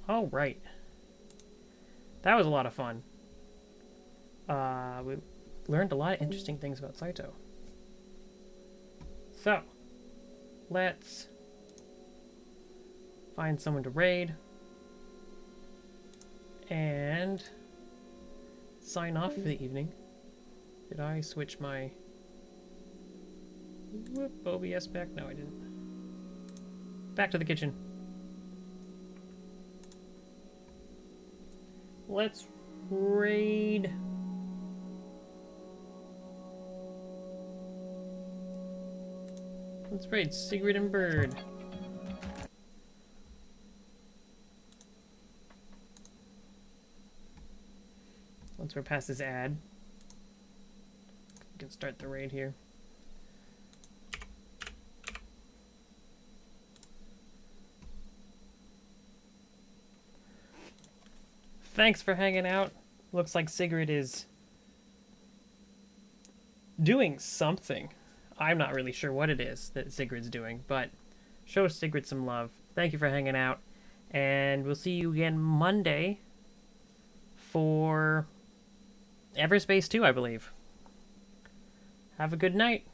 All right. That was a lot of fun. We learned a lot of interesting things about Saito. So, let's find someone to raid and sign off for the evening. Did I switch my OBS back? No, I didn't. Back to the kitchen. Let's raid. Let's raid Sigrid and Bird. Once we're past this ad, we can start the raid here. Thanks for hanging out. Looks like Sigrid is doing something. I'm not really sure what it is that Sigrid's doing, but show Sigrid some love. Thank you for hanging out, and we'll see you again Monday for Everspace 2, I believe. Have a good night.